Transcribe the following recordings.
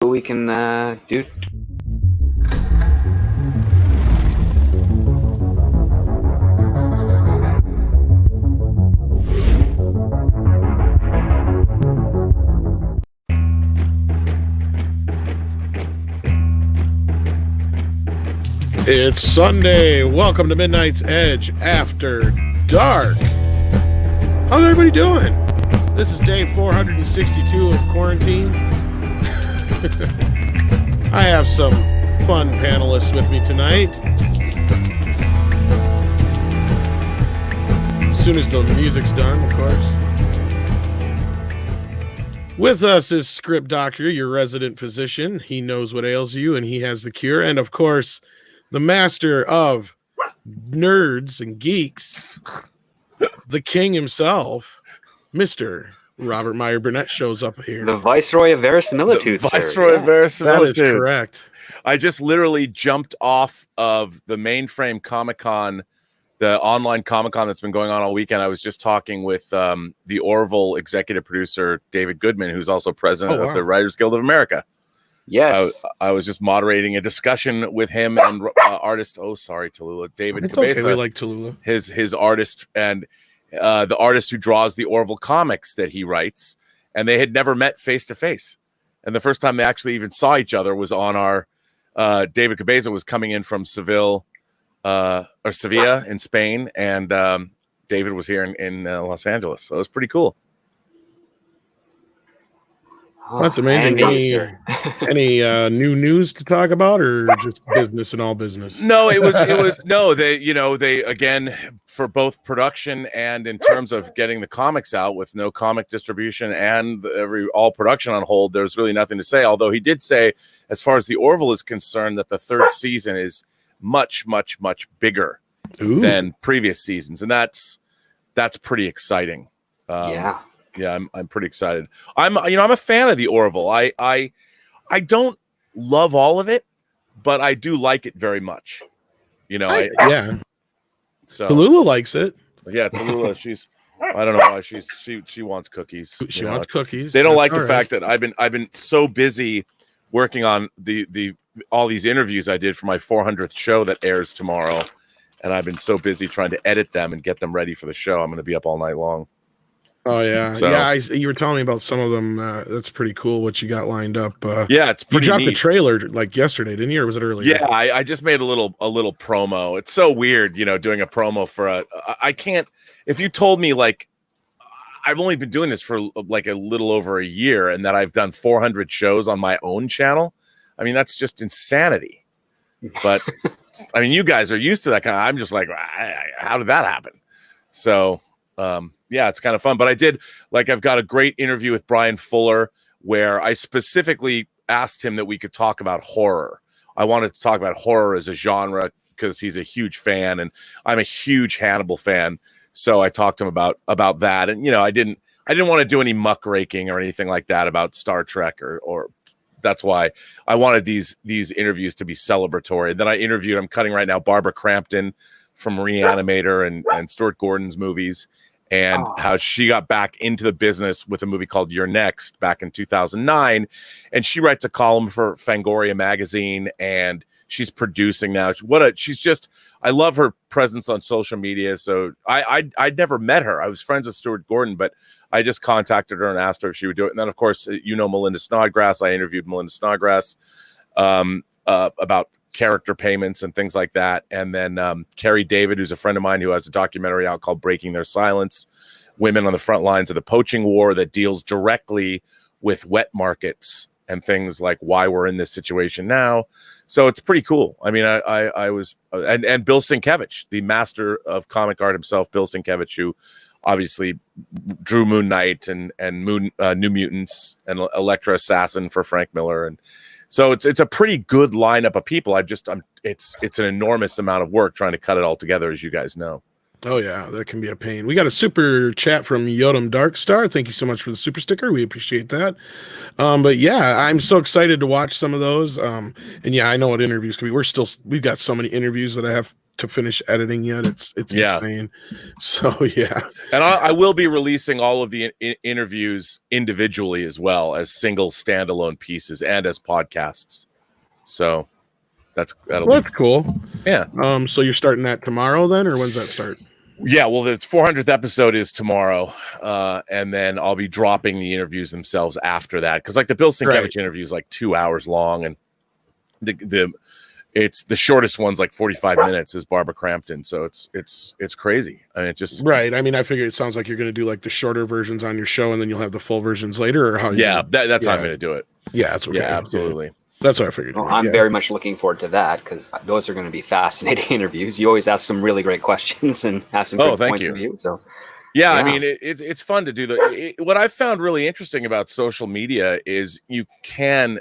what we can do. It's Sunday. Welcome to Midnight's Edge After Dark. How's everybody doing? This is day 462 of quarantine. I have some fun panelists with me tonight. As soon as the music's done, of course. With us is Script Doctor, your resident physician. He knows what ails you and he has the cure. And of course, the master of nerds and geeks, the king himself, Mr. Robert Meyer Burnett shows up here. The Viceroy of Verisimilitude. Viceroy of Verisimilitude. That is correct. I just literally jumped off of the Mainframe Comic-Con, the online Comic-Con that's been going on all weekend. I was just talking with the Orville executive producer, David Goodman, who's also president of the Writers Guild of America. Yes. I was just moderating a discussion with him and artist. Oh, sorry, Tallulah. David Cabeza. Okay, we like Tallulah. His artist and the artist who draws the Orville comics that he writes. And they had never met face to face. And the first time they actually even saw each other was on our David Cabeza was coming in from Seville or Sevilla in Spain. And David was here in Los Angeles. So it was pretty cool. Oh, that's amazing. Any new news to talk about, or just business and all business? No, it was no. They again, for both production and in terms of getting the comics out with no comic distribution and all production on hold. There's really nothing to say. Although he did say, as far as the Orville is concerned, that the third season is much bigger than previous seasons, and that's pretty exciting. Yeah, I'm pretty excited. I'm a fan of the Orville. I don't love all of it, but I do like it very much. So Tallulah likes it. Yeah, Tallulah. I don't know why she wants cookies. She wants cookies. They don't like the fact that I've been so busy working on all these interviews I did for my 400th show that airs tomorrow, and I've been so busy trying to edit them and get them ready for the show. I'm going to be up all night long. Oh yeah, you were telling me about some of them. That's pretty cool what you got lined up. Yeah, it's pretty. You dropped neat. the trailer like yesterday, didn't you, or was it earlier? Yeah, I just made a little promo. It's so weird, doing a promo for I can't. If you told me like I've only been doing this for like a little over a year, and that I've done 400 shows on my own channel, I mean that's just insanity. But I mean, you guys are used to that kind of. I'm just like, how did that happen? So. Yeah, it's kind of fun. But I did, I've got a great interview with Brian Fuller where I specifically asked him that we could talk about horror. I wanted to talk about horror as a genre because he's a huge fan, and I'm a huge Hannibal fan. So I talked to him about that. And, I didn't want to do any muckraking or anything like that about Star Trek or that's why I wanted these interviews to be celebratory. And then I interviewed, I'm cutting right now, Barbara Crampton from Reanimator and Stuart Gordon's movies, and how she got back into the business with a movie called You're Next back in 2009. And she writes a column for Fangoria magazine, and she's producing now. I love her presence on social media. So I'd never met her. I was friends with Stuart Gordon, but I just contacted her and asked her if she would do it. And then, of course, Melinda Snodgrass. I interviewed Melinda Snodgrass about character payments and things like that. And then Carrie David, who's a friend of mine who has a documentary out called Breaking Their Silence, Women on the Front Lines of the Poaching War, that deals directly with wet markets and things like why we're in this situation now. So it's pretty cool. I mean, I was, and Bill Sienkiewicz, the master of comic art himself, Bill Sienkiewicz, who obviously drew Moon Knight and New Mutants and Elektra Assassin for Frank Miller. And so it's a pretty good lineup of people. It's an enormous amount of work trying to cut it all together, as you guys know. Oh yeah, that can be a pain. We got a super chat from Yodam Darkstar. Thank you so much for the super sticker. We appreciate that. But yeah, I'm so excited to watch some of those. And yeah, I know what interviews can be. We've got so many interviews that I have to finish editing yet. It's Yeah. insane. So yeah. And I will be releasing all of the interviews individually as well as single standalone pieces and as podcasts. So that's cool. Yeah. So you're starting that tomorrow then, or when's that start? Yeah, well, the 400th episode is tomorrow, and then I'll be dropping the interviews themselves after that, because like the Bill Sienkiewicz interview is like 2 hours long, and it's the shortest one's like 45 minutes is Barbara Crampton, so it's crazy. I mean, it just right. I mean, I figure it sounds like you're going to do like the shorter versions on your show, and then you'll have the full versions later, or how? That's how I'm going to do it. Yeah, that's okay. Yeah, absolutely. Yeah. That's what I figured. Well, I'm very much looking forward to that, because those are going to be fascinating interviews. You always ask some really great questions and have some good points of view. So, yeah, I mean, it's fun to do what I've found really interesting about social media is you can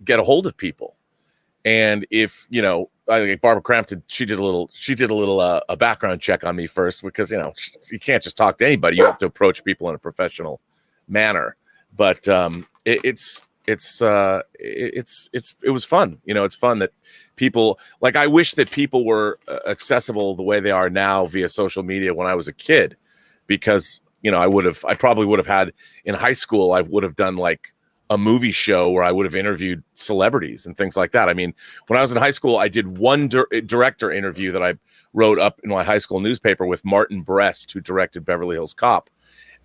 get a hold of people, and if I think Barbara Crampton, she did a little a background check on me first, because you can't just talk to anybody. You have to approach people in a professional manner. But it was fun. It's fun that people, like, I wish that people were accessible the way they are now via social media when I was a kid, because I probably would have had in high school, I would have done like a movie show where I would have interviewed celebrities and things like that. I mean, when I was in high school, I did one director interview that I wrote up in my high school newspaper with Martin Brest, who directed Beverly Hills Cop.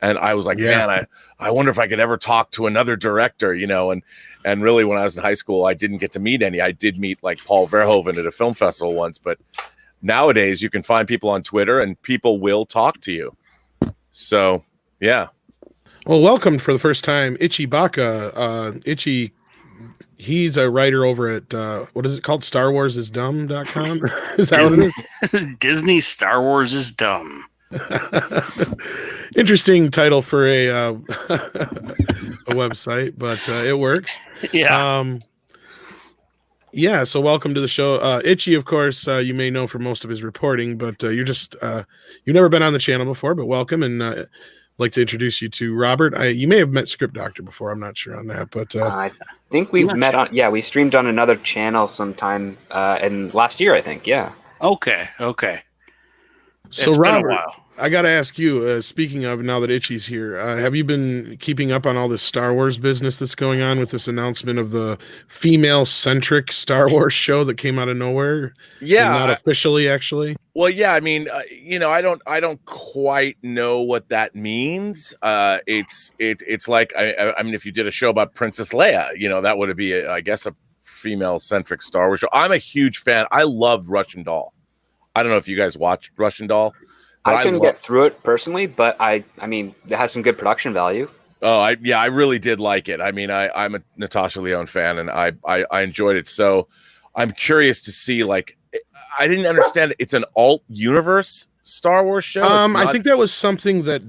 And I was like, man, I wonder if I could ever talk to another director, and really when I was in high school, I didn't get to meet any. I did meet like Paul Verhoeven at a film festival once, but nowadays you can find people on Twitter and people will talk to you. So, yeah. Well, welcome for the first time, Itchy Baka. Itchy, he's a writer over at, what is it called? StarWarsIsDumb.com? Is that what it is? Disney Star Wars is dumb. Interesting title for a website, but it works. Yeah. Yeah, so welcome to the show. Itchy, of course, you may know from most of his reporting, but you're just you've never been on the channel before, but welcome. And I'd like to introduce you to Robert. You may have met Script Doctor before, I'm not sure on that, but I think we've met on we streamed on another channel sometime and last year, I think. Okay. So it's Robert, been a while. I got to ask you, speaking of, now that Itchy's here, have you been keeping up on all this Star Wars business that's going on with this announcement of the female-centric Star Wars show that came out of nowhere? Yeah. Not officially, actually. Well, yeah, I mean, I don't quite know what that means. It's like, I mean, if you did a show about Princess Leia, that would be, I guess, a female-centric Star Wars show. I'm a huge fan. I loved Russian Doll. I don't know if you guys watched Russian Doll. I couldn't get through it personally, but I mean, it has some good production value. Oh, I really did like it. I mean, I'm a Natasha Lyonne fan, and I enjoyed it. So I'm curious to see, like, I didn't understand it's an alt universe Star Wars show. I think that was something that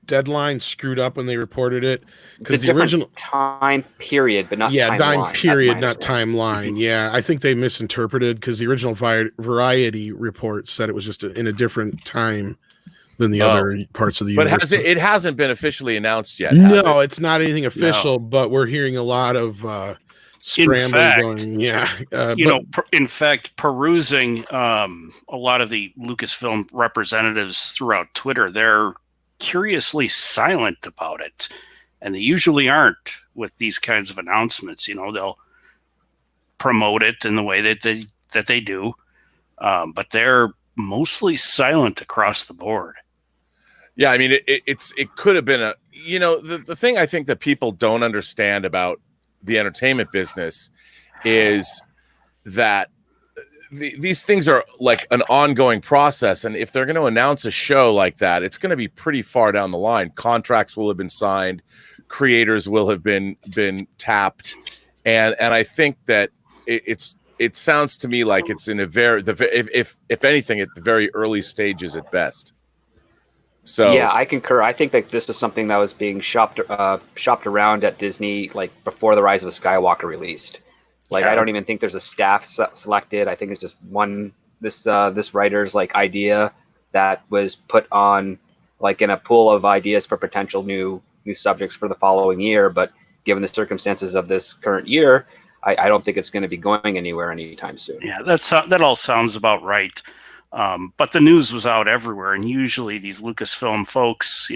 Deadline screwed up when they reported it, because the original time period, but not time period, not timeline. Yeah, I think they misinterpreted, because the original Variety report said it was just in a different time than the other parts of the universe. But it hasn't been officially announced yet. No, it's not anything official, but we're hearing a lot of scrambling going. In fact, perusing a lot of the Lucasfilm representatives throughout Twitter, they're curiously silent about it, and they usually aren't with these kinds of announcements. They'll promote it in the way that they do, but they're mostly silent across the board. Yeah, I mean, it could have been the thing I think that people don't understand about the entertainment business is that these things are like an ongoing process, and if they're going to announce a show like that, it's going to be pretty far down the line. Contracts will have been signed, creators will have been tapped, and I think that it sounds to me like it's in if anything, at the very early stages at best. So yeah, I concur. I think that this is something that was being shopped around at Disney like before the Rise of Skywalker released. Like, I don't even think there's a staff selected. I think it's just this writer's like idea that was put on like in a pool of ideas for potential new subjects for the following year. But given the circumstances of this current year, I don't think it's going to be going anywhere anytime soon. Yeah, that all sounds about right. But the news was out everywhere, and usually these Lucasfilm folks,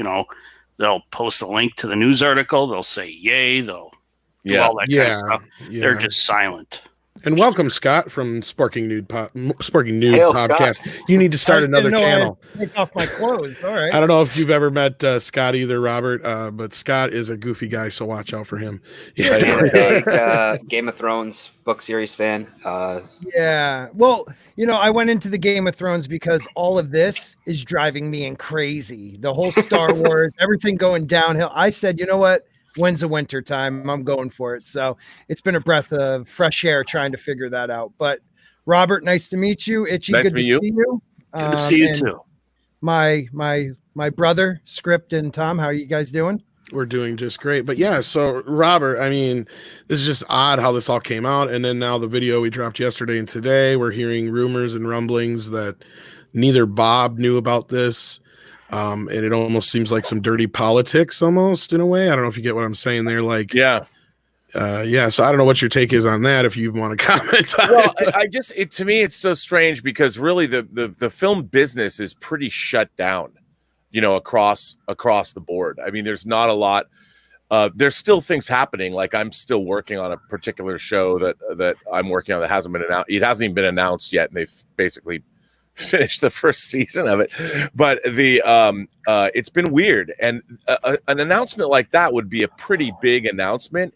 they'll post a link to the news article. They'll say yay. They'll do all that kind of stuff. They're just silent. And welcome, Scott, from Sparking Nude Hail, Podcast. Scott. You need to start another channel. Take off my clothes. All right. I don't know if you've ever met Scott either, Robert, but Scott is a goofy guy, so watch out for him. And a big Game of Thrones book series fan. Yeah. Well, I went into the Game of Thrones because all of this is driving me crazy. The whole Star Wars, everything going downhill. I said, you know what? When's the winter time? I'm going for it. So it's been a breath of fresh air trying to figure that out. But Robert, nice to meet you. Itchy, Nice good to to meet you. see you. Good to see you too. My brother, Script, and Tom, how are you guys doing? We're doing just great. But yeah, so Robert, I mean, this is just odd how this all came out. And then now the video we dropped yesterday and today, we're hearing rumors and rumblings that neither Bob knew about this. And it almost seems like some dirty politics almost in a way. I don't know if you get what I'm saying there. Like, Yeah. So I don't know what your take is on that. If you want to comment on Well, it. to me, it's so strange because really the film business is pretty shut down, across the board. I mean, there's not a lot. There's still things happening. Like I'm still working on a particular show that I'm working on that hasn't been announced. It hasn't even been announced yet, and they've basically finished the first season of it. But it's been weird, and an announcement like that would be a pretty big announcement.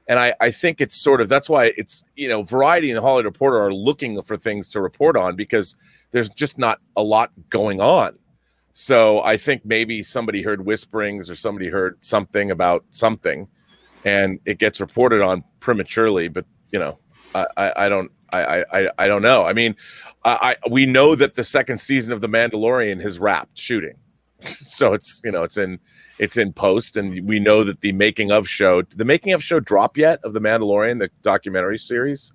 And I think it's sort of, that's why it's, Variety and the Hollywood Reporter are looking for things to report on because there's just not a lot going on. So I think maybe somebody heard whisperings or somebody heard something about something and it gets reported on prematurely. But, I don't know. I mean, we know that the second season of The Mandalorian has wrapped shooting. So it's in post, and we know that the making of show drop yet of The Mandalorian, the documentary series?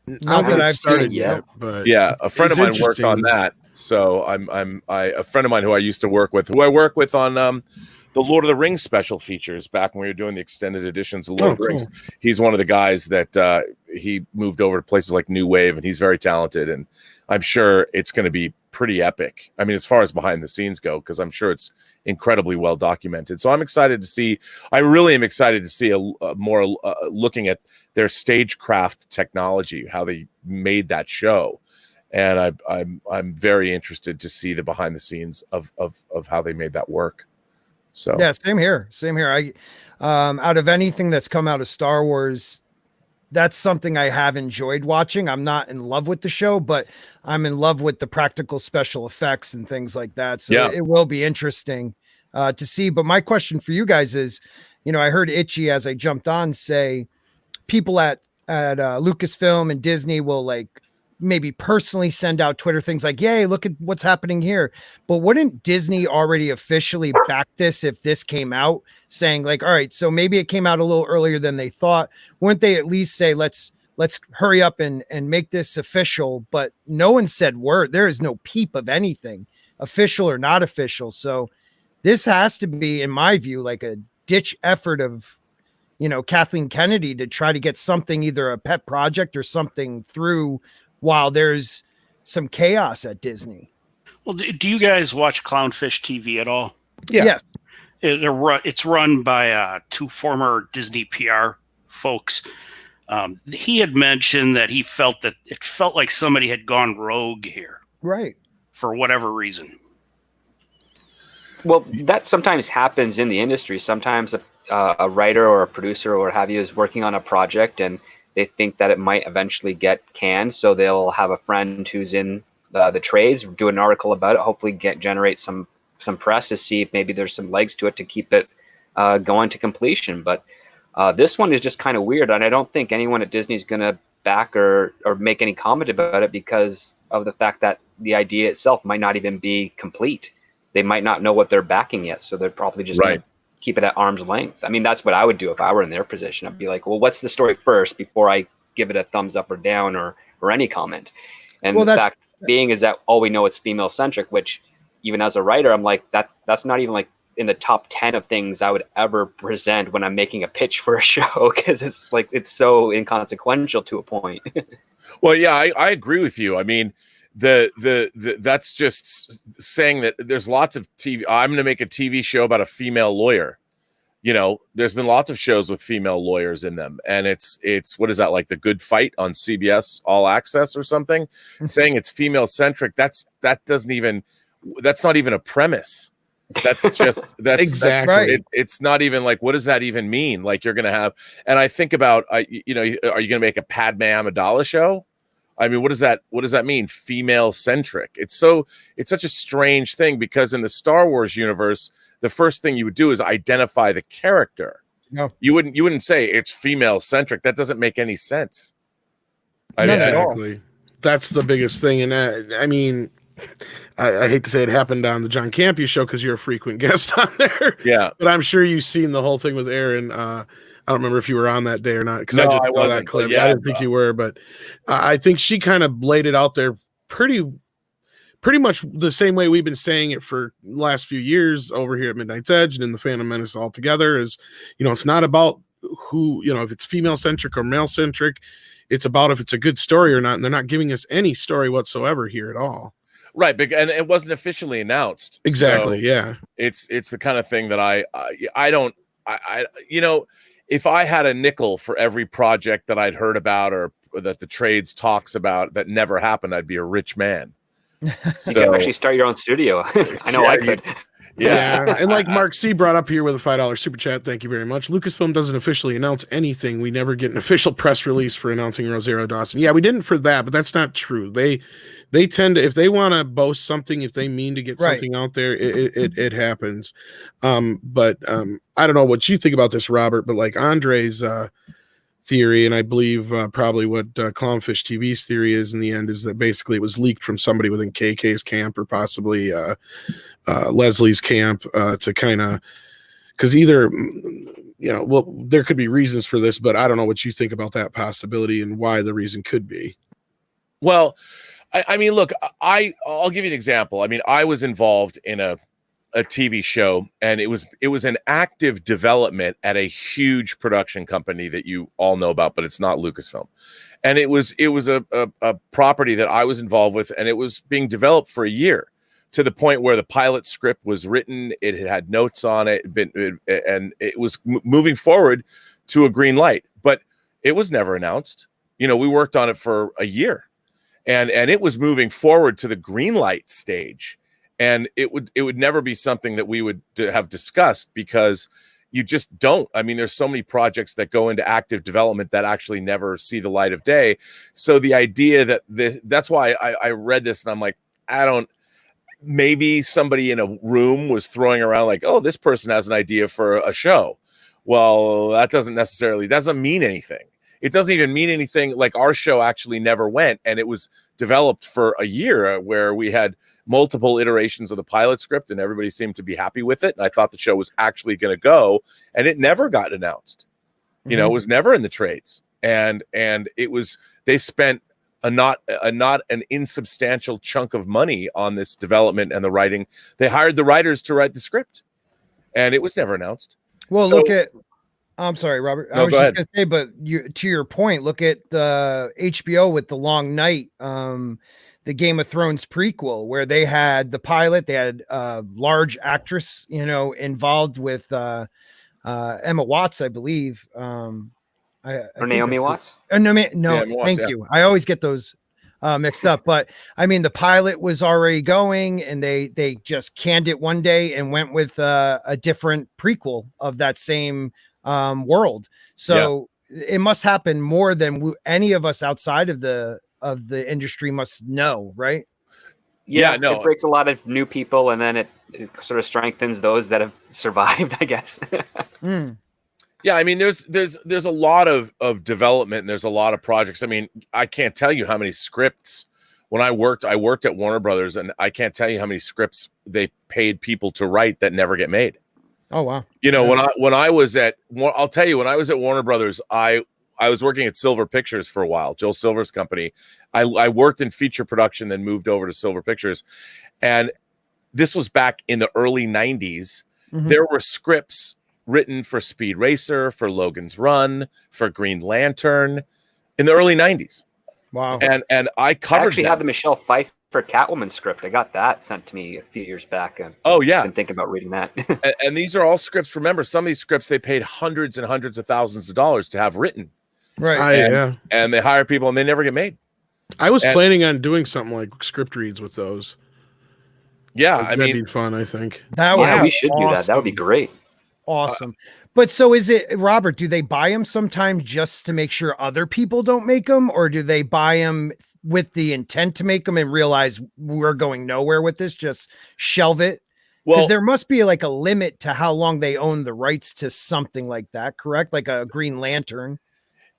Not that I've started yet, but yeah, a friend of mine worked on that. So a friend of mine who I used to work with, on the Lord of the Rings special features back when we were doing the extended editions of Lord of the Rings. He's one of the guys that he moved over to places like New Wave, and he's very talented, and I'm sure it's going to be pretty epic. I mean, as far as behind the scenes go, because I'm sure it's incredibly well documented. So I'm excited to see. I really am excited to see a more looking at their stagecraft technology, how they made that show, and I'm very interested to see the behind the scenes of how they made that work. So yeah, same here. I out of anything that's come out of Star Wars, that's something I have enjoyed watching. I'm not in love with the show, but I'm in love with the practical special effects and things like that. So it will be interesting to see. But my question for you guys is, I heard Itchy as I jumped on say people at Lucasfilm and Disney will like maybe personally send out Twitter things like, yay, look at what's happening here. But wouldn't Disney already officially back this if this came out saying like, all right, so maybe it came out a little earlier than they thought. Wouldn't they at least say, let's hurry up and make this official? But no one said word. There is no peep of anything official or not official. So this has to be, in my view, like a ditch effort of, Kathleen Kennedy to try to get something, either a pet project or something through while there's some chaos at Disney. Well, do you guys watch Clownfish TV at all? Yeah. Yes. It's run by two former Disney PR folks. He had mentioned that he felt that it felt like somebody had gone rogue here. Right. For whatever reason. Well, that sometimes happens in the industry. Sometimes a writer or a producer or what have you is working on a project and they think that it might eventually get canned, so they'll have a friend who's in the trades, do an article about it, hopefully generate some press to see if maybe there's some legs to it to keep it going to completion. But this one is just kind of weird, and I don't think anyone at Disney is going to back or make any comment about it because of the fact that the idea itself might not even be complete. They might not know what they're backing yet, so they're probably just going to keep it at arm's length. I mean, that's what I would do if I were in their position. I'd be like, well, what's the story first before I give it a thumbs up or down or any comment? And the fact being is that all we know is female centric, which even as a writer, I'm like, that's not even like in the top 10 of things I would ever present when I'm making a pitch for a show, because it's so inconsequential to a point. Well, yeah, I agree with you. I mean, that's just saying that there's lots of TV. I'm going to make a TV show about a female lawyer. You know, there's been lots of shows with female lawyers in them, and it's what is that, like The Good Fight on CBS All Access or something? Saying it's female centric, that's not even a premise. That's just Exactly. that's right. It's not even like, what does that even mean? Like, you're gonna have, and I think about, you know, are you gonna make a Padme Amidala show? I mean, what does that mean? Female centric. It's such a strange thing, because in the Star Wars universe, the first thing you would do is identify the character. No, you wouldn't say it's female centric. That doesn't make any sense. Exactly. That's the biggest thing. And I mean, I hate to say it happened on the John Campea show because you're a frequent guest on there. Yeah. But I'm sure you've seen the whole thing with Aaron. I don't remember if you were on that day or not, because No, I just I saw wasn't, that clip. but yeah, I didn't think you were, but I think she kind of laid it out there pretty much the same way we've been saying it for the last few years over here at Midnight's Edge and in the Phantom Menace altogether. Is, you know, it's not about who, you know, if it's female centric or male centric. It's about if it's a good story or not, and they're not giving us any story whatsoever here at all. Right, and it wasn't officially announced. Exactly. So yeah. It's the kind of thing that I don't, you know, if I had a nickel for every project that I'd heard about or that the trades talks about that never happened, I'd be a rich man. So, you can actually start your own studio. I know I could. Yeah. And like Mark C brought up here with a $5 super chat, thank you very much. Lucasfilm doesn't officially announce anything. We never get an official press release for announcing Rosario Dawson. Yeah, we didn't for that, but that's not true. They tend to, if they want to boast something, if they mean to get something out there, it happens. But I don't know what you think about this, Robert, but like Andre's theory, and I believe probably what Clownfish TV's theory is in the end, is that basically it was leaked from somebody within KK's camp or possibly Leslie's camp to kind of, because either, you know, well, there could be reasons for this, but I don't know what you think about that possibility and why the reason could be. Well, I mean, look, I'll give you an example. I mean, I was involved in a TV show, and it was an active development at a huge production company that you all know about, but it's not Lucasfilm. And it was a property that I was involved with, and it was being developed for a year, to the point where the pilot script was written, it had notes on it, and it was moving forward to a green light, but it was never announced. You know, we worked on it for a year, and it was moving forward to the green light stage. And it would never be something that we would have discussed, because you just don't. I mean, there's so many projects that go into active development that actually never see the light of day. So the idea that that's why I read this and I'm like, maybe somebody in a room was throwing around like, oh, this person has an idea for a show. Well, that doesn't mean anything. It doesn't even mean anything. Like, our show actually never went, and it was developed for a year where we had multiple iterations of the pilot script and everybody seemed to be happy with it. And I thought the show was actually going to go, and it never got announced. You know, it was never in the trades. And it was, they spent a not an insubstantial chunk of money on this development and the writing. They hired the writers to write the script, and it was never announced. Well, look at, I'm sorry, Robert. No, I was just going to say, but to your point, look at HBO with The Long Night, the Game of Thrones prequel, where they had the pilot, they had a large actress, you know, involved with Emma Watts, I believe. Or Naomi Watts? No, Yeah, thank you. I always get those mixed up. But I mean, the pilot was already going, and they just canned it one day and went with a different prequel of that same world. So it must happen more than any of us outside of the industry must know, right? Yeah, no, it breaks a lot of new people, and then it sort of strengthens those that have survived, I guess. Yeah, I mean, there's a lot of development, and there's a lot of projects. I mean, I can't tell you how many scripts. When I worked at Warner Brothers, and I can't tell you how many scripts they paid people to write that never get made. Oh wow! You know, when I was at, I'll tell you, when I was at Warner Brothers, I was working at Silver Pictures for a while, Joel Silver's company. I worked in feature production, then moved over to Silver Pictures, and this was back in the early '90s. There were scripts written for Speed Racer, for Logan's Run, for Green Lantern in the early '90s. Wow! And I covered. I actually have the Michelle Pfeiffer for Catwoman script. I got that sent to me a few years back. And Oh yeah, been thinking about reading that. and these are all scripts. Remember, some of these scripts they paid hundreds and hundreds of thousands of dollars to have written, Right. and they hire people and they never get made. I was And- planning on doing something like script reads with those. Yeah, Like, that'd be fun, I think. That would Yeah, be we should do that. That would be great. awesome. But so is it, Robert, do they buy them sometimes just to make sure other people don't make them, or do they buy them with the intent to make them and realize we're going nowhere with this, just shelve it? Because well, there must be like a limit to how long they own the rights to something like that, correct? Like a Green Lantern.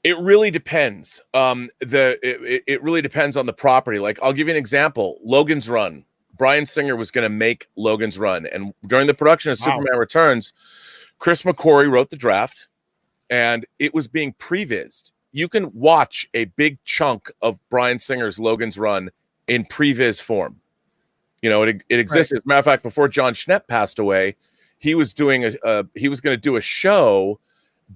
it really depends. It really depends on the property. Like, I'll give you an example. Logan's Run. Bryan Singer was going to make Logan's Run, and during the production of Superman Returns, Chris McQuarrie wrote the draft, and it was being prevised. You can watch a big chunk of Bryan Singer's Logan's Run in previs form. You know, it exists. Right. As a matter of fact, before John Schnepp passed away, he was doing he was going to do a show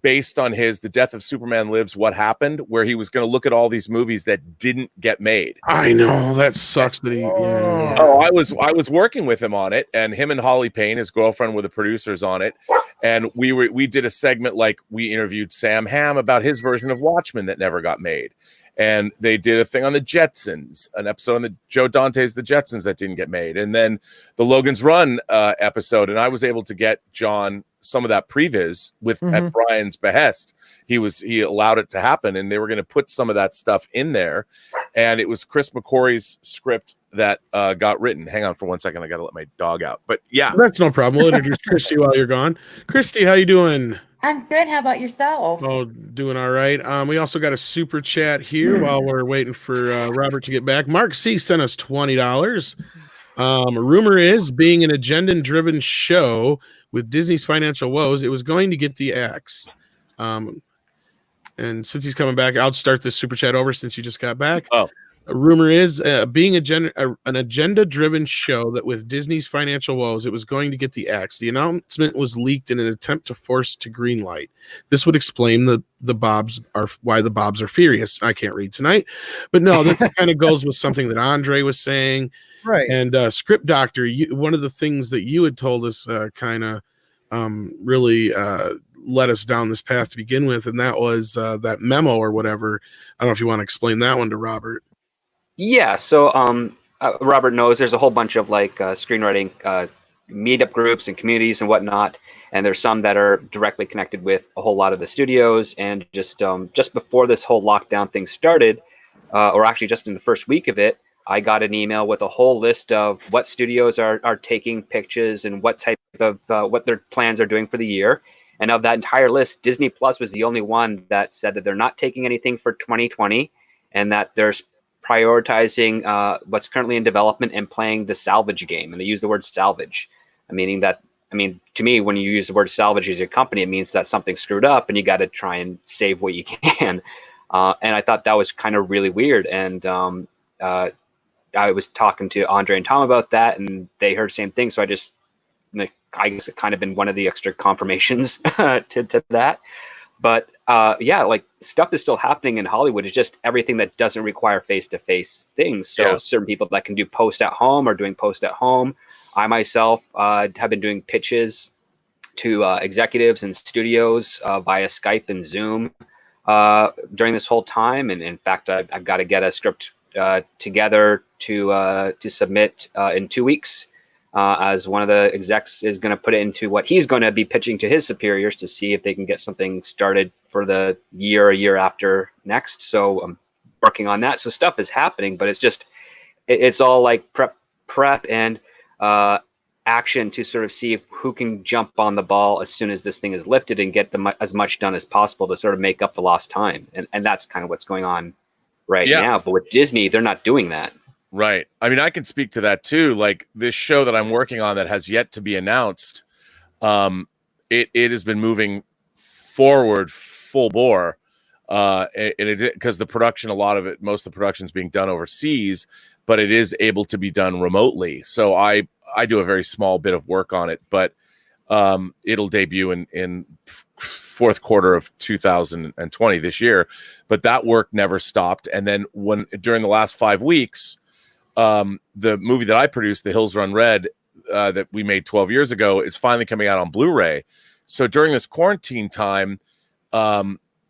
based on The Death of Superman Lives, What Happened, where he was going to look at all these movies that didn't get made. I know, that sucks that he. Yeah. Oh, I was working with him on it, and him and Holly Payne, his girlfriend, were the producers on it. And we did a segment, like, we interviewed Sam Hamm about his version of Watchmen that never got made. And they did a thing on the Jetsons, an episode on the Joe Dante's The Jetsons that didn't get made. And then the Logan's Run episode, and I was able to get John some of that previs at Brian's behest. He allowed it to happen, and they were going to put some of that stuff in there. And it was Chris McQuarrie's script that got written. Hang on for 1 second. I got to let my dog out. But yeah, that's no problem. We'll introduce Christy while you're gone. Christy, how you doing? I'm good. How about yourself? Oh, doing all right. We also got a super chat here while we're waiting for Robert to get back. Mark C sent us $20. Rumor is, being an agenda-driven show with Disney's financial woes, it was going to get the axe. And since he's coming back, I'll start this super chat over since you just got back. Oh. A rumor is, being an agenda-driven show that with Disney's financial woes, it was going to get the axe. The announcement was leaked in an attempt to force to greenlight. This would explain why the Bobs are furious. I can't read tonight, but no, that kind of goes with something that Andre was saying. Right. And Script Doctor, one of the things that you had told us really led us down this path to begin with, and that was that memo or whatever. I don't know if you want to explain that one to Robert. Yeah, so Robert knows there's a whole bunch of screenwriting meetup groups and communities and whatnot, and there's some that are directly connected with a whole lot of the studios. And just before this whole lockdown thing started, or actually just in the first week of it, I got an email with a whole list of what studios are taking pictures and what type of what their plans are doing for the year. And of that entire list, Disney Plus was the only one that said that they're not taking anything for 2020, and that there's prioritizing what's currently in development and playing the salvage game. And they use the word salvage, meaning that, to me, when you use the word salvage as your company, it means that something's screwed up and you got to try and save what you can. And I thought that was kind of really weird. And I was talking to Andre and Tom about that, and they heard the same thing. So I guess it kind of been one of the extra confirmations to that. But stuff is still happening in Hollywood. It's just everything that doesn't require face-to-face things. So certain people that can do post at home are doing post at home. I myself have been doing pitches to executives and studios via Skype and Zoom during this whole time. And in fact, I've got to get a script together to submit in 2 weeks. As one of the execs is going to put it into what he's going to be pitching to his superiors to see if they can get something started for the year after next. So I'm working on that. So stuff is happening, but it's all like prep and action to sort of see who can jump on the ball as soon as this thing is lifted and get as much done as possible to sort of make up the lost time. And that's kind of what's going on right now. But with Disney, they're not doing that. Right. I can speak to that too. Like this show that I'm working on that has yet to be announced, it has been moving forward full bore. Because the production, most of the production is being done overseas, but it is able to be done remotely. So I do a very small bit of work on it, but it'll debut in fourth quarter of 2020 this year. But that work never stopped. And then during the last 5 weeks, the movie that I produced, The Hills Run Red, that we made 12 years ago, is finally coming out on Blu-ray. So during this quarantine time,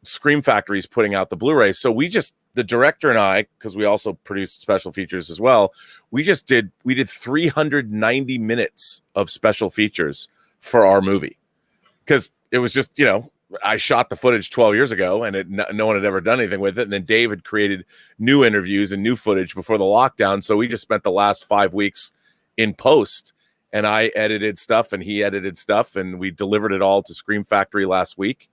Scream Factory is putting out the Blu-ray. So the director and I, because we also produced special features as well, we did 390 minutes of special features for our movie, because it was just, I shot the footage 12 years ago and no one had ever done anything with it. And then Dave had created new interviews and new footage before the lockdown. So we just spent the last 5 weeks in post, and I edited stuff and he edited stuff, and we delivered it all to Scream Factory last week.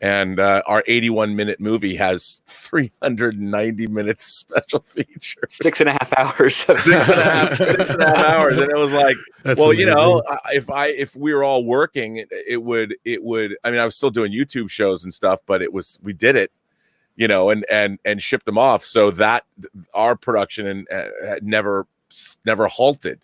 And our 81-minute movie has 390 minutes of special features. 6.5 hours. 6.5 hours. And it was like, That's well, amazing. if we were all working, it would, I mean, I was still doing YouTube shows and stuff, but we did it, and shipped them off. So that our production never halted.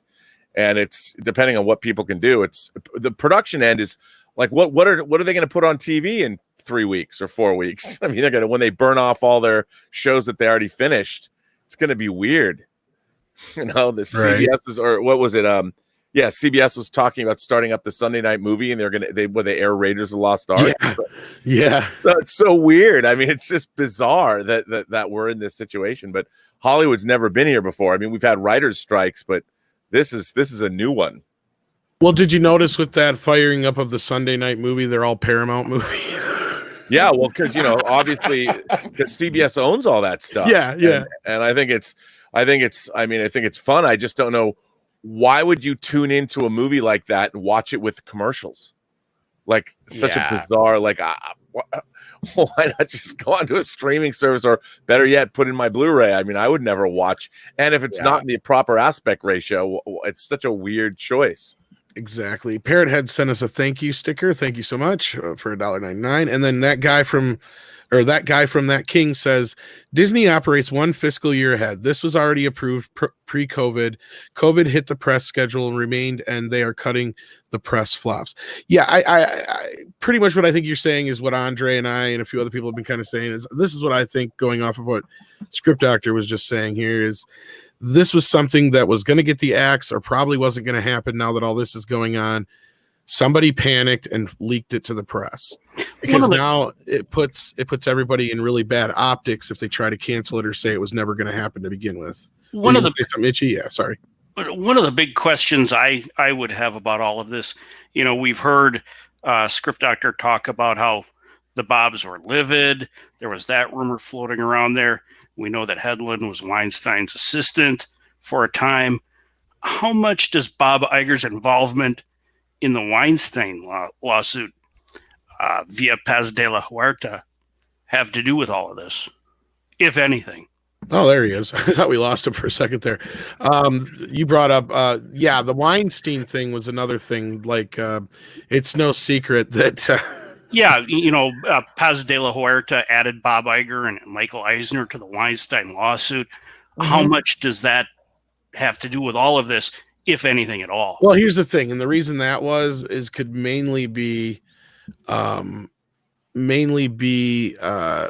And it's depending on what people can do. It's the production end is like, what are they going to put on TV in 3 weeks or 4 weeks? I mean, they're going to, when they burn off all their shows that they already finished, it's going to be weird. The CBS is, or what was it? CBS was talking about starting up the Sunday night movie, and they air Raiders of the Lost Ark. Yeah. So it's so weird. I mean, it's just bizarre that we're in this situation, but Hollywood's never been here before. I mean, we've had writers' strikes, but this is a new one. Well, did you notice with that firing up of the Sunday night movie, they're all Paramount movies? Yeah, well, because obviously, because CBS owns all that stuff. Yeah. And I think it's fun. I just don't know, why would you tune into a movie like that and watch it with commercials? Like, such a bizarre, like, why not just go onto a streaming service, or better yet, put in my Blu-ray? I mean, I would never watch. And if it's not in the proper aspect ratio, it's such a weird choice. Exactly. Parrot Head sent us a thank you sticker. Thank you so much for $1.99. And then that guy from That King says, Disney operates one fiscal year ahead. This was already approved pre-COVID. COVID hit the press schedule and remained, and they are cutting the press flops. Yeah, I pretty much what I think you're saying is what Andre and I and a few other people have been kind of saying is, this is what I think, going off of what Script Doctor was just saying here, is this was something that was going to get the axe, or probably wasn't going to happen now that all this is going on. Somebody panicked and leaked it to the press, because now it puts everybody in really bad optics if they try to cancel it or say it was never going to happen to begin with. One of the big questions I would have about all of this, we've heard Script Doctor talk about how the Bobs were livid. There was that rumor floating around there. We know that Hedlund was Weinstein's assistant for a time. How much does Bob Iger's involvement in the Weinstein lawsuit via Paz de la Huerta have to do with all of this, if anything? Oh, there he is. I thought we lost him for a second there. You brought up, the Weinstein thing was another thing. Like, it's no secret that... Paz de la Huerta added Bob Iger and Michael Eisner to the Weinstein lawsuit. Mm-hmm. How much does that have to do with all of this, if anything at all? Well, here's the thing, and the reason that could mainly be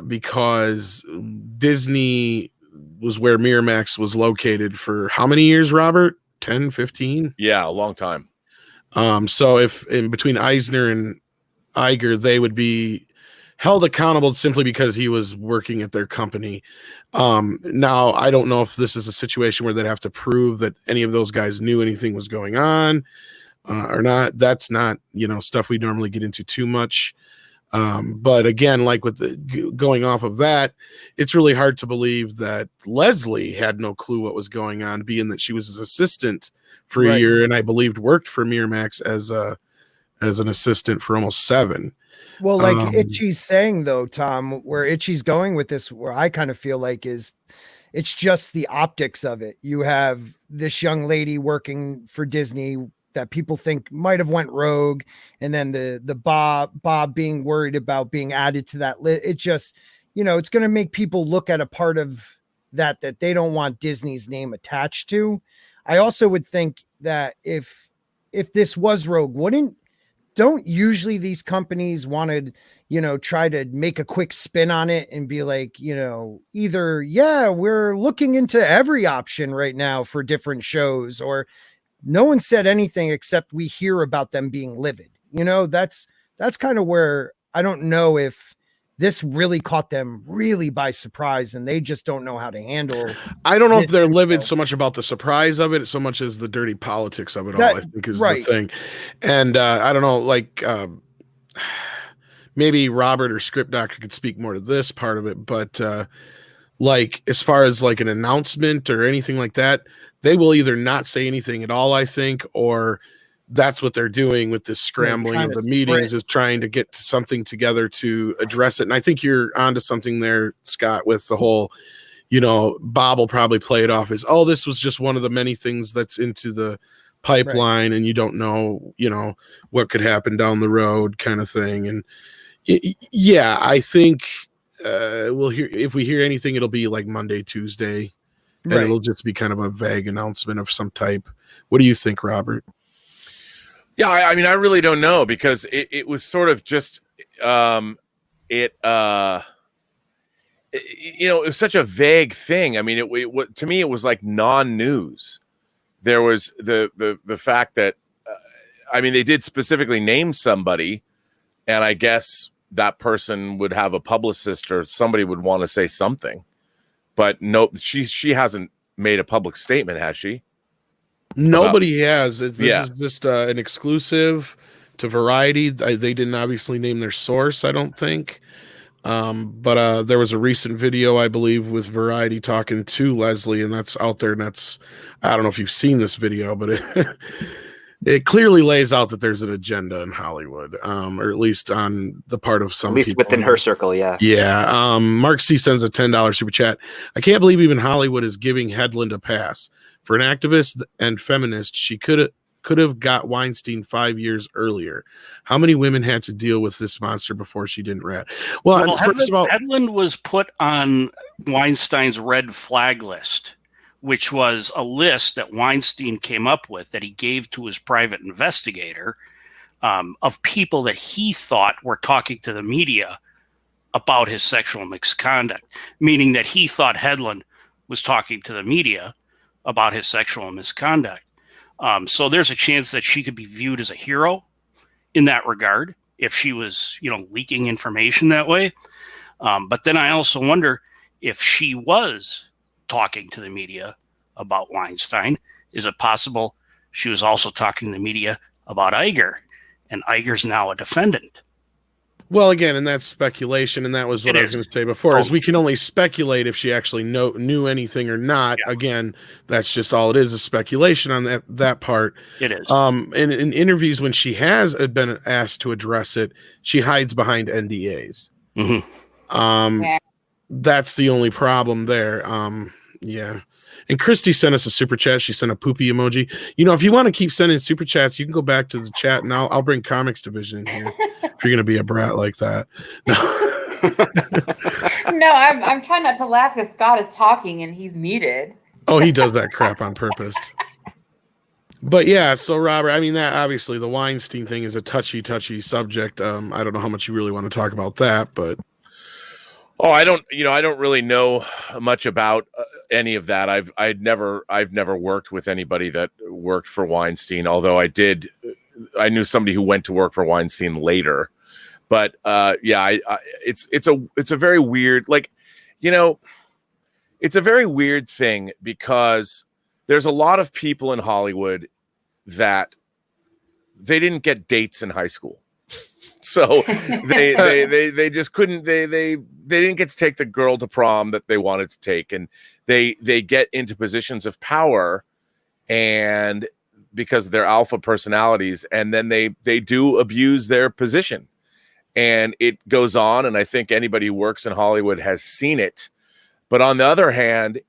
because Disney was where Miramax was located for how many years, Robert? 10, 15? Yeah, a long time. So if in between Eisner and Iger, they would be held accountable simply because he was working at their company. Now, I don't know if this is a situation where they'd have to prove that any of those guys knew anything was going on or not. That's not, stuff we normally get into too much. But again, like with going off of that, it's really hard to believe that Leslie had no clue what was going on, being that she was his assistant for a year, and I believed worked for Miramax as an assistant for almost 7. Well, like Itchy's saying, though, Tom, where Itchy's going with this, where I kind of feel like is it's just the optics of it. You have this young lady working for Disney that people think might have went rogue, and then the Bob being worried about being added to that list. It just, it's going to make people look at a part of that they don't want Disney's name attached to. I also would think that if this was rogue, wouldn't don't usually these companies want to, try to make a quick spin on it and be like, either, yeah, we're looking into every option right now for different shows, or no one said anything except we hear about them being livid. That's kind of where I don't know if this really caught them really by surprise and they just don't know how to handle. I don't know if this they're info. livid so much about the surprise of it, so much as the dirty politics of it all, I think is the thing. And I don't know, like maybe Robert or Script Doctor could speak more to this part of it, but like as far as like an announcement or anything like that, they will either not say anything at all, I think, or that's what they're doing with this scrambling of the meetings, is trying to get to something together to address it. And I think you're onto something there, Scott, with the whole, Bob will probably play it off as, oh, this was just one of the many things that's into the pipeline, and you don't know, what could happen down the road kind of thing. And yeah, I think we'll hear, if we hear anything, it'll be like Monday, Tuesday, and it'll just be kind of a vague announcement of some type. What do you think, Robert? Yeah, I mean, I really don't know, because it was sort of just it was such a vague thing. I mean, it to me it was like non-news. There was the fact that I mean, they did specifically name somebody, and I guess that person would have a publicist or somebody would want to say something. But no, she hasn't made a public statement, has she? Nobody has. This is just an exclusive to Variety. They didn't obviously name their source, I don't think. But there was a recent video, I believe, with Variety talking to Leslie, and that's out there. And I don't know if you've seen this video, but it clearly lays out that there's an agenda in Hollywood, or at least on the part of some at least people within her circle. Yeah. Yeah. Mark C sends a $10 super chat. I can't believe even Hollywood is giving Hedlund a pass. For an activist and feminist, she could have got Weinstein 5 years earlier. How many women had to deal with this monster before she didn't rat? Well, first of all, Hedlund was put on Weinstein's red flag list, which was a list that Weinstein came up with that he gave to his private investigator of people that he thought were talking to the media about his sexual misconduct, meaning that he thought Hedlund was talking to the media about his sexual misconduct. So there's a chance that she could be viewed as a hero in that regard if she was, leaking information that way. But then I also wonder if she was talking to the media about Weinstein. Is it possible she was also talking to the media about Iger, and Iger's now a defendant? Well, again, and that's speculation, and that was what I was going to say before, is we can only speculate if she actually knew anything or not. Yeah. Again, that's just all it is speculation on that part. It is. In interviews, when she has been asked to address it, she hides behind NDAs. Mm-hmm. That's the only problem there. Yeah. And Christy sent us a super chat. She sent a poopy emoji. If you want to keep sending super chats, you can go back to the chat, and I'll bring Comics Division in here if you're going to be a brat like that. No, I'm trying not to laugh because Scott is talking and he's muted. Oh, he does that crap on purpose. But yeah, so Robert, I mean, that obviously the Weinstein thing is a touchy subject. I don't know how much you really want to talk about that, but. Oh, I don't really know much about any of that. I've never worked with anybody that worked for Weinstein, although I knew somebody who went to work for Weinstein later. But it's a very weird, it's a very weird thing, because there's a lot of people in Hollywood that they didn't get dates in high school. So they just couldn't, they didn't get to take the girl to prom that they wanted to take, and they get into positions of power, and because of their alpha personalities, and then they do abuse their position, and it goes on. And I think anybody who works in Hollywood has seen it. But on the other hand,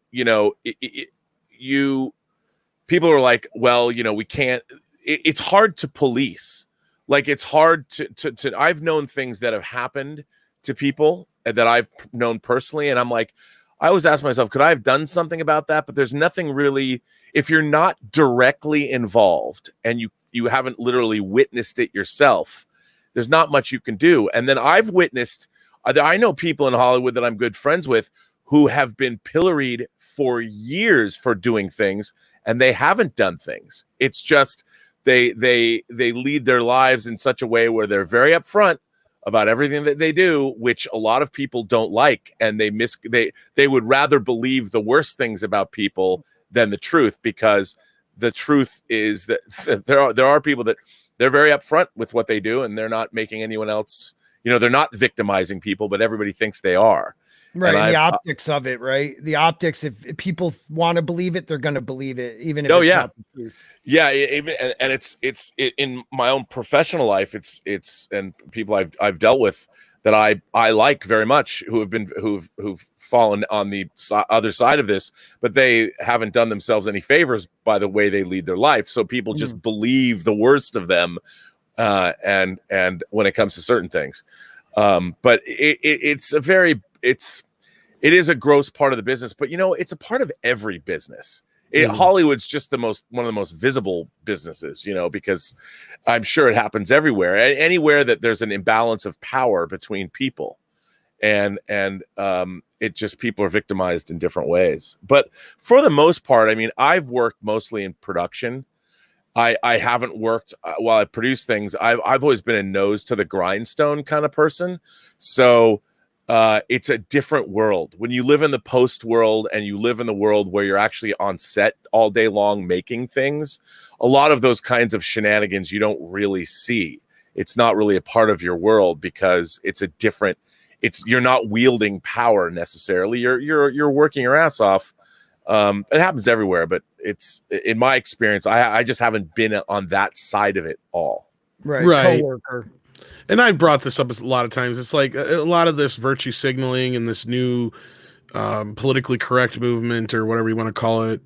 people are like, well, we can't, it's hard to police. Like, it's hard to I've known things that have happened to people that I've known personally, and I'm like, I always ask myself, could I have done something about that? But there's nothing really, if you're not directly involved and you haven't literally witnessed it yourself, there's not much you can do. And then I've witnessed, I know people in Hollywood that I'm good friends with who have been pilloried for years for doing things, and they haven't done things. It's just they lead their lives in such a way where they're very upfront about everything that they do, which a lot of people don't like, and they would rather believe the worst things about people than the truth, because the truth is that there are people that they're very upfront with what they do, and they're not making anyone else, they're not victimizing people, but everybody thinks they are. Right. And The optics of it, right? The optics, if people want to believe it, they're going to believe it, even if it's not the truth. Yeah. And it's in my own professional life, it's and people I've dealt with that I like very much, who've fallen on the other side of this, but they haven't done themselves any favors by the way they lead their life. So people just believe the worst of them, and when it comes to certain things, but it is a gross part of the business, but it's a part of every business. Hollywood's just one of the most visible businesses, because I'm sure it happens everywhere, anywhere that there's an imbalance of power between people, and it just, people are victimized in different ways. But for the most part, I mean, I've worked mostly in production. I haven't worked while I produce things. I've always been a nose to the grindstone kind of person. So it's a different world when you live in the post world and you live in the world where you're actually on set all day long making things. A lot of those kinds of shenanigans you don't really see. It's not really a part of your world, because you're not wielding power necessarily. You're working your ass off. It happens everywhere, but it's, in my experience, I just haven't been on that side of it all. Right. Coworker. And I brought this up a lot of times. It's like a lot of this virtue signaling and this new politically correct movement, or whatever you want to call it,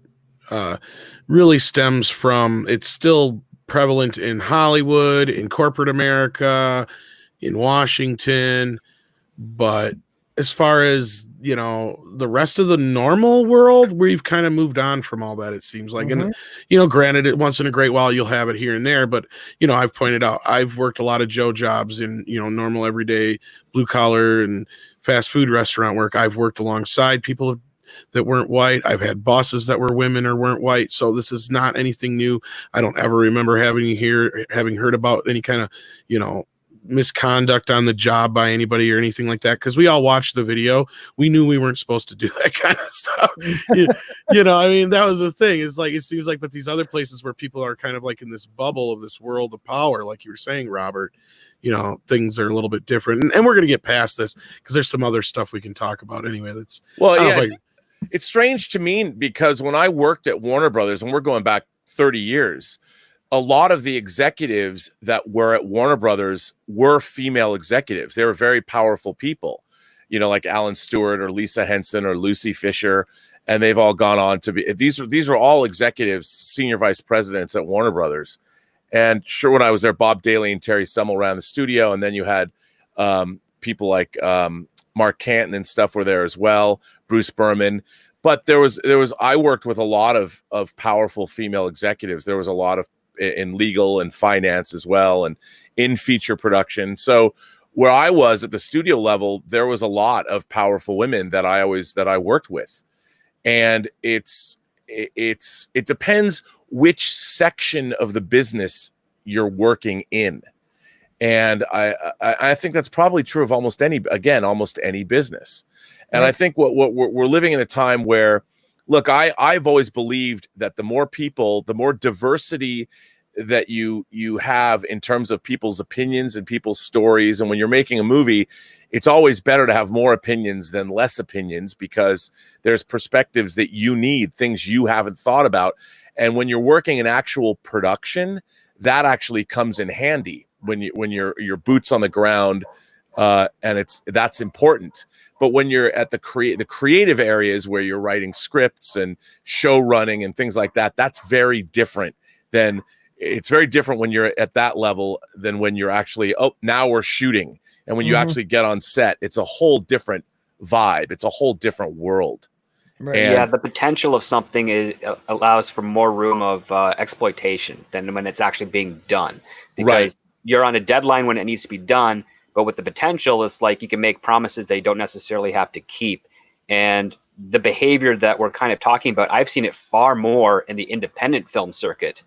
really stems from, it's still prevalent in Hollywood, in corporate America, in Washington. But as far as, the rest of the normal world, we've kind of moved on from all that, it seems like. And, granted, it once in a great while, you'll have it here and there. But, I've pointed out, I've worked a lot of Joe jobs in, normal everyday blue collar and fast food restaurant work. I've worked alongside people that weren't white. I've had bosses that were women or weren't white. So this is not anything new. I don't ever remember having heard about any kind of, misconduct on the job by anybody or anything like that, because we all watched the video. We knew we weren't supposed to do that kind of stuff. I mean, that was the thing. It's like, it seems like, but these other places where people are kind of like in this bubble of this world of power, like you were saying, Robert, things are a little bit different. And we're going to get past this, because there's some other stuff we can talk about anyway. It's strange to me, because when I worked at Warner Brothers, and we're going back 30 years, a lot of the executives that were at Warner Brothers were female executives. They were very powerful people, like Alan Stewart or Lisa Henson or Lucy Fisher, and they've all gone on to be, these are all executives, senior vice presidents at Warner Brothers. And sure, when I was there, Bob Daly and Terry Semmel ran the studio, and then you had people like Mark Canton and stuff were there as well, Bruce Berman. But I worked with a lot of powerful female executives. There was a lot of in legal and finance as well, and in feature production. So where I was at the studio level, there was a lot of powerful women that I worked with. And it depends which section of the business you're working in. And I think that's probably true of almost any business. And I think what we're living in a time where, look, I've always believed that the more people, the more diversity that you have in terms of people's opinions and people's stories. And when you're making a movie, it's always better to have more opinions than less opinions, because there's perspectives that you need, things you haven't thought about. And when you're working in actual production, that actually comes in handy when your boots on the ground, and that's important. But when you're at the creative areas where you're writing scripts and show running and things like that, that's very different than. It's very different when you're at that level than when you're actually, now we're shooting. And when you actually get on set, it's a whole different vibe. It's a whole different world. Right. And Yeah, the potential of something allows for more room of exploitation than when it's actually being done, right, because you're on a deadline when it needs to be done. But with the potential, it's like you can make promises that you don't necessarily have to keep. And the behavior that we're kind of talking about, I've seen it far more in the independent film circuit,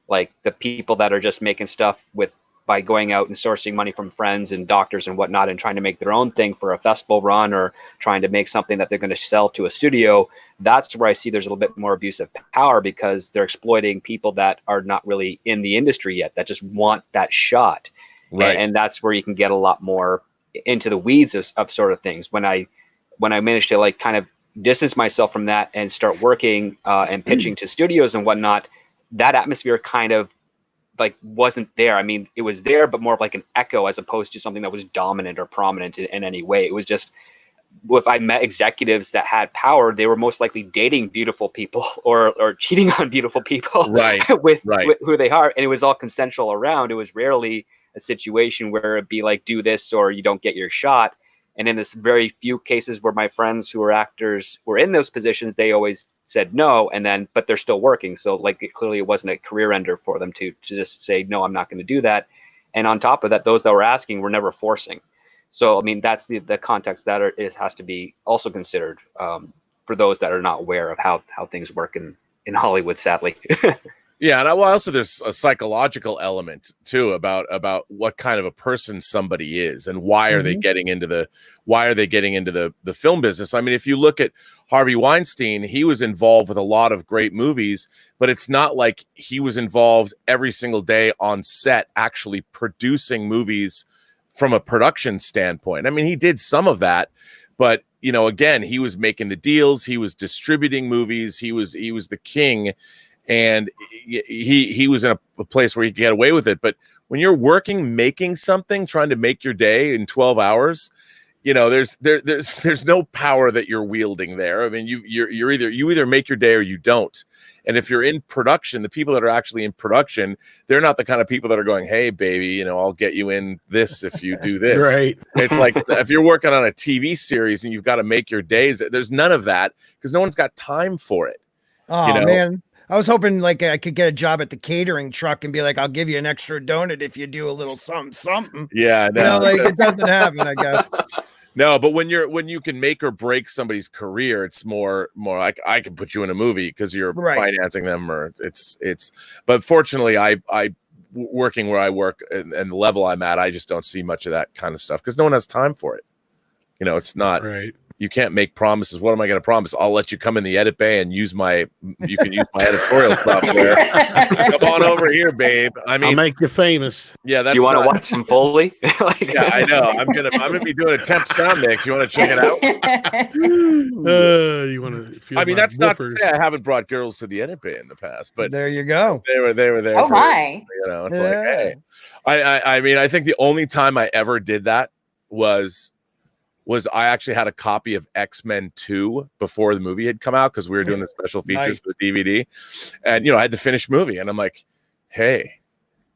like the people that are just making stuff with by going out and sourcing money from friends and doctors and whatnot and trying to make their own thing for a festival run or trying to make something that they're going to sell to a studio. That's where I see there's a little bit more abuse of power, because they're exploiting people that are not really in the industry yet, that just want that shot. right. And that's where you can get a lot more into the weeds of sort of things. When I managed to like kind of distance myself from that and start working and pitching to studios and whatnot, that atmosphere kind of like wasn't there. I mean, it was there, but more of like an echo as opposed to something that was dominant or prominent in any way. It was just, if I met executives that had power, they were most likely dating beautiful people or cheating on beautiful people Right, with, right. with who they are. And it was all consensual around. It was rarely a situation where it'd be like, do this or you don't get your shot. And in this very few cases where my friends who were actors were in those positions, they always said no, and then but they're still working. So like clearly it wasn't a career ender for them to just say no, I'm not going to do that. And on top of that, those that were asking were never forcing. So I mean that's the context that has to be also considered for those that are not aware of how things work in Hollywood, sadly. Yeah, and also there's a psychological element too about what kind of a person somebody is and why are they getting into the film business. I mean, if you look at Harvey Weinstein, he was involved with a lot of great movies, but it's not like he was involved every single day on set actually producing movies from a production standpoint. I mean, he did some of that, but again, he was making the deals, he was distributing movies, he was the king. And he was in a place where he could get away with it. But when you're making something, trying to make your day in 12 hours, there's no power that you're wielding there. I mean, you either make your day or you don't. And if you're in production, the people that are actually in production, they're not the kind of people that are going, hey, baby, I'll get you in this if you do this. Right. It's like if you're working on a TV series and you've got to make your days, there's none of that because no one's got time for it. Oh, man. I was hoping like I could get a job at the catering truck and be like, I'll give you an extra donut if you do a little something. Yeah, no. It doesn't happen, I guess. No, but when you can make or break somebody's career, it's more like I can put you in a movie because you're financing them, or it's. But fortunately, I working where I work and the level I'm at, I just don't see much of that kind of stuff because no one has time for it. It's not right. You can't make promises. What am I going to promise? I'll let you come in the edit bay and you can use my editorial software. Come on over here, babe. I mean, I'll make you famous. Yeah, that's. Do you want to watch some Foley? Yeah, I know. I'm gonna be doing a temp sound mix. You want to check it out? You want to? I mean, that's not to say I haven't brought girls to the edit bay in the past, but there you go. They were there. Oh my! It's like, hey, I mean, I think the only time I ever did that was I actually had a copy of X-Men 2 before the movie had come out because we were doing the special features for the DVD, and I had the finished movie, and I'm like, hey,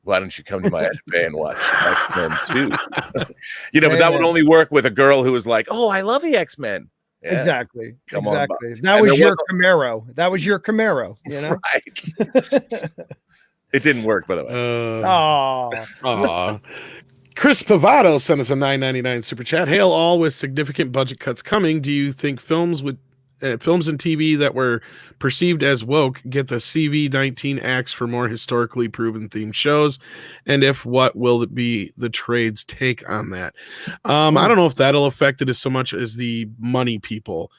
why don't you come to my edit bay and watch X-Men 2? But that would only work with a girl who was like, oh, I love the X-Men. Yeah. Exactly. Come on, that was your Camaro. That was your Camaro, right? It didn't work, by the way. Oh. Chris Pavato sent us a $9.99 super chat. Hail all with significant budget cuts coming. Do you think films and TV that were perceived as woke get the CV-19 axe for more historically proven themed shows? And if what will it be the trade's take on that? I don't know if that'll affect it as so much as the money people.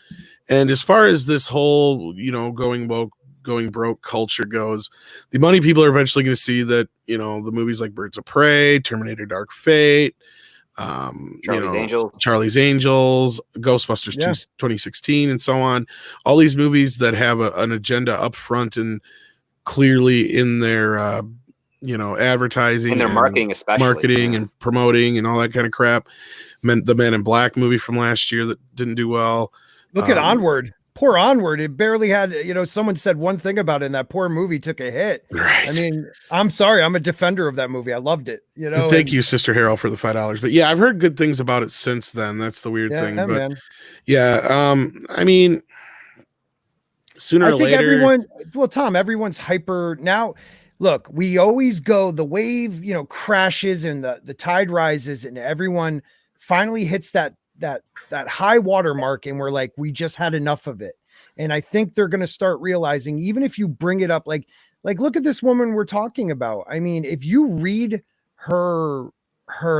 And as far as this whole, going woke, going broke culture goes, the money people are eventually going to see that the movies like Birds of Prey, Terminator Dark Fate, Charlie's Angels, Ghostbusters 2016, and so on, all these movies that have an agenda up front and clearly in their advertising and their marketing, especially and promoting and all that kind of crap. The Men in Black movie from last year that didn't do well. Look at Onward. Poor Onward. It barely had, someone said one thing about it, and that poor movie took a hit. Right. I mean, I'm sorry. I'm a defender of that movie. I loved it. Thank you, Sister Harold, for the $5. But yeah, I've heard good things about it since then. That's the weird thing. But man. yeah, I mean, Sooner I or think later, everyone, well, Tom, everyone's hyper now. Look, we always go, the wave, crashes and the tide rises, and everyone finally hits that high water mark, and we're like, we just had enough of it. And I think they're going to start realizing, even if you bring it up, like look at this woman we're talking about. I mean, if you read her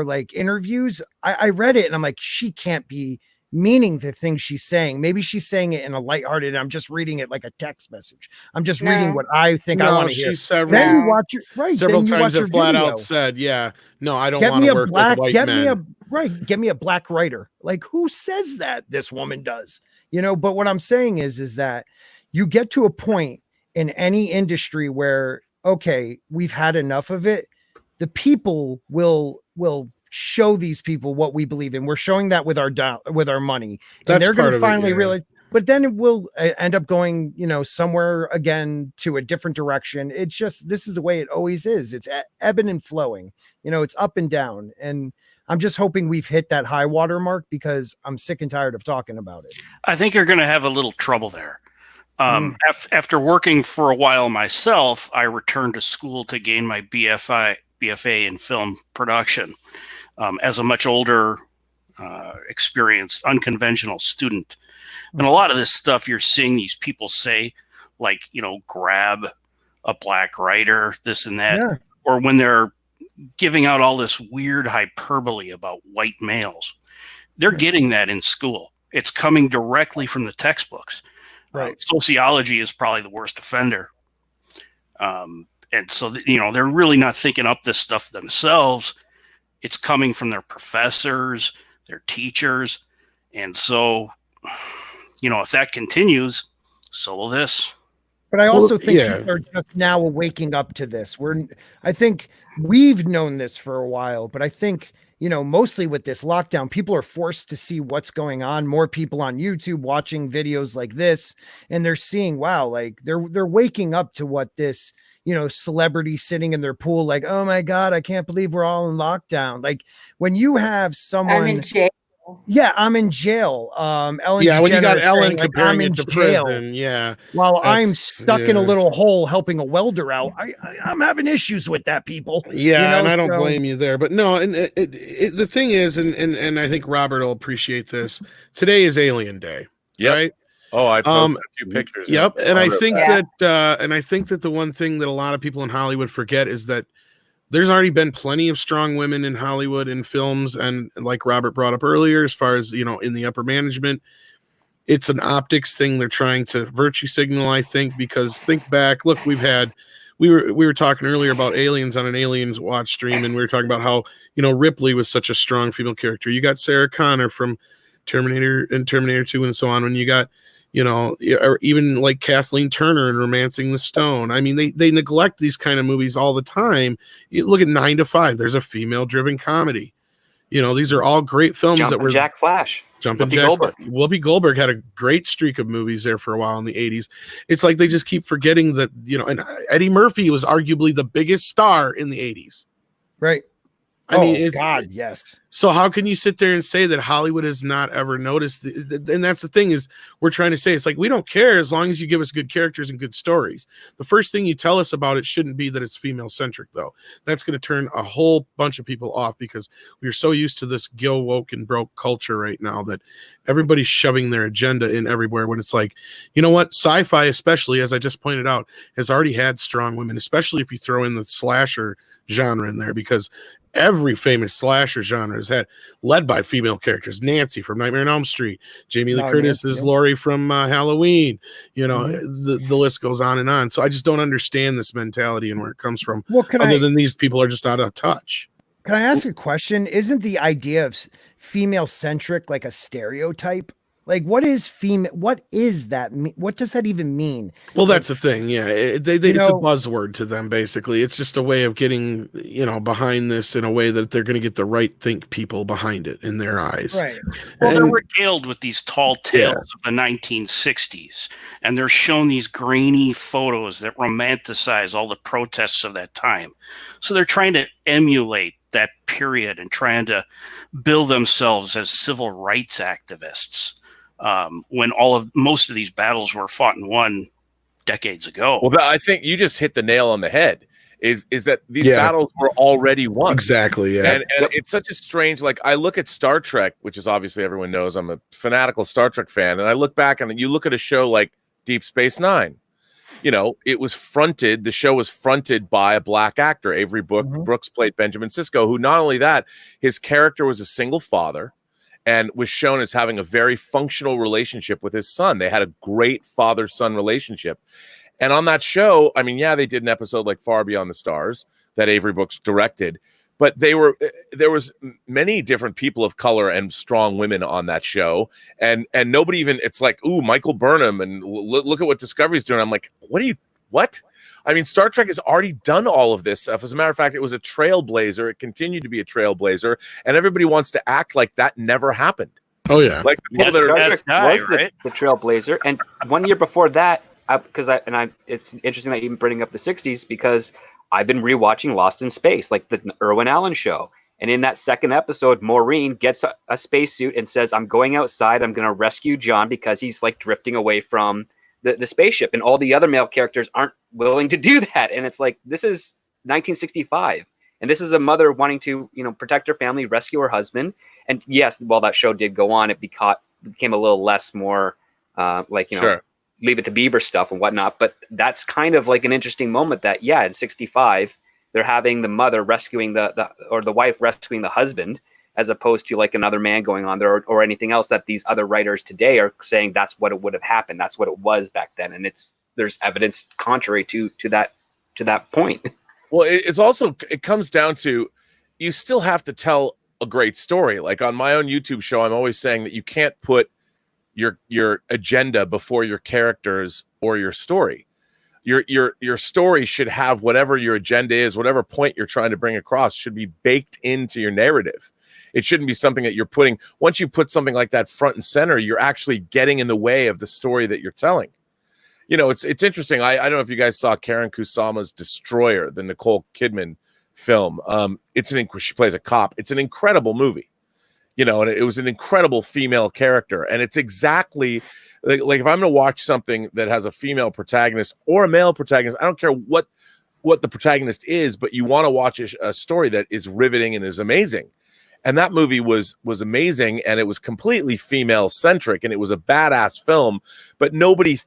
like interviews, I read it and I'm like, she can't be meaning the things she's saying. Maybe she's saying it in a lighthearted. I'm just reading it like a text message. I'm just reading No. what I think I want no, to hear. she's several Then you No. watch it, right? several Then you times watch her have flat video. out said, yeah, no, I don't Get want me to a work black, with white get men. me a right, get me a black writer. Like, who says that? This woman does, but what I'm saying is that you get to a point in any industry where, okay, we've had enough of it. The people will show these people what we believe in. We're showing that with our money, and That's they're going part to of it, finally yeah. realize. But then it will end up going, somewhere again to a different direction. It's just, this is the way it always is. It's ebbing and flowing. It's up and down. And I'm just hoping we've hit that high water mark, because I'm sick and tired of talking about it. I think you're going to have a little trouble there. After working for a while myself, I returned to school to gain my BFA in film production as a much older, experienced, unconventional student. And a lot of this stuff you're seeing these people say, like, grab a black writer, this and that, Yeah. or when they're giving out all this weird hyperbole about white males, they're getting that in school. It's coming directly from the textbooks. Right. Sociology is probably the worst offender. And so, they're really not thinking up this stuff themselves. It's coming from their professors, their teachers. And so, if that continues, so will this. But I also think yeah. people are just now waking up to this. I think we've known this for a while, but I think, mostly with this lockdown, people are forced to see what's going on. More people on YouTube watching videos like this, and they're seeing, wow, like they're waking up to what this, celebrity sitting in their pool, like, oh my God, I can't believe we're all in lockdown. Like, when you have someone, I'm in jail. yeah, I'm in jail. Ellen Yeah, when you got DeGeneres Ellen saying, like, comparing I'm in it to jail prison, yeah. while I'm That's- stuck in a yeah. little hole helping a welder out. I'm having issues with that, people. Yeah, and I don't so- blame you there. But no, and the thing is, and I think Robert will appreciate this. Today is Alien Day, Yep. right? Oh, I posted a few pictures. Yep, and I think Yeah. that the one thing that a lot of people in Hollywood forget is that there's already been plenty of strong women in Hollywood in films, and like Robert brought up earlier, as far as in the upper management, it's an optics thing. They're trying to virtue signal, I think, because think back, look, we were talking earlier about Aliens on an Aliens Watch stream, and we were talking about how Ripley was such a strong female character. You got Sarah Connor from Terminator and Terminator 2 and so on. When you got or even like Kathleen Turner in Romancing the Stone. I mean, they neglect these kind of movies all the time. You look at 9 to 5. There's a female-driven comedy. These are all great films that were Jack Flash. Jumpin' Whoopi Jack. Goldberg. Whoopi Goldberg had a great streak of movies there for a while in the 80s. It's like they just keep forgetting that, and Eddie Murphy was arguably the biggest star in the 80s. Right. I mean, God, yes. So how can you sit there and say that Hollywood has not ever noticed? And that's the thing is we're trying to say, it's like, we don't care as long as you give us good characters and good stories. The first thing you tell us about it shouldn't be that it's female centric, though. That's going to turn a whole bunch of people off, because we're so used to this gil woke and broke culture right now that everybody's shoving their agenda in everywhere, when it's like, you know what? Sci-fi, especially, as I just pointed out, has already had strong women, especially if you throw in the slasher genre in there, because every famous slasher genre is led by female characters. Nancy from Nightmare on Elm Street, Jamie Lee Curtis is Laurie from Halloween. The list goes on and on. So I just don't understand this mentality and where it comes from. Other than these people are just out of touch. Can I ask a question? Isn't the idea of female centric like a stereotype? Like, what is female? What is that? What does that even mean? Well, that's the thing. Yeah, it's a buzzword to them. Basically, it's just a way of getting behind this in a way that they're going to get the right think people behind it in their eyes. Right. Well, they're regaled with these tall tales of the 1960s, and they're shown these grainy photos that romanticize all the protests of that time. So they're trying to emulate that period and trying to bill themselves as civil rights activists. when most of these battles were fought and won decades ago. Well, I think you just hit the nail on the head. Is that these battles were already won? Exactly. Yeah. And it's such a strange, like, I look at Star Trek, which is obviously everyone knows I'm a fanatical Star Trek fan, and I look back and you look at a show like Deep Space Nine. You know, the show was fronted by a black actor. Avery Brooks played Benjamin Sisko, who not only that, his character was a single father and was shown as having a very functional relationship with his son. They had a great father-son relationship. And on that show, I mean, yeah, they did an episode like Far Beyond the Stars that Avery Brooks directed, but there was many different people of color and strong women on that show. And nobody even, it's like, ooh, Michael Burnham, and look at what Discovery's doing. I'm like, what? I mean, Star Trek has already done all of this stuff. As a matter of fact, it was a trailblazer. It continued to be a trailblazer, and everybody wants to act like that never happened. Oh yeah. Like the people that are was the trailblazer. And 1 year before that, it's interesting that you bring up the 60s, because I've been rewatching Lost in Space, like the Irwin Allen show. And in that second episode, Maureen gets a spacesuit and says, I'm going outside. I'm going to rescue John because he's like drifting away from the spaceship. And all the other male characters aren't willing to do that. And it's like, this is 1965. And this is a mother wanting to, protect her family, rescue her husband. And yes, while that show did go on, it became a little less more sure. Leave It to Beaver stuff and whatnot. But that's kind of like an interesting moment that, in 65, they're having the mother rescuing the wife rescuing the husband, as opposed to like another man going on there or anything else that these other writers today are saying that's what it would have happened. That's what it was back then. And there's evidence contrary to that point. Well, it comes down to, you still have to tell a great story. Like on my own YouTube show, I'm always saying that you can't put your agenda before your characters or your story. Your story should have whatever your agenda is, whatever point you're trying to bring across should be baked into your narrative. It shouldn't be something that you're putting, once you put something like that front and center, you're actually getting in the way of the story that you're telling. It's interesting. I don't know if you guys saw Karen Kusama's Destroyer, the Nicole Kidman film. She plays a cop. It's an incredible movie. And it was an incredible female character. And it's exactly like if I'm going to watch something that has a female protagonist or a male protagonist, I don't care what the protagonist is, but you want to watch a story that is riveting and is amazing. And that movie was amazing, and it was completely female centric, and it was a badass film, but nobody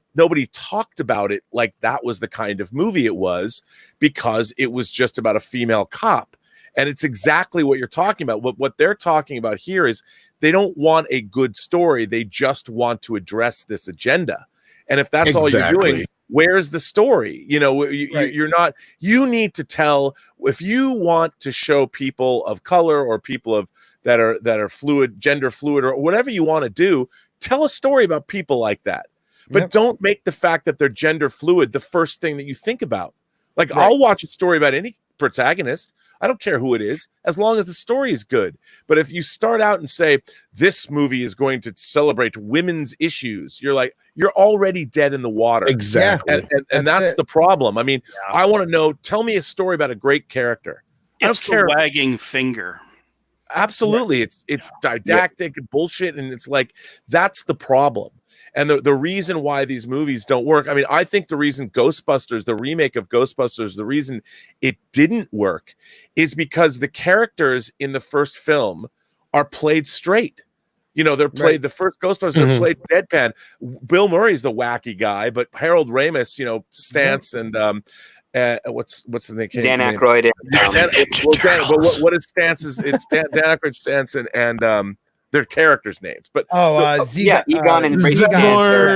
talked about it like that was the kind of movie it was, because it was just about a female cop. And it's exactly what you're talking about. What they're talking about here is they don't want a good story. They just want to address this agenda. And if that's all you're doing, where's the story? You're not, you need to tell, if you want to show people of color or people that are fluid, gender fluid, or whatever you want to do, tell a story about people like that. But don't make the fact that they're gender fluid the first thing that you think about. Like, I'll watch a story about any protagonist. I don't care who it is, as long as the story is good. But if you start out and say, this movie is going to celebrate women's issues, you're already dead in the water. Exactly. And that's the problem. I mean, I want to know, tell me a story about a great character. I don't care. The wagging finger. Absolutely. It's didactic bullshit. And it's like, that's the problem. And the reason why these movies don't work, I mean, I think the reason Ghostbusters, the remake of Ghostbusters, the reason it didn't work is because the characters in the first film are played straight. They're played, the first Ghostbusters, they're played deadpan. Bill Murray's the wacky guy, but Harold Ramis, Stantz and what's the name? Dan Aykroyd. What is Stantz's? It's Dan Aykroyd, Stantz, and their characters' names, but Egon and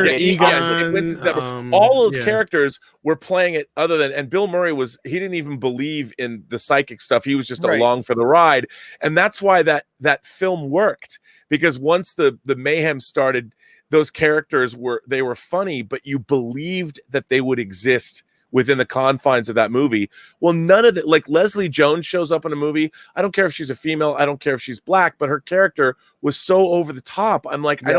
Egon. All those characters were playing it. And Bill Murray he didn't even believe in the psychic stuff. He was just along for the ride, and that's why that film worked, because once the mayhem started, those characters were funny, but you believed that they would exist within the confines of that movie. Well, none of it, like Leslie Jones shows up in a movie. I don't care if she's a female. I don't care if she's black, but her character was so over the top. I'm like, I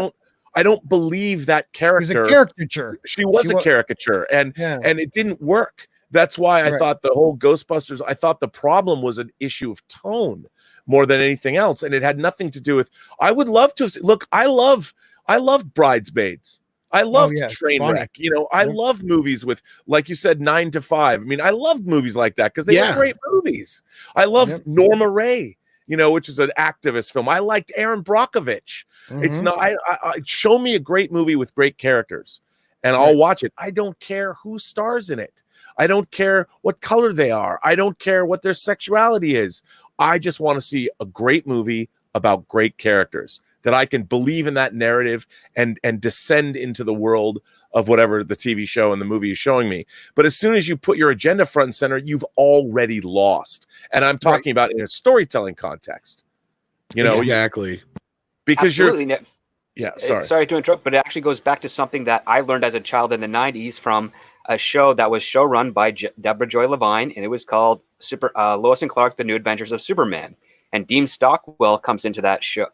don't believe that character. She was a caricature. She was a caricature, and it didn't work. That's why I thought the whole Ghostbusters, I thought the problem was an issue of tone more than anything else. And it had nothing to do with, I would love to look, I love I loved Bridesmaids. I loved yeah, Trainwreck. funny. I Yeah. love movies with, like you said, 9 to 5. I mean, I loved movies like that because they were Yeah. great movies. I loved Yep. Norma Ray, which is an activist film. I liked Aaron Brockovich. It's not. Show me a great movie with great characters, and I'll watch it. I don't care who stars in it. I don't care what color they are. I don't care what their sexuality is. I just want to see a great movie about great characters that I can believe in that narrative and descend into the world of whatever the TV show and the movie is showing me. But as soon as you put your agenda front and center, you've already lost. And I'm talking about in a storytelling context. Exactly. Because Absolutely. sorry to interrupt, but it actually goes back to something that I learned as a child in the 90s from a show that was showrun by Deborah Joy Levine, and it was called Lois and Clark: The New Adventures of Superman. And Dean Stockwell comes into that show,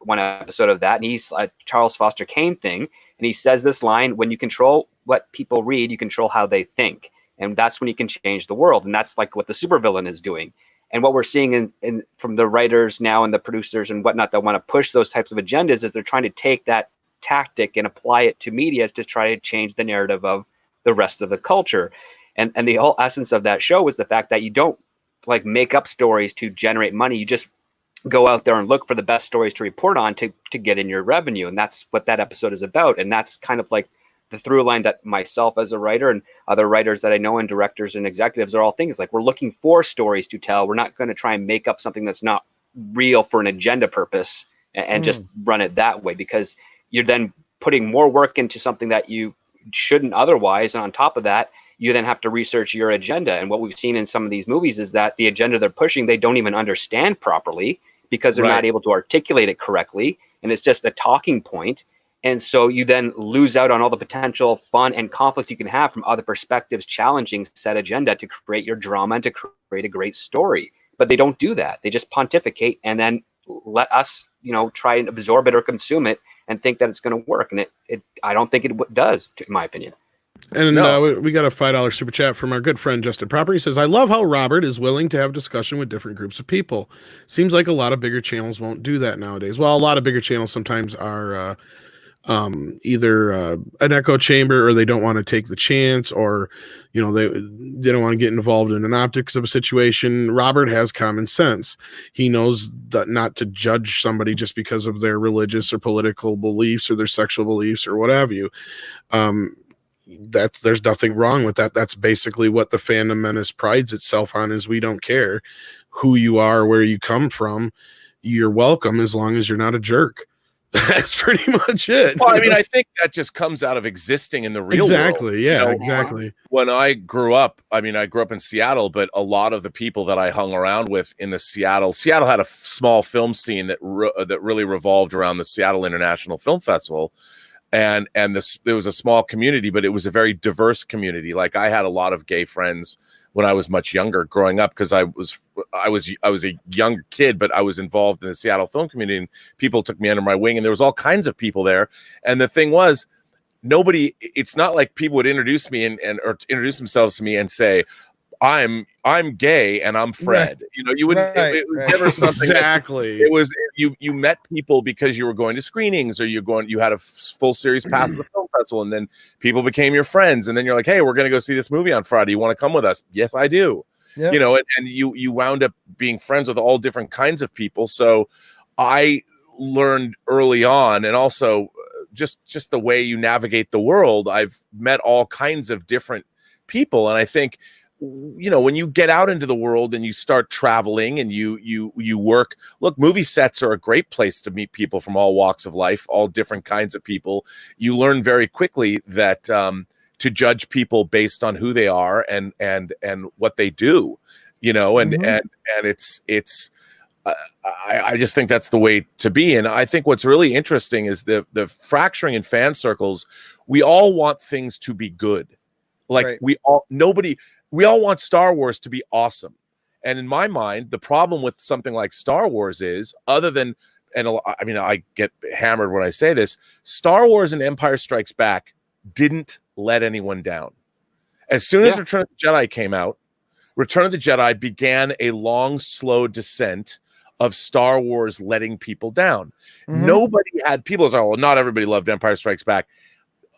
one episode of that, and he's a Charles Foster Kane thing, and he says this line: "When you control what people read, you control how they think, and that's when you can change the world." And that's like what the supervillain is doing. And what we're seeing in from the writers now and the producers and whatnot that want to push those types of agendas is they're trying to take that tactic and apply it to media to try to change the narrative of the rest of the culture. And the whole essence of that show was the fact that you don't like make up stories to generate money. You just go out there and look for the best stories to report on to get in your revenue. And that's what that episode is about. And that's kind of like the through line that myself as a writer and other writers that I know and directors and executives are all thinking. It's like, we're looking for stories to tell. We're not going to try and make up something that's not real for an agenda purpose and just run it that way, because you're then putting more work into something that you shouldn't otherwise. And on top of that, you then have to research your agenda. And what we've seen in some of these movies is that the agenda they're pushing, they don't even understand properly because they're not able to articulate it correctly. And it's just a talking point. And so you then lose out on all the potential fun and conflict you can have from other perspectives, challenging said agenda to create your drama and to create a great story. But they don't do that. They just pontificate and then let us, try and absorb it or consume it and think that it's going to work. And I don't think it does, in my opinion. And we got a $5 super chat from our good friend Justin Proper. He says, "I love how Robert is willing to have discussion with different groups of people. Seems like a lot of bigger channels won't do that nowadays." Well, a lot of bigger channels sometimes are either an echo chamber, or they don't want to take the chance, or they don't want to get involved in an optics of a situation. Robert has common sense. He knows that not to judge somebody just because of their religious or political beliefs or their sexual beliefs or what have you. There's nothing wrong with that. That's basically what the Fandom Menace prides itself on, is we don't care who you are, where you come from. You're welcome as long as you're not a jerk. That's pretty much it. Well, I mean, I think that just comes out of existing in the real world. Exactly. Yeah, exactly. When I grew up, I grew up in Seattle, but a lot of the people that I hung around with in the Seattle had a small film scene that really revolved around the Seattle International Film Festival. And there was a small community, but it was a very diverse community. Like, I had a lot of gay friends when I was much younger growing up, because I was a young kid, but I was involved in the Seattle film community, and people took me under my wing, and there was all kinds of people there. And the thing was, it's not like people would introduce me or introduce themselves to me and say, I'm gay and I'm Fred. Right. You wouldn't. It was never something. Exactly. It was you met people because you were going to screenings, or you had a full series pass at the film festival, and then people became your friends, and then you're like, hey, we're going to go see this movie on Friday. You want to come with us? Yes, I do. Yep. And you wound up being friends with all different kinds of people. So I learned early on, and also just the way you navigate the world. I've met all kinds of different people, and I think, when you get out into the world and you start traveling and you work, look, movie sets are a great place to meet people from all walks of life, all different kinds of people. You learn very quickly that to judge people based on who they are and what they do, and it's I just think that's the way to be. And I think what's really interesting is the fracturing in fan circles. We all want things to be good. Like, we all want Star Wars to be awesome. And in my mind, the problem with something like Star Wars is, I get hammered when I say this, Star Wars and Empire Strikes Back didn't let anyone down. As soon as Return of the Jedi came out, Return of the Jedi began a long, slow descent of Star Wars letting people down. Mhm. Nobody had people say, "Oh, not everybody loved Empire Strikes Back."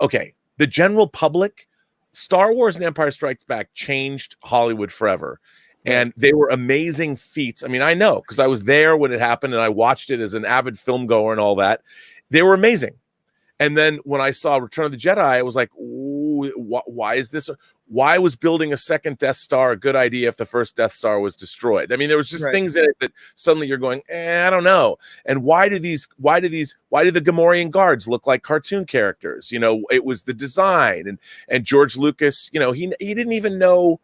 Okay, the general public, Star Wars and Empire Strikes Back changed Hollywood forever. And they were amazing feats. I mean, I know because I was there when it happened and I watched it as an avid film goer and all that. They were amazing. And then when I saw Return of the Jedi, I was like, why is this? Why was building a second Death Star a good idea if the first Death Star was destroyed? I mean, there was just things in it that suddenly you're going, I don't know. And why do the Gamorrean guards look like cartoon characters? You know, it was the design and George Lucas, you know, he didn't even know.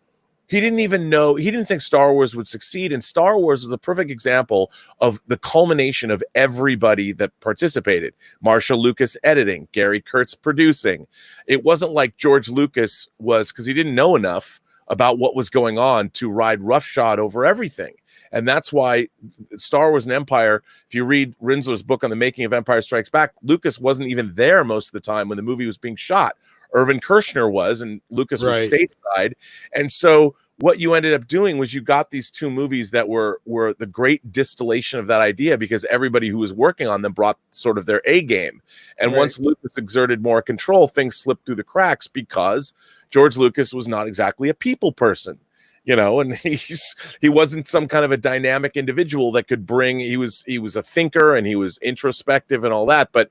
He didn't think Star Wars would succeed. And Star Wars was a perfect example of the culmination of everybody that participated. Marshall Lucas editing, Gary Kurtz producing. It wasn't like George Lucas was, because he didn't know enough about what was going on to ride roughshod over everything. And that's why Star Wars and Empire, if you read Rinsler's book on the making of Empire Strikes Back, Lucas wasn't even there most of the time when the movie was being shot. Irvin Kershner was, and Lucas was stateside. And so what you ended up doing was you got these two movies that were the great distillation of that idea, because everybody who was working on them brought sort of their A game. And once Lucas exerted more control, things slipped through the cracks because George Lucas was not exactly a people person. You know, and he wasn't some kind of a dynamic individual that could bring. He was a thinker and he was introspective and all that, but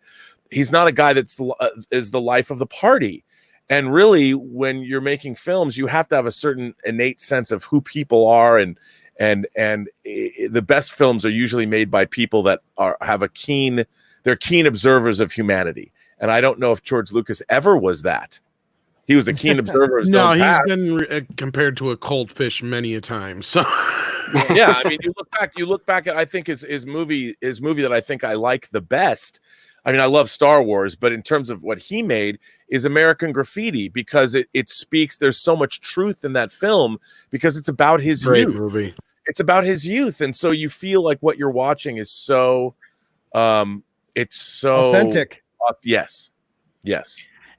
he's not a guy that's is the life of the party. And really, when you're making films, you have to have a certain innate sense of who people are, and the best films are usually made by people that have they're keen observers of humanity. And I don't know if George Lucas ever was that. He was a keen observer of his own past. He's been compared to a cold fish many a time. So yeah, I mean, you look back at, I think his movie that I think I like the best. I mean, I love Star Wars, but in terms of what he made is American Graffiti, because it speaks. There's so much truth in that film because it's about his youth. Movie. It's about his youth, and so you feel like what you're watching is so, it's so authentic. Yes.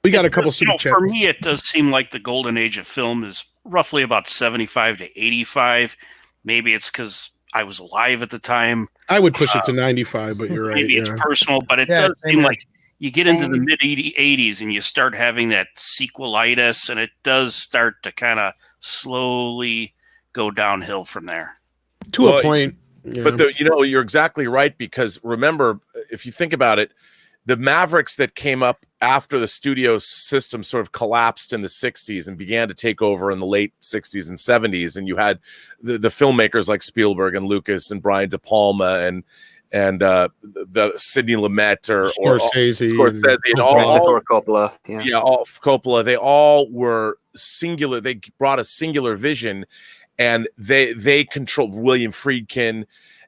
We got a couple super chats. For me, it does seem like the golden age of film is roughly about 75 to 85. Maybe it's because I was alive at the time. I would push it to 95, but you're right. Maybe it's personal, but it does seem like you get into the mid 80s and you start having that sequelitis, and it does start to kind of slowly go downhill from there. To a point. Yeah. But you're exactly right, because remember, if you think about it, the Mavericks that came up after the studio system sort of collapsed in the 60s and began to take over in the late 60s and 70s, and you had the filmmakers like Spielberg and Lucas and Brian De Palma and the Sidney Lumet or Scorsese and all Coppola, all Coppola. They all were singular. They brought a singular vision, and they controlled William Friedkin.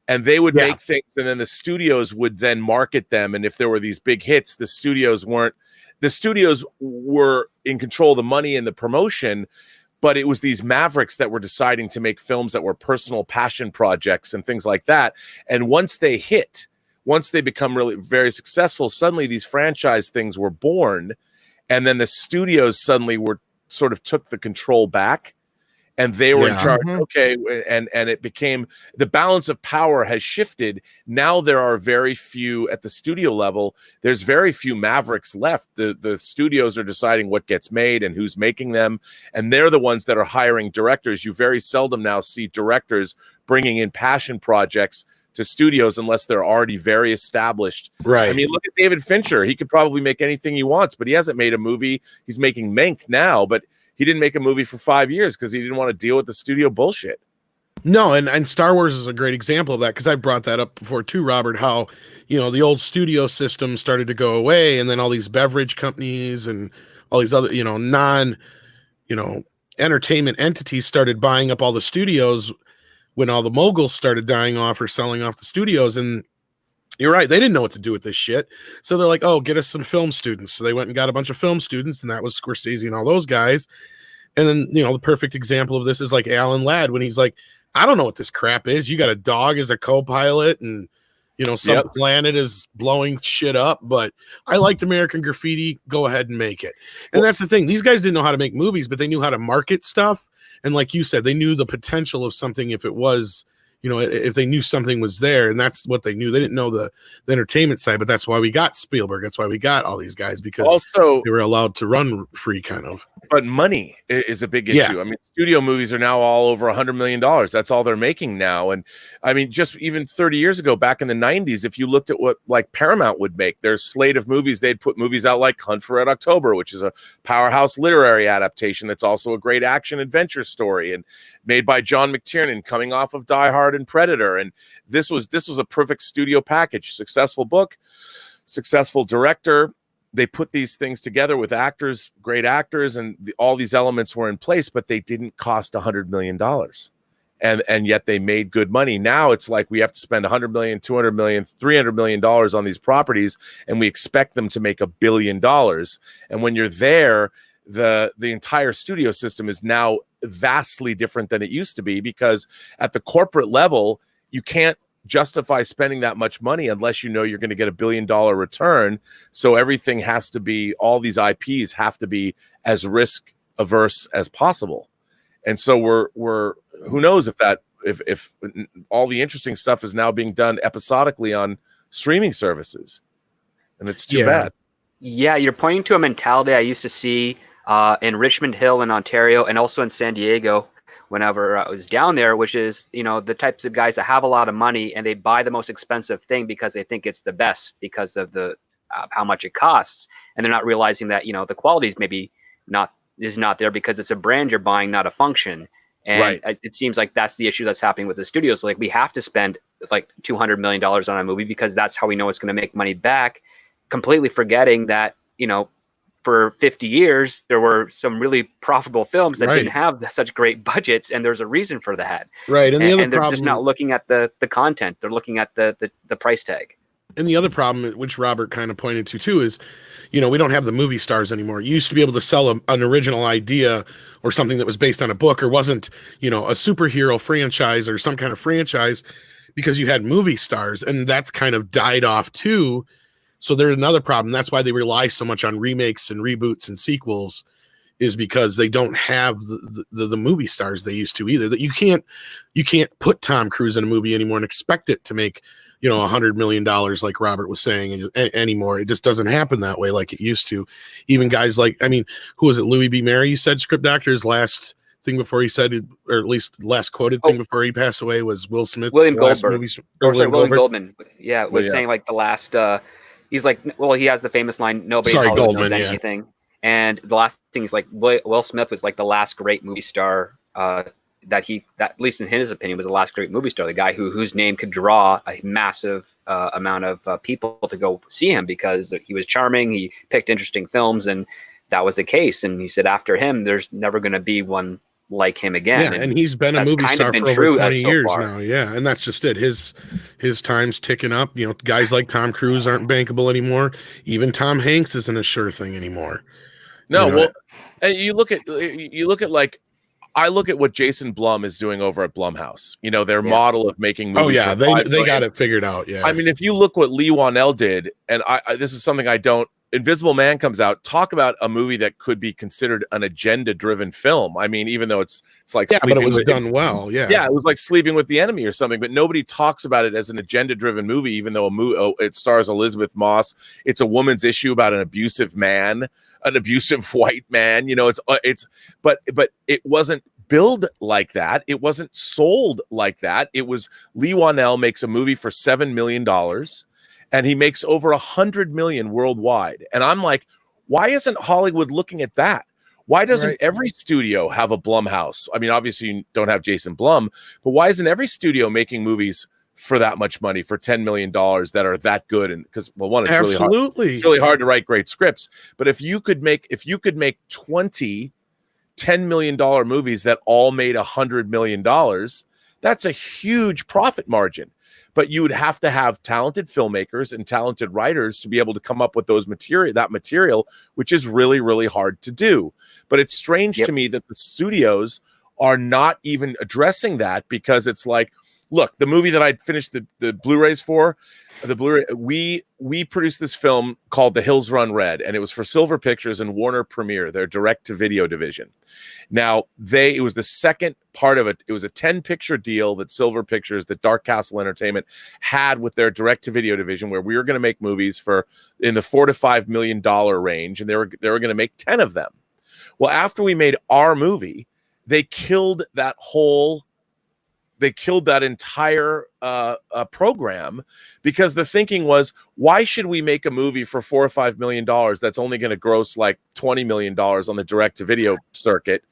And they would make things, and then the studios would then market them. And if there were these big hits, the studios were in control of the money and the promotion, but it was these mavericks that were deciding to make films that were personal passion projects and things like that. And once they become really very successful, suddenly these franchise things were born. And then the studios suddenly sort of took the control back. And they were in charge. Okay. And it became, the balance of power has shifted. Now there are very few at the studio level. There's very few mavericks left. The studios are deciding what gets made and who's making them. And they're the ones that are hiring directors. You very seldom now see directors bringing in passion projects to studios unless they're already very established. Right. I mean, look at David Fincher. He could probably make anything he wants, but he hasn't made a movie. He's making Mank now, but he didn't make a movie for 5 years because he didn't want to deal with the studio bullshit. No, and Star Wars is a great example of that, because I brought that up before too, Robert, how, the old studio system started to go away, and then all these beverage companies and all these other, entertainment entities started buying up all the studios when all the moguls started dying off or selling off the studios. And you're right, they didn't know what to do with this shit. So they're like, oh, get us some film students. So they went and got a bunch of film students, and that was Scorsese and all those guys. And then, the perfect example of this is like Alan Ladd, when he's like, I don't know what this crap is. You got a dog as a co-pilot, and, some planet is blowing shit up, but I liked American Graffiti. Go ahead and make it. And that's the thing. These guys didn't know how to make movies, but they knew how to market stuff. And like you said, they knew the potential of something if it was, if they knew something was there, and that's what they knew. They didn't know the entertainment side, but that's why we got Spielberg. That's why we got all these guys, because Also, they were allowed to run free, kind of. but money is a big Yeah. issue. I mean, studio movies are now all over $100 million. That's all they're making now. And I mean, just even 30 years ago, back in the 90s, if you looked at what like Paramount would make, their slate of movies, they'd put movies out like Hunt for Red October, which is a powerhouse literary adaptation that's also a great action adventure story, and made by John McTiernan, coming off of Die Hard and Predator. And this was a perfect studio package. Successful book, successful director. They put these things together with actors, great actors, and all these elements were in place, but they didn't cost $100 million. And yet they made good money. Now it's like we have to spend $100 million, $200 million, $300 million on these properties, and we expect them to make $1 billion. And when you're there, the entire studio system is now vastly different than it used to be, because at the corporate level, you can't justify spending that much money unless you know you're going to get $1 billion return. So everything has to be, all these IPs have to be as risk averse as possible. And so we're who knows if all the interesting stuff is now being done episodically on streaming services, and it's too bad. Yeah, you're pointing to a mentality I used to see in Richmond Hill in Ontario, and also in San Diego whenever I was down there, which is, the types of guys that have a lot of money and they buy the most expensive thing because they think it's the best because of the how much it costs, and they're not realizing that the quality is maybe not there because it's a brand you're buying, not a function. And Right. it seems like that's the issue that's happening with the studios. Like, we have to spend like $200 million on a movie because that's how we know it's going to make money back, completely forgetting that, for 50 years, there were some really profitable films that didn't have such great budgets, and there's a reason for that. Right. And the other they're problem, just not looking at the content. They're looking at the price tag. and the other problem, which Robert kind of pointed to too, is, we don't have the movie stars anymore. You used to be able to sell an original idea or something that was based on a book or wasn't, a superhero franchise or some kind of franchise, because you had movie stars, and that's kind of died off too. So there's another problem. That's why they rely so much on remakes and reboots and sequels, is because they don't have the movie stars they used to either. That you can't put Tom Cruise in a movie anymore and expect it to make, $100 million, like Robert was saying, anymore. It just doesn't happen that way like it used to. Even guys like, who was it? Louis B. Mayer, you said, script doctor's last thing before he said, or at least last quoted thing before he passed away, was Will Smith. William Goldman. Yeah, was saying like the last. He's like, he has the famous line, "Nobody knows anything." And the last thing is like, Will Smith was like the last great movie star that at least in his opinion, was the last great movie star. The guy whose name could draw a massive amount of people to go see him because he was charming. He picked interesting films, and that was the case. And he said after him, there's never going to be one like him again. Yeah, and he's been a movie star for over 20 years now. Yeah, and that's just it. His time's ticking up. Guys like Tom Cruise aren't bankable anymore. Even Tom Hanks isn't a sure thing anymore. No, and you look at like, I look at what Jason Blum is doing over at Blumhouse. Their model of making movies. Oh yeah, they got it figured out. Yeah, I mean, if you look what Lee Wanell did, and I this is something I don't. Invisible Man comes out. Talk about a movie that could be considered an agenda-driven film. I mean, even though it's like, but it was done well. Yeah, it was like Sleeping with the Enemy or something. But nobody talks about it as an agenda-driven movie, even though it stars Elizabeth Moss. It's a woman's issue about an abusive man, an abusive white man. But it wasn't billed like that. It wasn't sold like that. It was Lee Wanell makes a movie for $7 million. And he makes over 100 million worldwide. And I'm like, why isn't Hollywood looking at that? Why doesn't every studio have a Blumhouse? I mean, obviously you don't have Jason Blum, but why isn't every studio making movies for that much money, for $10 million, that are that good? And because, well, one, it's really hard to write great scripts. But if you could make 20 $10 million movies that all made $100 million, that's a huge profit margin. But you would have to have talented filmmakers and talented writers to be able to come up with that material, which is really, really hard to do. But it's strange to me that the studios are not even addressing that, because it's like, look, the movie that I finished the Blu-rays for, the Blu-ray, we produced this film called The Hills Run Red, and it was for Silver Pictures and Warner Premiere, their direct-to-video division. Now, it was the second part of it. It was a 10-picture deal that Silver Pictures, that Dark Castle Entertainment had with their direct-to-video division, where we were going to make movies in the $4 to $5 million range, and they were going to make 10 of them. Well, after we made our movie, they killed that entire program, because the thinking was, why should we make a movie for $4 or $5 million that's only going to gross like $20 million on the direct-to-video circuit?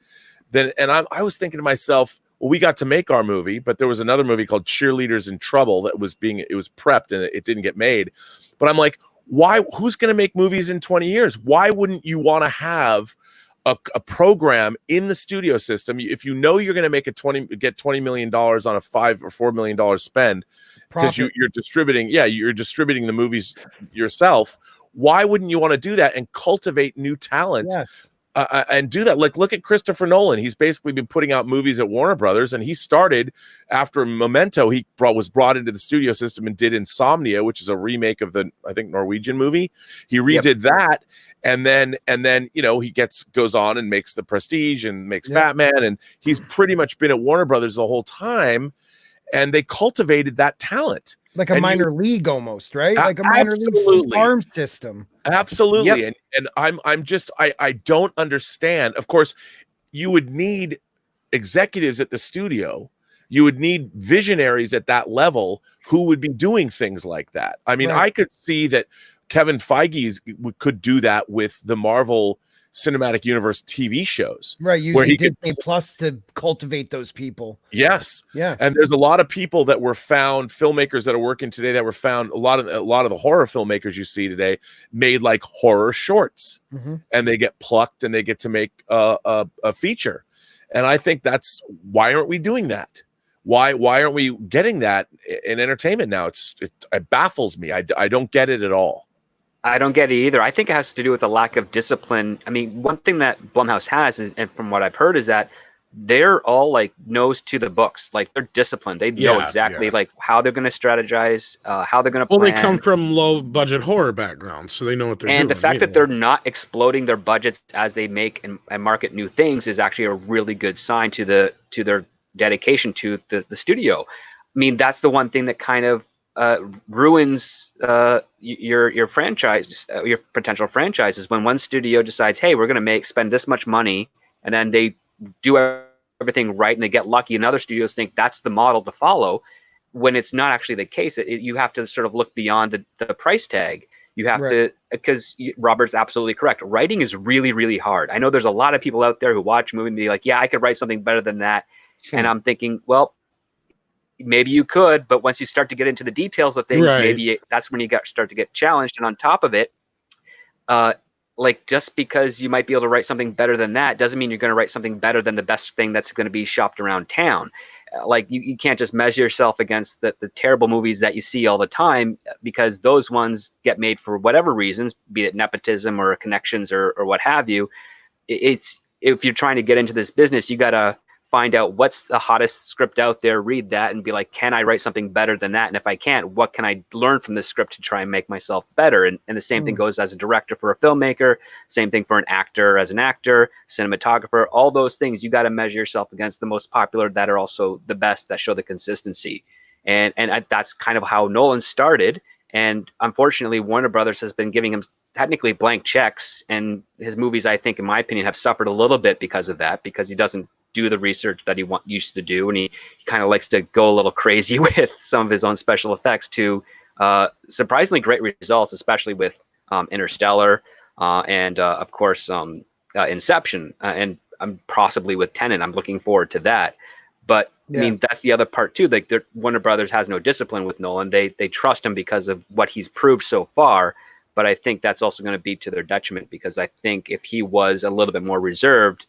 I was thinking to myself, well, we got to make our movie, but there was another movie called Cheerleaders in Trouble that was prepped and it didn't get made. But I'm like, why? Who's going to make movies in 20 years? Why wouldn't you want to have a program in the studio system if you know you're going to make get $20 million on a $5 or $4 million spend, because you're distributing the movies yourself? Why wouldn't you want to do that and cultivate new talent? Yes. And do that? Like, look at Christopher Nolan. He's basically been putting out movies at Warner Brothers, and he started after Memento. He was brought into the studio system and did Insomnia, which is a remake of the, I think, Norwegian movie. He redid that, and then he goes on and makes The Prestige and makes Batman, and he's pretty much been at Warner Brothers the whole time, and they cultivated that talent. Like a minor league almost, right? Like a minor league farm system. Absolutely. Yep. And I don't understand. Of course, you would need executives at the studio. You would need visionaries at that level who would be doing things like that. I mean, I could see that Kevin Feige could do that with the Marvel Cinematic Universe TV shows, right? Using Disney Plus to cultivate those people. Yes, yeah. And there's a lot of people that were found, filmmakers that are working today that were found. A lot of the horror filmmakers you see today made like horror shorts, and they get plucked and they get to make a feature. And I think that's why aren't we doing that? Why aren't we getting that in entertainment now? It baffles me. I don't get it at all. I don't get it either. I think it has to do with the lack of discipline. I mean, one thing that Blumhouse has is, and from what I've heard, is that they're all like nose to the books. Like, they're disciplined. They know exactly like how they're going to strategize, how they're going to plan. Well, they come from low budget horror backgrounds, so they know what they're doing. And the fact that they're not exploding their budgets as they make and market new things is actually a really good sign to their dedication to the studio. I mean, that's the one thing that kind of ruins your franchise, your potential franchises, when one studio decides, hey, we're going to spend this much money, and then they do everything right and they get lucky, and other studios think that's the model to follow, when it's not actually the case. You have to sort of look beyond the price tag. You have to, because Robert's absolutely correct. Writing is really, really hard. I know there's a lot of people out there who watch a movie and be like, yeah, I could write something better than that. And I'm thinking, well, maybe you could, but once you start to get into the details of things, maybe that's when you start to get challenged. And on top of it, like, just because you might be able to write something better than that doesn't mean you're going to write something better than the best thing that's going to be shopped around town. Like, you can't just measure yourself against the terrible movies that you see all the time, because those ones get made for whatever reasons, be it nepotism or connections or what have you. If you're trying to get into this business, you got to find out what's the hottest script out there, read that, and be like, can I write something better than that? And if I can't, what can I learn from this script to try and make myself better? And the same thing goes as a director for a filmmaker, same thing for an actor as an actor, cinematographer, all those things. You got to measure yourself against the most popular that are also the best, that show the consistency. And that's kind of how Nolan started. And unfortunately, Warner Brothers has been giving him technically blank checks, and his movies, I think, in my opinion, have suffered a little bit because of that, because he doesn't do the research that he used to do, and he kind of likes to go a little crazy with some of his own special effects to surprisingly great results, especially with Interstellar and of course Inception, and possibly with Tenet. I'm looking forward to that. But I mean, that's the other part too. Like, Warner Brothers has no discipline with Nolan. They trust him because of what he's proved so far. But I think that's also going to be to their detriment, because I think if he was a little bit more reserved,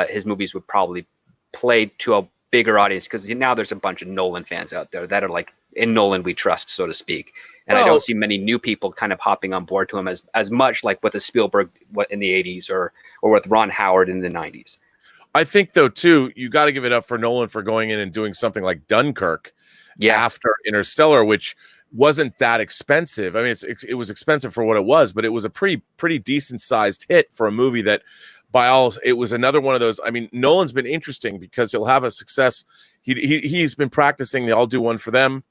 his movies would probably play to a bigger audience, because now there's a bunch of Nolan fans out there that are like, in Nolan we trust, so to speak. And I don't see many new people kind of hopping on board to him as much like with the Spielberg in the 80s or with Ron Howard in the 90s. I think though too, you got to give it up for Nolan for going in and doing something like Dunkirk after Interstellar, which wasn't that expensive. I mean, it was expensive for what it was, but it was a pretty decent sized hit for a movie that, it was another one of those. I mean, Nolan's been interesting because he'll have a success. He's been practicing. I'll do one for them,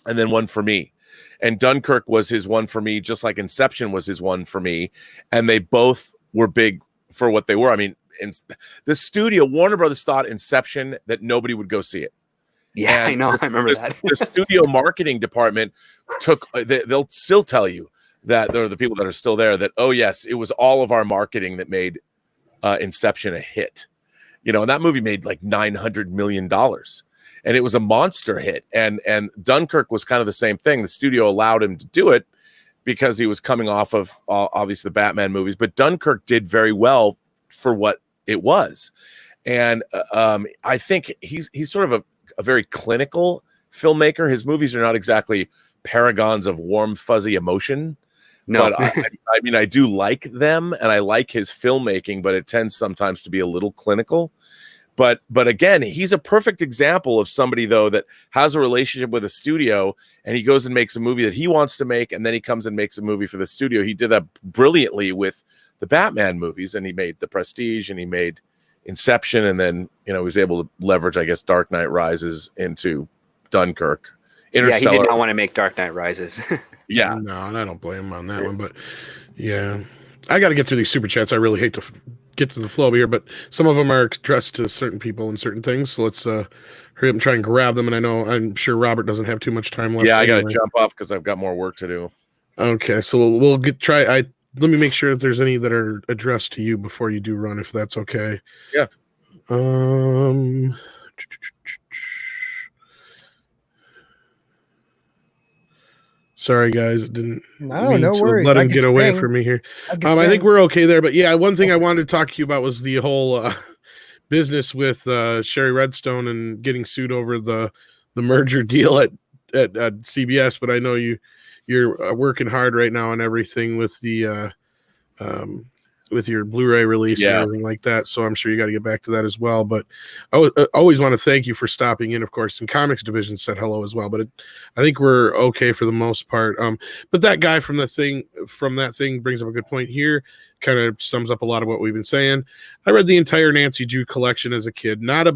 and then one for me. And Dunkirk was his one for me, just like Inception was his one for me, and they both were big for what they were. I mean, the studio, Warner Brothers, thought Inception that nobody would go see it. Yeah, I know. I remember that. The studio marketing department they'll still tell you that there are the people that are still there that, oh yes, it was all of our marketing that made Inception a hit. And that movie made like $900 million. And it was a monster hit. And Dunkirk was kind of the same thing. The studio allowed him to do it because he was coming off of obviously the Batman movies. But Dunkirk did very well for what it was. And I think he's sort of a very clinical filmmaker. His movies are not exactly paragons of warm, fuzzy emotion. No. But I mean, I do like them, and I like his filmmaking, but it tends sometimes to be a little clinical. But again, he's a perfect example of somebody, though, that has a relationship with a studio, and he goes and makes a movie that he wants to make, and then he comes and makes a movie for the studio. He did that brilliantly with the Batman movies, and he made The Prestige, and he made Inception, and then he was able to leverage, I guess, Dark Knight Rises into Dunkirk. Interstellar. Yeah, he did not want to make Dark Knight Rises. Yeah. No, and I don't blame him on that one, but yeah. I got to get through these super chats. I really hate to get to the flow here, but some of them are addressed to certain people and certain things, so let's hurry up and try and grab them, and I'm sure Robert doesn't have too much time left. Yeah, I got to jump off because I've got more work to do. Okay, so we'll let me make sure if there's any that are addressed to you before you do run, if that's okay. Yeah. Sorry, guys. Didn't no worries. Let him get away from me here. I think we're okay there. But yeah, one thing I wanted to talk to you about was the whole business with Sherry Redstone and getting sued over the merger deal at CBS. But I know you're working hard right now on everything with the with your Blu-ray release and everything like that. So I'm sure you got to get back to that as well. But I always want to thank you for stopping in, of course. And Comics Division said hello as well. But I think we're okay for the most part. But that guy from that thing brings up a good point here. Kind of sums up a lot of what we've been saying. I read the entire Nancy Drew collection as a kid, not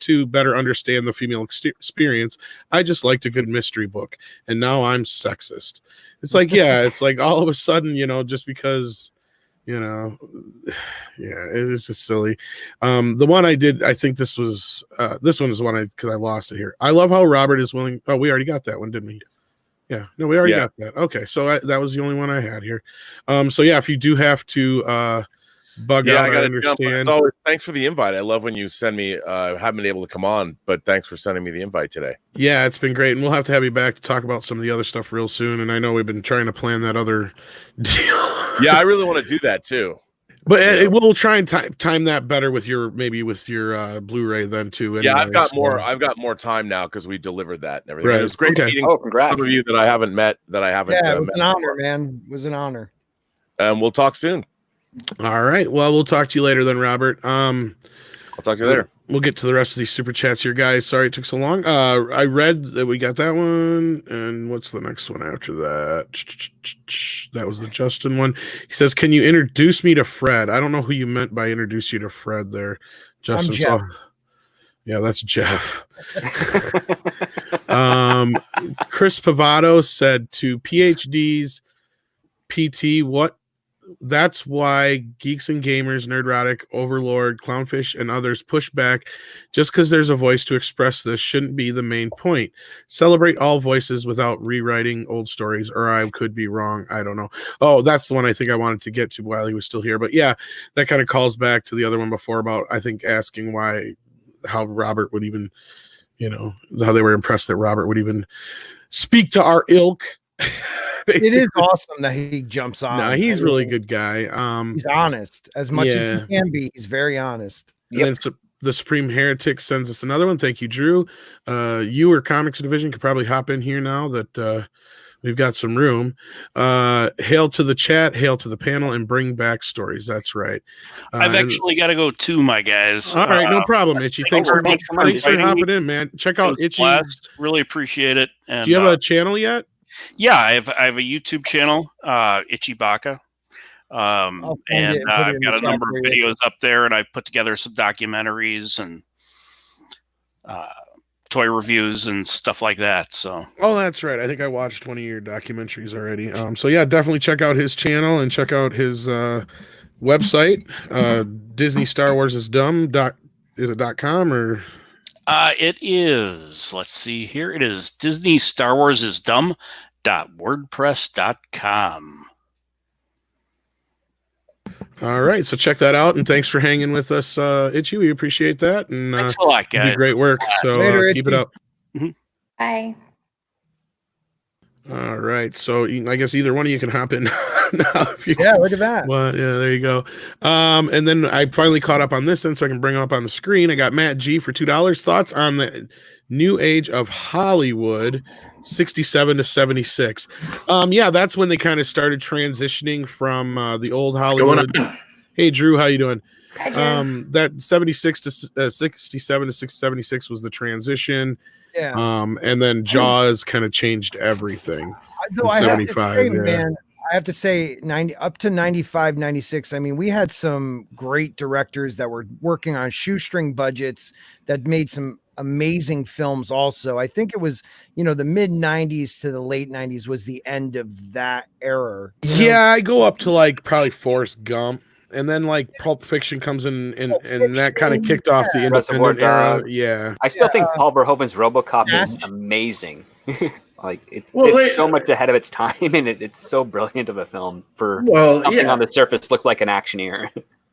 to better understand the female experience. I just liked a good mystery book. And now I'm sexist. It's like, it's like all of a sudden, just because... yeah, it is just silly. The one I did, I think this one is the one because I lost it here. I love how Robert is willing. Oh, we already got that one, didn't we? Yeah, no, we already got that. Okay, so that was the only one I had here. So yeah, if you do have to bug out, I understand. Thanks for the invite. I love when you send me. Haven't been able to come on, but thanks for sending me the invite today. Yeah, it's been great, and we'll have to have you back to talk about some of the other stuff real soon. And I know we've been trying to plan that other deal. Yeah, I really want to do that too. But we'll try and time that better with your Blu-ray then too. Anyway, I've got more time now because we delivered that and everything. Right. It was great meeting some of you that I haven't met. It was an honor, man. It was an honor. And we'll talk soon. All right. Well, we'll talk to you later then, Robert. I'll talk to you later. We'll get to the rest of these super chats here, guys. Sorry it took so long. I read that we got that one. And what's the next one after that? That was the Justin one. He says, can you introduce me to Fred? I don't know who you meant by introduce you to Fred there, Justin. I'm Jeff. Yeah, that's Jeff. Chris Pavato said to PhDs, PT, what? That's why Geeks and Gamers, Nerdrotic, Overlord, Clownfish, and others push back. Just because there's a voice to express this shouldn't be the main point. Celebrate all voices without rewriting old stories, or I could be wrong. I don't know. Oh, that's the one I think I wanted to get to while he was still here. But yeah, that kind of calls back to the other one before about, I think, asking how Robert would even, how they were impressed that Robert would even speak to our ilk. Basically. It is awesome that he jumps on. No, he's a really good guy. He's honest as much as he can be. He's very honest. And then the Supreme Heretic sends us another one. Thank you, Drew. You or Comics Division could probably hop in here now that We've got some room. Hail to the chat, hail to the panel, and bring back stories. That's right. I've actually got to go too, my guys. All right, no problem, Itchy. Thanks for hopping in, man. Check out Itchy. Blast. Really appreciate it. And, do you have a channel yet? Yeah, I have a YouTube channel, Itchy Baka. And I've got a number of videos up there, and I've put together some documentaries and toy reviews and stuff like that. So, oh, that's right. I think I watched one of your documentaries already. So yeah, definitely check out his channel and check out his website. Disney Star Wars is dumb. Is it .com or? It is. Let's see here. It is Disney Star Wars is dumb.wordpress.com. All right, so check that out, and thanks for hanging with us, Itchy. We appreciate that, and thanks a lot, guys. You do great work. So Later, keep it up. Bye. All right, so I guess either one of you can hop in. Yeah, look at that. Well, yeah, there you go. And then I finally caught up on this, then so I can bring it up on the screen. I got Matt G for $2. Thoughts on the New Age of Hollywood, 67 to 76. Yeah, that's when they kind of started transitioning from the old Hollywood. Hey, Drew, how you doing? Hi, Drew. That 76 to 67 to 676 was the transition. Yeah. And then Jaws kind of changed everything. Though I have to say, man, I have to say 90 up to 95, 96. I mean, we had some great directors that were working on shoestring budgets that made some amazing films also. I think it was, the mid 90s to the late 90s was the end of that era. Yeah, I go up to like probably Forrest Gump. And then like Pulp Fiction comes in and that kind of kicked off the independent era. Yeah. I still think Paul Verhoeven's RoboCop is amazing. Like it's so much ahead of its time, and it's so brilliant of a film for something on the surface looks like an actioneer.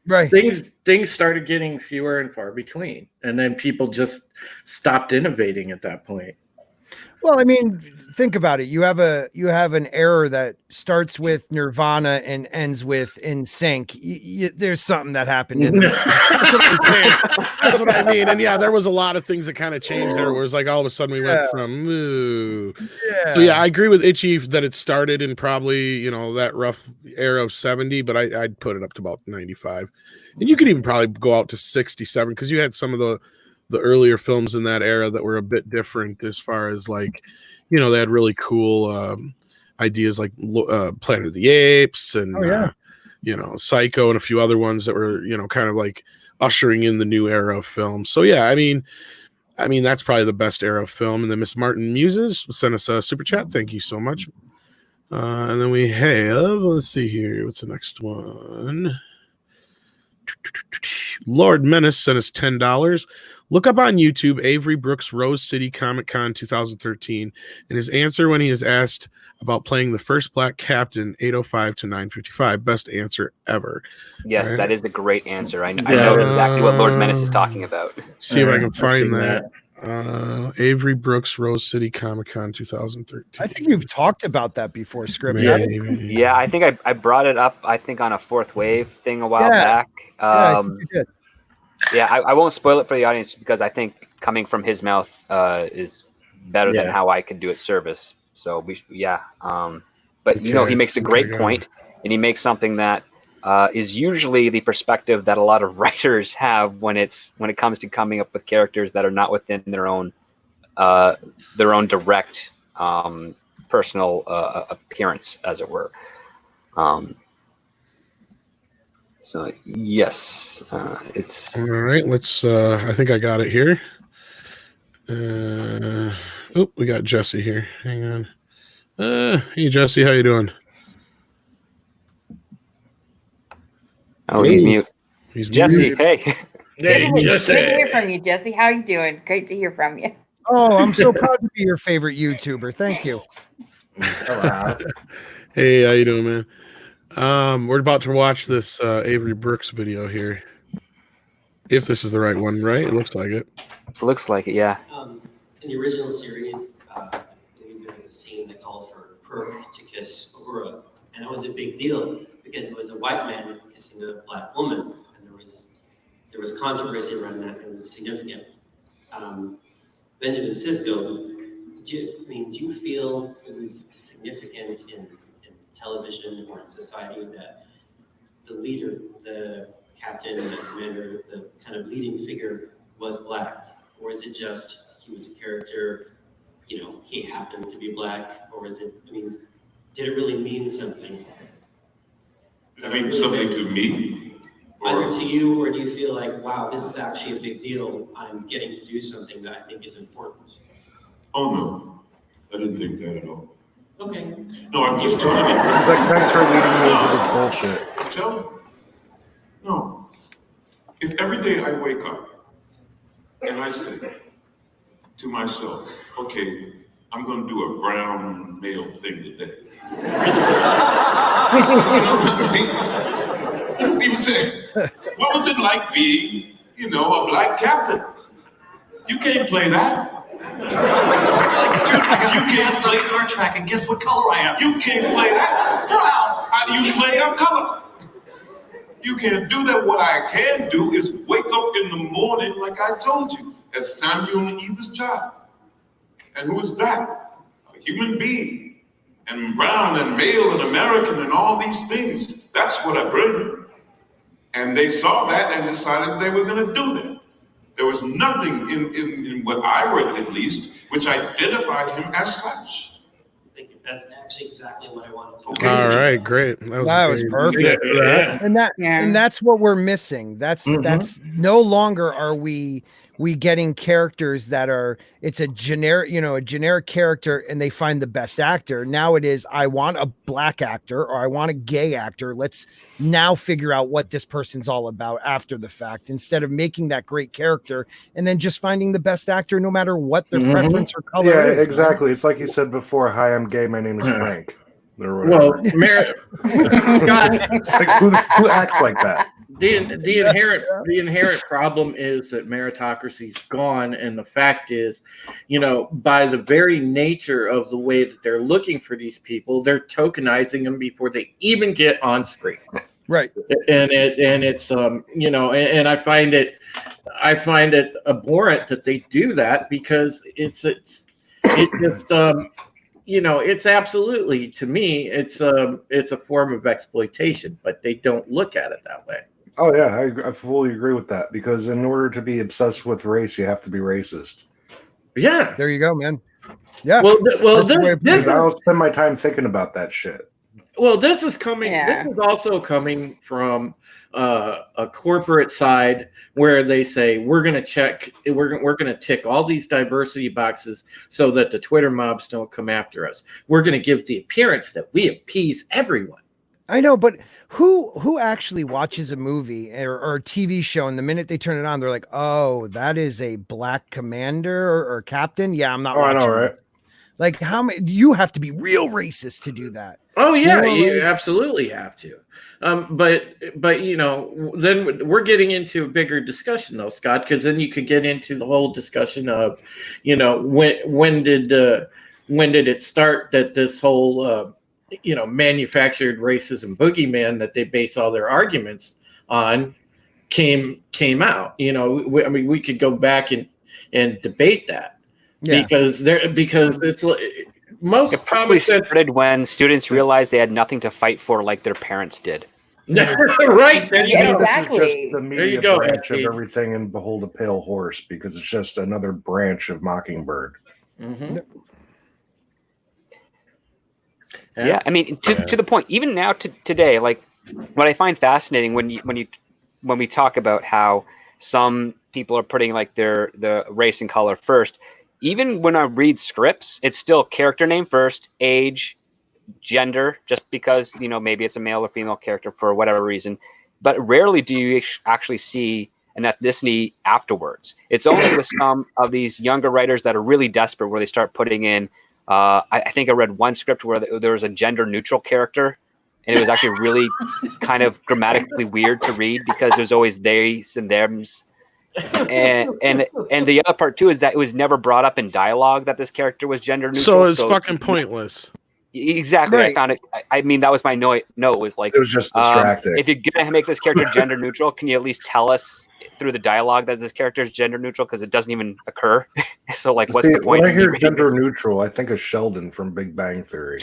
Right. Things started getting fewer and far between, and then people just stopped innovating at that point. Well, I mean, think about it. You have an era that starts with Nirvana and ends with In Sync. There's something that happened in there. That's what I mean. And yeah, there was a lot of things that kind of changed there. Where it was like all of a sudden we went from ooh. Yeah. So yeah, I agree with Itchy that it started in probably that rough era of 70, but I'd put it up to about 95, and you could even probably go out to 67 because you had some of the earlier films in that era that were a bit different as far as like, they had really cool ideas like Planet of the Apes and, Psycho and a few other ones that were, kind of like ushering in the new era of film. So, yeah, I mean, that's probably the best era of film. And then Miss Martin Muses sent us a super chat. Thank you so much. And then we have, let's see here. What's the next one? Lord Menace sent us $10. Look up on YouTube Avery Brooks Rose City Comic Con 2013 and his answer when he is asked about playing the first black captain 805 to 955. Best answer ever. Yes, right? That is a great answer. I know exactly what Lord Menace is talking about. See if I can find that. Avery Brooks Rose City Comic Con 2013. I think you've talked about that before, Script. Yeah, I think I brought it up, I think, on a Fourth Wave thing a while back. I think you did. Yeah, I won't spoil it for the audience because I think coming from his mouth is better than how I could do it service. So but he makes a great point, and he makes something that is usually the perspective that a lot of writers have when it comes to coming up with characters that are not within their own direct personal appearance, as it were. So yes, it's all right. Let's. I think I got it here. We got Jesse here. Hang on. Hey Jesse, how you doing? Oh, he's mute. He's Jesse. muted. Hey. Good to hear from you, Jesse. How are you doing? Great to hear from you. Oh, I'm so proud to be your favorite YouTuber. Thank you. Hey, how you doing, man? We're about to watch this Avery Brooks video here. If this is the right one, right? It looks like it. Looks like it, yeah. In the original series, there was a scene that called for Kirk to kiss Uhura, and that was a big deal because it was a white man kissing a black woman, and there was controversy around that. It was significant. Benjamin Sisko, do you feel it was significant in television or in society that the leader, the captain, the commander, the kind of leading figure was black? Or is it just he was a character, he happens to be black? Or is it, did it really mean something? Does it mean something to me? Either to you, or do you feel like, wow, this is actually a big deal. I'm getting to do something that I think is important. Oh no, I didn't think that at all. Okay. No, I'm just telling you. He's like, thanks for leading me into the bullshit. I'm telling you. No. If every day I wake up and I say to myself, okay, I'm going to do a brown male thing today. People say, what was it like being, a black captain? You can't play that. You can't play Star Trek, and guess what color I am? You can't play that. How do you play your color? You can't do that. What I can do is wake up in the morning, like I told you, as Samuel and Eva's child. And who is that? A human being. And brown and male and American and all these things. That's what I bring. And they saw that and decided they were going to do that. There was nothing in what I read, at least, which identified him as such. Thank you. That's actually exactly what I wanted to Okay. All right, great. That was perfect. Yeah. And that's what we're missing. That's no longer are we getting characters that are, it's a generic character and they find the best actor. Now it is, I want a black actor or I want a gay actor. Let's now figure out what this person's all about after the fact, instead of making that great character and then just finding the best actor no matter what their preference or color is. Exactly. It's like you said before, hi, I'm gay, my name is Frank. Or Well, whatever. It's like, who acts like that? The inherent problem is that meritocracy's gone, and the fact is, by the very nature of the way that they're looking for these people, they're tokenizing them before they even get on screen. Right. And it's and I find it abhorrent that they do that, because it's just it's absolutely, to me, it's a form of exploitation, but they don't look at it that way. Oh yeah, I fully agree with that, because in order to be obsessed with race, you have to be racist. Yeah, there you go, man. Yeah. Well, this I don't spend my time thinking about that shit. Well, this is coming. Yeah. This is also coming from a corporate side where they say we're going to tick all these diversity boxes so that the Twitter mobs don't come after us. We're going to give the appearance that we appease everyone. I know, but who actually watches a movie or a TV show, and the minute they turn it on, they're like, "Oh, that is a black commander or captain." Yeah, I'm not watching. I know, right? Like, how many? You have to be real racist to do that. Oh yeah, you absolutely have to. But then we're getting into a bigger discussion though, Scott, because then you could get into the whole discussion of, when did it start that this whole manufactured racism boogeyman that they base all their arguments on came out. We could go back and debate that. Yeah. Because it's most it probably started when students realized they had nothing to fight for like their parents did. Right. Yeah, exactly. This is just the media branch of everything, and behold a pale horse, because it's just another branch of Mockingbird. Mm-hmm. Yeah, I mean, to the point, even now today, like what I find fascinating when we talk about how some people are putting like the race and color first, even when I read scripts, it's still character name first, age, gender, just because maybe it's a male or female character for whatever reason, but rarely do you actually see an ethnicity afterwards. It's only with some of these younger writers that are really desperate where they start putting in. I think I read one script where there was a gender neutral character, and it was actually really kind of grammatically weird to read because there's always theys and thems. And the other part too is that it was never brought up in dialogue that this character was gender neutral. So it's fucking pointless. Exactly. Right. I found it. I mean, that was my note. No, it was like it was just distracting. If you're gonna make this character gender neutral, can you at least tell us through the dialogue that this character is gender neutral because it doesn't even occur. So like, what's See, the point? when I of me hear reading gender this? neutral, I think of Sheldon from Big Bang Theory.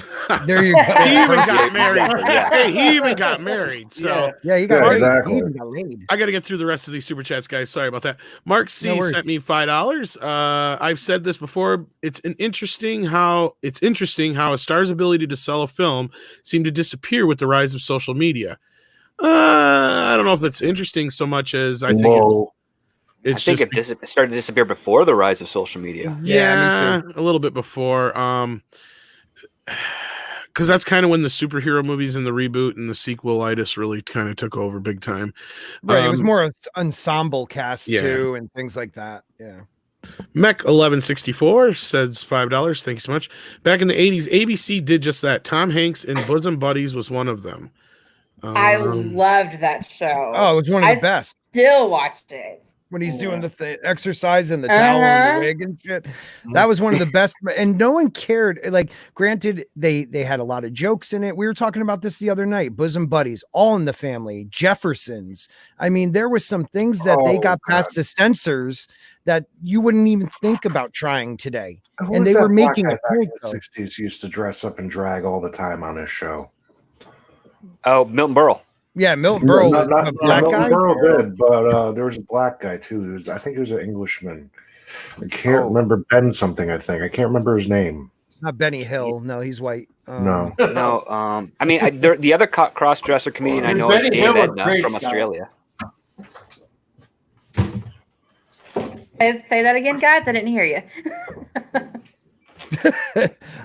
There you go. He even got Yeah, married. exactly, yeah. Hey, he even got married. So Yeah, you got Yeah, laid. exactly. He even got laid. I got to get through the rest of these super chats, guys. Sorry about that. Mark C No worries. sent me $5. I've said this before. It's interesting how a star's ability to sell a film seemed to disappear with the rise of social media. I don't know if that's interesting so much as I think Whoa. it's I think just it started to disappear before the rise of social media. Yeah, me a little bit before. Because that's kind of when the superhero movies and the reboot and the sequelitis really kind of took over big time. Right. It was more an ensemble cast yeah. too, and things like that. Yeah. Mech 1164 says $5. Thank you so much. Back in the 80s, ABC did just that. Tom Hanks in Bosom Buddies was one of them. I loved that show. Oh, it was one of the best. Still watched it. When he's doing the exercise and the towel and the wig and shit. That was one of the best. And no one cared. Like, granted, they had a lot of jokes in it. We were talking about this the other night. Bosom Buddies, All in the Family, Jeffersons. I mean, there was some things that they got past the censors that you wouldn't even think about trying today. Who And was they were that black making guy a back in point, the though. 60s used to dress up and drag all the time on his show. Oh, Milton Berle. Yeah, Milton Berle was a black Milton guy. Berle did, but there was a black guy too. I think he was an Englishman. I can't remember Ben something. I can't remember his name. Not Benny Hill. No, he's white. No. No. I mean, the other cross-dresser comedian I know is Benny Dave Hill was Edna great, from Scott. Australia. Say that again, guys. I didn't hear you.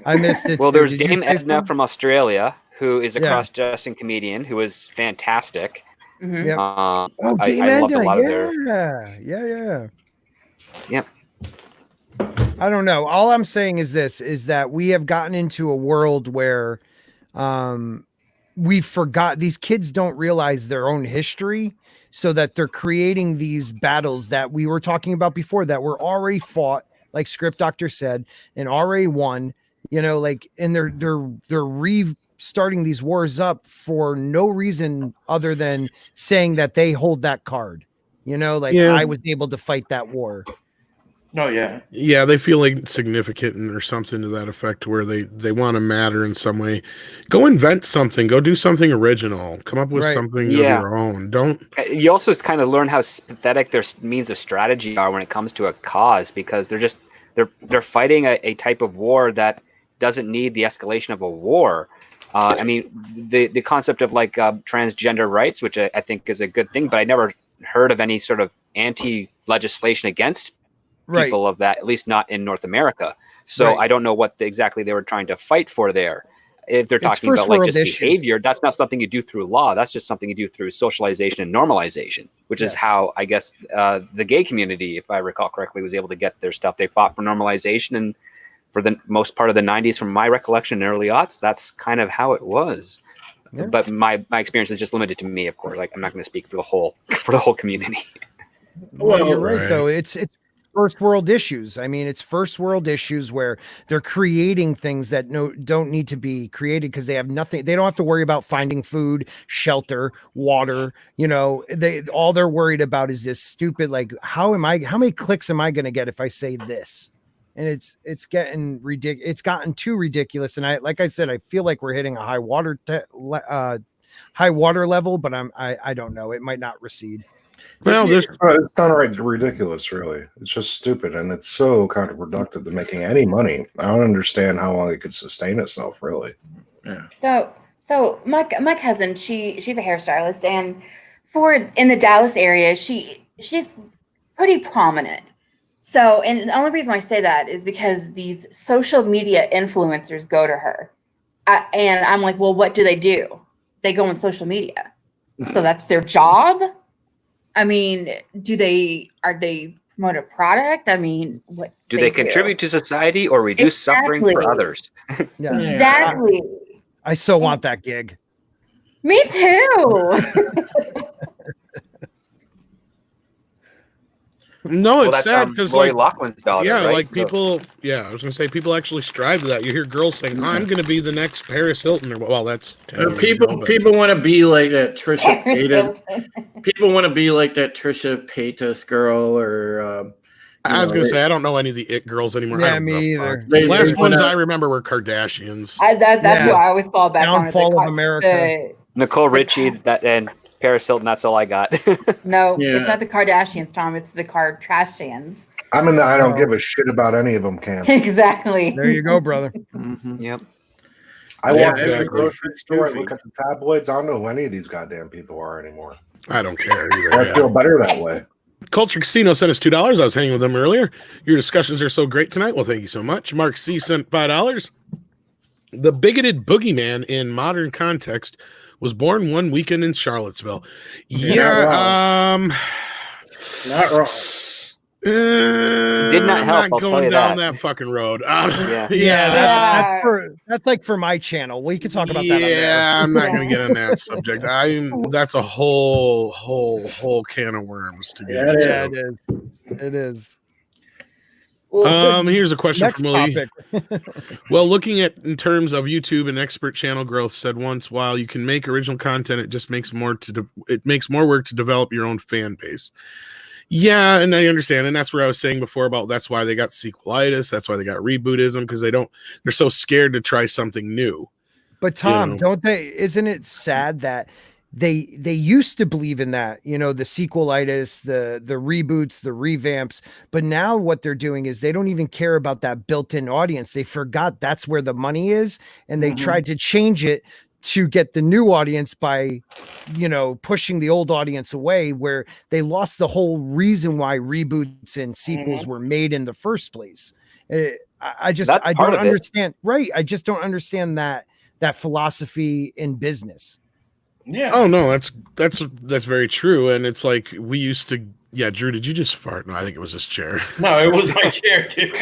I missed it. Well, too. there's Did you Dame say Edna something? from Australia, who is a Yeah. cross-dressing comedian who is fantastic. Mhm. Yep. Oh, Dame I loved a Edna. lot of their. Yeah. Yep. I don't know. All I'm saying is this: is that we have gotten into a world where, we forgot. These kids don't realize their own history, so that they're creating these battles that we were talking about before that were already fought, like Script Doctor said, and already won. You know, like, and they're restarting these wars up for no reason other than saying that they hold that card. You know, like, Yeah. I was able to fight that war. No, yeah. Yeah, they feel like significant or something to that effect where they want to matter in some way. Go invent something. Go do something original. Come up with Right. something of Yeah. your own. Don't. You also kind of learn how pathetic their means of strategy are when it comes to a cause, because they're fighting a type of war that doesn't need the escalation of a war. I mean, the concept of like transgender rights, which I think is a good thing, but I never heard of any sort of anti-legislation against people of that, at least not in North America. So I don't know what exactly they were trying to fight for there. If they're talking about like just behavior, that's not something you do through law. That's just something you do through socialization and normalization, which is how I guess the gay community, if I recall correctly, was able to get their stuff. They fought for normalization, and for the most part of the 90s, from my recollection and early aughts, that's kind of how it was. Yeah. But my experience is just limited to me, of course. Like, I'm not going to speak for the whole community. Well, you're right, though. It's first world issues. I mean, it's first world issues where they're creating things that don't need to be created because they have nothing. They don't have to worry about finding food, shelter, water. You know, all they're worried about is this stupid, like, how many clicks am I going to get if I say this? And it's getting ridiculous. It's gotten too ridiculous. And like I said, I feel like we're hitting a high water level, but I don't know. It might not recede. Well, it's not ridiculous, really. It's just stupid, and it's so counterproductive to making any money. I don't understand how long it could sustain itself, really. Yeah. So my cousin, she's a hairstylist, and in the Dallas area, she's pretty prominent. So, and the only reason I say that is because these social media influencers go to her, and I'm like, well, what do? They go on social media, so that's their job. I mean, are they promote a product? I mean, what do they contribute to society or reduce suffering for others? Yeah. Exactly. I so want that gig. Me too. No, Well, it's that's sad because Lori like Loughlin's daughter, yeah, right? like people. Yeah, I was gonna say people actually strive to that. You hear girls saying, "I'm gonna be the next Paris Hilton," or well, that's 10 Or years ago, people but- people want to be like that Trisha Paris Paytas. Hilton. People want to be like that Trisha Paytas girl, or I was gonna say I don't know any of the it girls anymore. I Yeah, don't me give a fuck. either. The They last ones wanna- I remember were Kardashians. That's Yeah. what I always fall back Downfall on. of America. Nicole Richie, that and Paris Hilton. That's all I got. No, Yeah. it's not the Kardashians, Tom. It's the Kardashians. I'm in the I don't Oh. give a shit about any of them camp. Exactly. There you go, brother. Mhm. Yep. I Yeah, walk into the exactly. grocery store, I Goofy. look at the tabloids. I don't know who any of these goddamn people are anymore. I don't care either. I yeah. feel better that way. Culture Casino sent us $2. I was hanging with them earlier. Your discussions are so great tonight. Well, thank you so much. Mark C sent $5. The bigoted boogeyman in modern context was born one weekend in Charlottesville. Yeah, Not wrong. Did not I'm help, not I'll tell going you down that. that fucking road. Yeah. Yeah. That's like for my channel. We can talk about that on there. Yeah, I'm not Yeah. going to get on that subject. That's a whole can of worms to get Yeah, into. Yeah, it is. It is. Well, Here's a question Next from Willie. topic. Well, looking at in terms of YouTube and expert channel growth, said once, while you can make original content, it just makes more it makes more work to develop your own fan base. Yeah, and I understand, and that's where I was saying before about that's why they got sequelitis, that's why they got rebootism, because they're so scared to try something new. But Tom, know. don't they? Isn't it sad that they used to believe in that? You know, the sequelitis, the reboots, the revamps. But now what they're doing is they don't even care about that built-in audience. They forgot that's where the money is, and they tried to change it to get the new audience by, pushing the old audience away, where they lost the whole reason why reboots and sequels were made in the first place. I That's don't part of it. understand. Right. I just don't understand that philosophy in business. Yeah. Oh no, that's very true. And it's like we used to. Yeah, Drew, did you just fart? No, I think it was this chair. No, it was my chair, dude.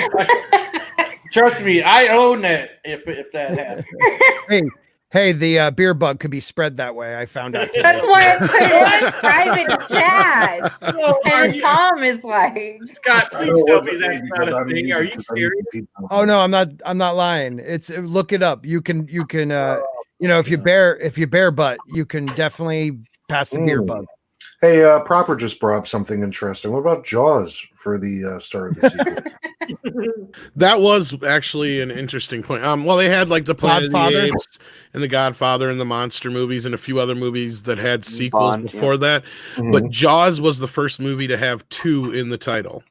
Trust me, I own it if that happens. Hey, the beer bug could be spread that way. I found out today. that's why I put it in private chat. No, are And you- Tom is like, Scott, I please don't know tell what me to that's do not because a I'm thing. used Are to you putting serious? people- Oh no, I'm not lying. It's look it up. You can if you bear butt, you can definitely pass the beer bug. Hey, Proper just brought up something interesting. What about Jaws for the start of the sequel? That was actually an interesting point. Well, they had like the Planet of the Godfather? Apes and the Godfather and the monster movies and a few other movies that had sequels Bond, before that. Mhm. But Jaws was the first movie to have 2 in the title,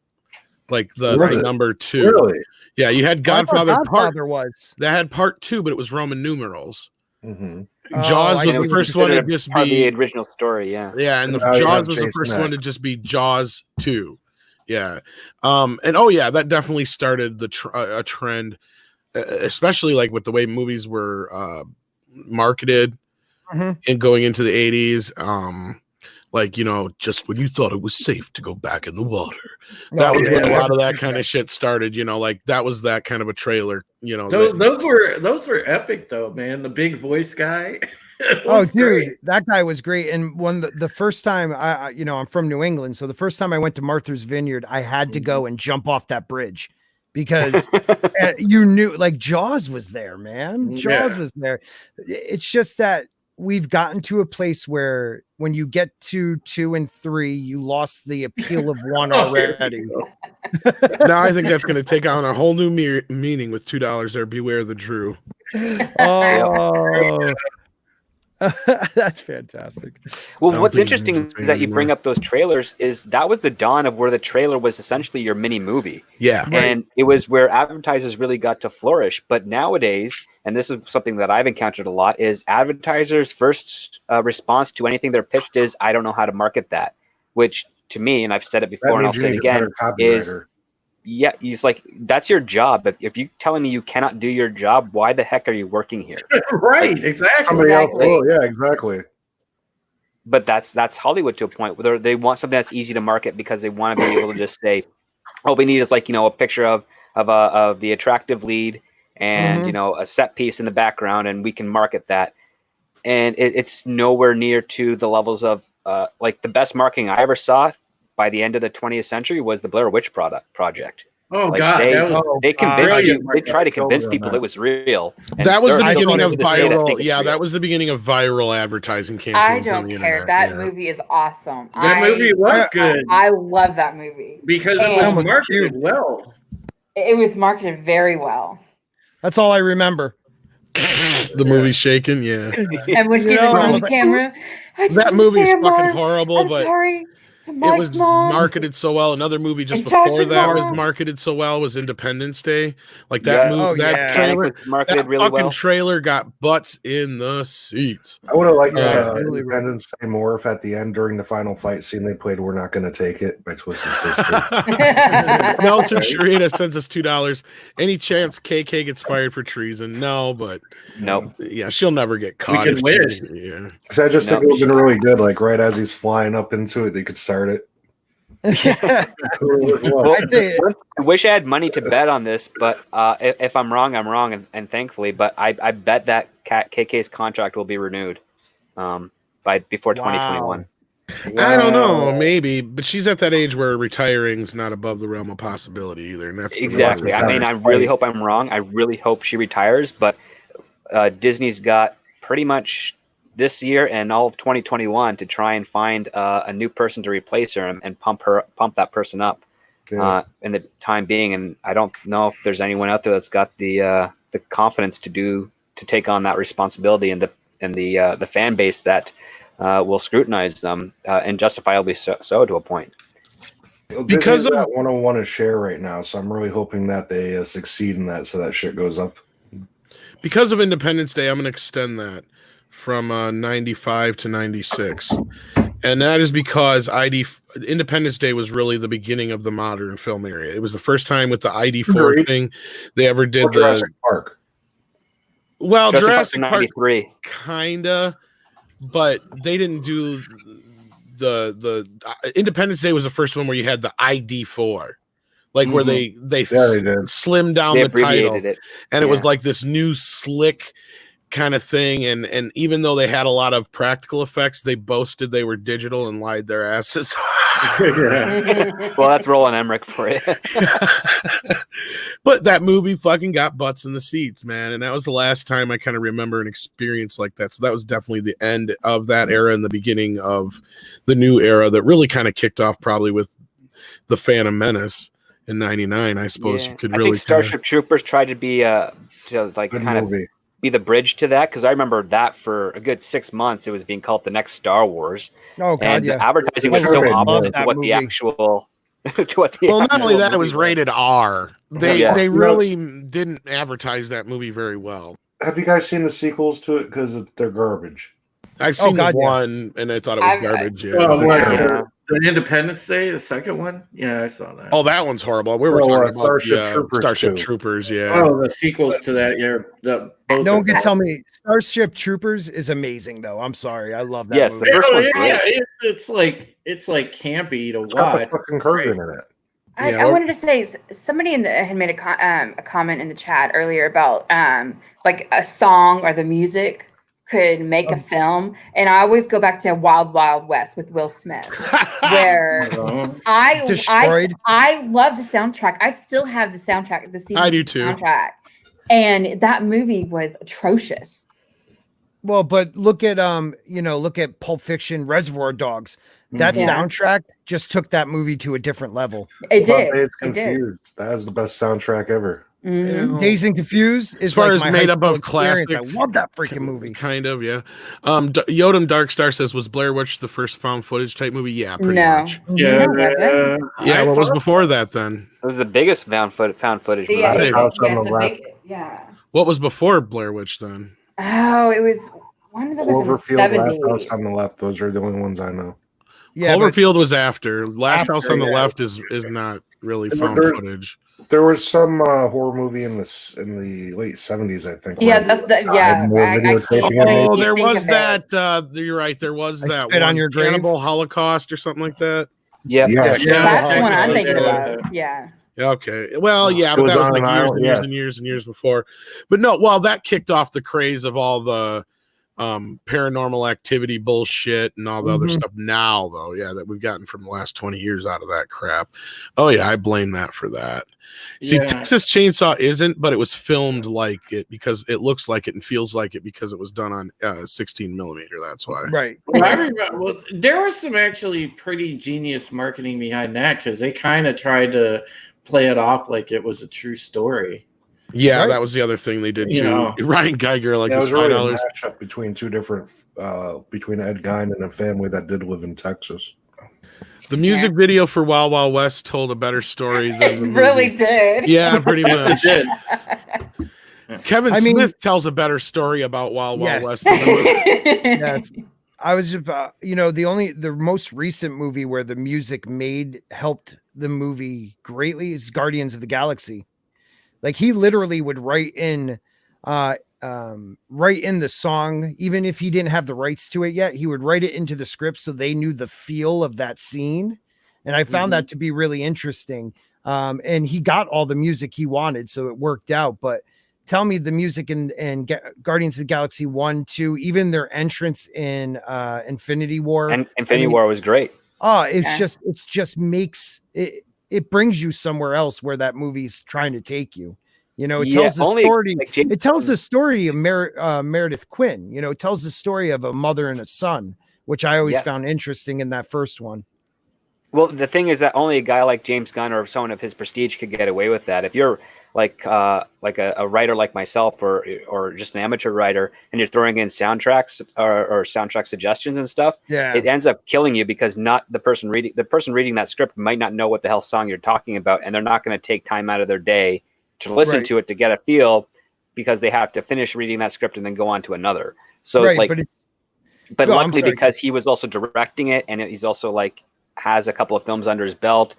like the Was it? number 2. Really? Yeah, you had I thought Godfather part. Godfather was. That had part 2, but it was Roman numerals. Mm-hmm. Oh, Jaws I was see the what first you're one to Considered just part of the be original story. Yeah. yeah, and the Now you Jaws have was the Jason first one to X. just be Jaws 2. Yeah. And oh yeah, that definitely started a trend, especially like with the way movies were marketed Mhm. and going into the 80s. Like, just when you thought it was safe to go back in the water. That was when a lot of that kind of shit started, like that was that kind of a trailer, Those were epic though, man. The big voice guy. Oh, was dude, great. that guy was great. And when the first time I'm from New England, so the first time I went to Martha's Vineyard, I had to go and jump off that bridge because you knew, like, Jaws was there, man. Jaws was there. It's just that we've gotten to a place where when you get to 2 and 3, you lost the appeal of 1 already. Now I think that's going to take on a whole new meaning with $2 there. Beware the Drew. Oh, that's fantastic. Well, I don't what's think interesting it's the is same that you bring anymore. up those trailers. Is that was the dawn of where the trailer was essentially your mini movie, Yeah. and it was where advertisers really got to flourish. But nowadays, and this is something that I've encountered a lot, is advertisers' first response to anything they're pitched is, "I don't know how to market that," which to me, and I've said it That before, and I'll means you say it need a again, better is copywriter. yeah, he's like, that's your job. If you're telling me you cannot do your job, why the heck are you working here? Right, exactly. Somebody else Exactly. will. Yeah, exactly. But that's Hollywood to a point where they want something that's easy to market because they want to be able to just say, all we need is like, a picture of the attractive lead and a set piece in the background, and we can market that. And it's nowhere near to the levels of like the best marketing I ever saw by the end of the 20th century was the Blair Witch project. Oh Like, God, they, that was they convinced brilliant. you, they tried to convince people it was real. And That was there the are still beginning of people to this day that viral. think it's Yeah, real. that was the beginning of viral advertising campaigns. I on don't the care. internet, That yeah. movie is awesome. That movie was good I love that movie because it And- was marketed well. It was marketed very well. That's all I remember. The movie Shaken, yeah. And when she's know, on I'm the like, camera, I just That wanna movie is say, fucking Mark, horrible, I'm but sorry to it Mike's was mom. marketed so well. Another movie just And before Josh's that was mom. marketed so well was Independence Day. Like Yeah. that movie, Oh, that yeah. Titanic trailer, was marketed that really fucking well. trailer got butts in the seats. I would have liked Yeah, really, Independence Day more if at the end during the final fight scene they played "We're Not Gonna Take It" by Twisted Sister. Melton Sharita sends us $2. Any chance KK gets fired for treason? No, but Nope. yeah, she'll never get caught. can if wish. Yeah. Because I just think No. it would have been really good. Like right as he's flying up into it, they could start it. Well, I think I wish I had money to bet on this, but if I'm wrong, I'm wrong, and thankfully. But I bet that KK's contract will be renewed before 2021. I don't know, maybe, but she's at that age where retiring's not above the realm of possibility either, and that's the Exactly. reason. I mean, I really hope I'm wrong. I really hope she retires, but Disney's got pretty much this year and all of 2021 to try and find a new person to replace her and pump that person up in the time being. And I don't know if there's anyone out there that's got the confidence to take on that responsibility and the fan base that will scrutinize them and justifiably so to a point. Because of that 101 a share right now, so I'm really hoping that they succeed in that, so that shit goes up. Because of Independence Day, I'm going to extend that from 95 to 96. And that is because Independence Day was really the beginning of the modern film era. It was the first time with the ID4 thing they ever did. Jurassic Park. Well, Jurassic Park, 93. kinda, but they didn't do the Independence Day was the first one where you had the ID4. Like where they slimmed down They the title, abbreviated it. and it was like this new slick kind of thing. And even though they had a lot of practical effects, they boasted they were digital and lied their asses. Well, that's Roland Emmerich for you. But that movie fucking got butts in the seats, man. And that was the last time I kind of remember an experience like that. So that was definitely the end of that era and the beginning of the new era that really kind of kicked off probably with the Phantom Menace in '99. I suppose you could really. I think Starship Troopers tried to be be the bridge to that, because I remember that for a good 6 months it was being called the next Star Wars. Oh God, and yeah. the advertising was so opposite to what the actual Well, not only that, it was rated R. They really No. didn't advertise that movie very well. Have you guys seen the sequels to it? Because they're garbage. I've seen the one, and I thought it was garbage. The Independence Day, the second one? Yeah, I saw that. Oh, that one's horrible. We were talking about Starship Troopers, yeah. Oh, the sequels to that, yeah. No one can tell me Starship Troopers is amazing, though. I'm sorry, I love that. Yes, movie. the first one's yeah, great. it's like campy to It's got the watch. fucking Kurgan in it. I wanted to say somebody had made a comment in the chat earlier about like a song or the music could make a film, and I always go back to Wild Wild West with Will Smith, where I love the soundtrack. I still have the soundtrack. I do too. Soundtrack, and that movie was atrocious. Well, but look at look at Pulp Fiction, Reservoir Dogs. That soundtrack just took that movie to a different level. It did. Days Confused. That is the best soundtrack ever. Mm-hmm. Days and Confused is as far like as my made high up school of classic. experience. I love that freaking movie. Kind of, yeah. Yodam Darkstar says, was Blair Witch the first found footage type movie? Yeah, pretty much. Yeah, Yeah, what was before that then? It was the biggest found footage movie. Yeah. What was before Blair Witch then? Oh, it was one of them was in the Cloverfield, Last 70s. House on the Left. Those are the only ones I know. Yeah, Cloverfield was after. Last House on the yeah. Left is not really And found there's- footage. There was some horror movie in the late 70s, I think. Yeah, that's the I videotaping Oh, it. there Think was of it. that. You're right. There was I that Spit on one, Your Grave? Cannibal Holocaust or something like that. Yeah. That's the one I'm thinking yeah. about. Yeah. Okay. Well, yeah, It but was that was on like an years island, and years yeah. and years and years before. But no, well, that kicked off the craze of all the Paranormal Activity bullshit and all the other Mhm. stuff now, though. Yeah, that we've gotten from the last 20 years out of that crap. Oh, yeah, I blame that for that. See, Yeah. Texas Chainsaw isn't, but it was filmed like it because it looks like it and feels like it because it was done on 16 millimeter. That's why. Right. Well, I remember. Well, there was some actually pretty genius marketing behind that because they kind of tried to play it off like it was a true story. Yeah, Right. that was the other thing they did You too. know. Ryan Geiger, like Yeah, it his was really a $5. matchup between two different, between Ed Gein and a family that did live in Texas. The music video for Wild Wild West told a better story than the It really movie. did. Yeah, pretty much. It did. Kevin I mean- Smith tells a better story about Wild Wild Yes. West than the movie. Yes. I was about, the most recent movie where the music helped the movie greatly is Guardians of the Galaxy. Like he literally would write in the song, even if he didn't have the rights to it yet, he would write it into the script so they knew the feel of that scene. And I found that to be really interesting. And he got all the music he wanted, so it worked out. But tell me the music in Guardians of the Galaxy 1, 2, even their entrance in Infinity War. And Infinity War was great. Oh, it Yeah. just makes it brings you somewhere else where that movie's trying to take you. It Yeah, tells the only, story. like, James It tells Gunn- the story of Meredith Quinn. It tells the story of a mother and a son, which I always Yes. found interesting in that first one. Well, the thing is that only a guy like James Gunn or someone of his prestige could get away with that. If you're like a writer like myself or just an amateur writer and you're throwing in soundtracks or soundtrack suggestions and stuff, Yeah. it ends up killing you because not the person reading that script might not know what the hell song you're talking about, and they're not going to take time out of their day to listen Right. to it to get a feel because they have to finish reading that script and then go on to another. So Right, like, but but No, I'm luckily sorry. because he was also directing it and he's also like has a couple of films under his belt,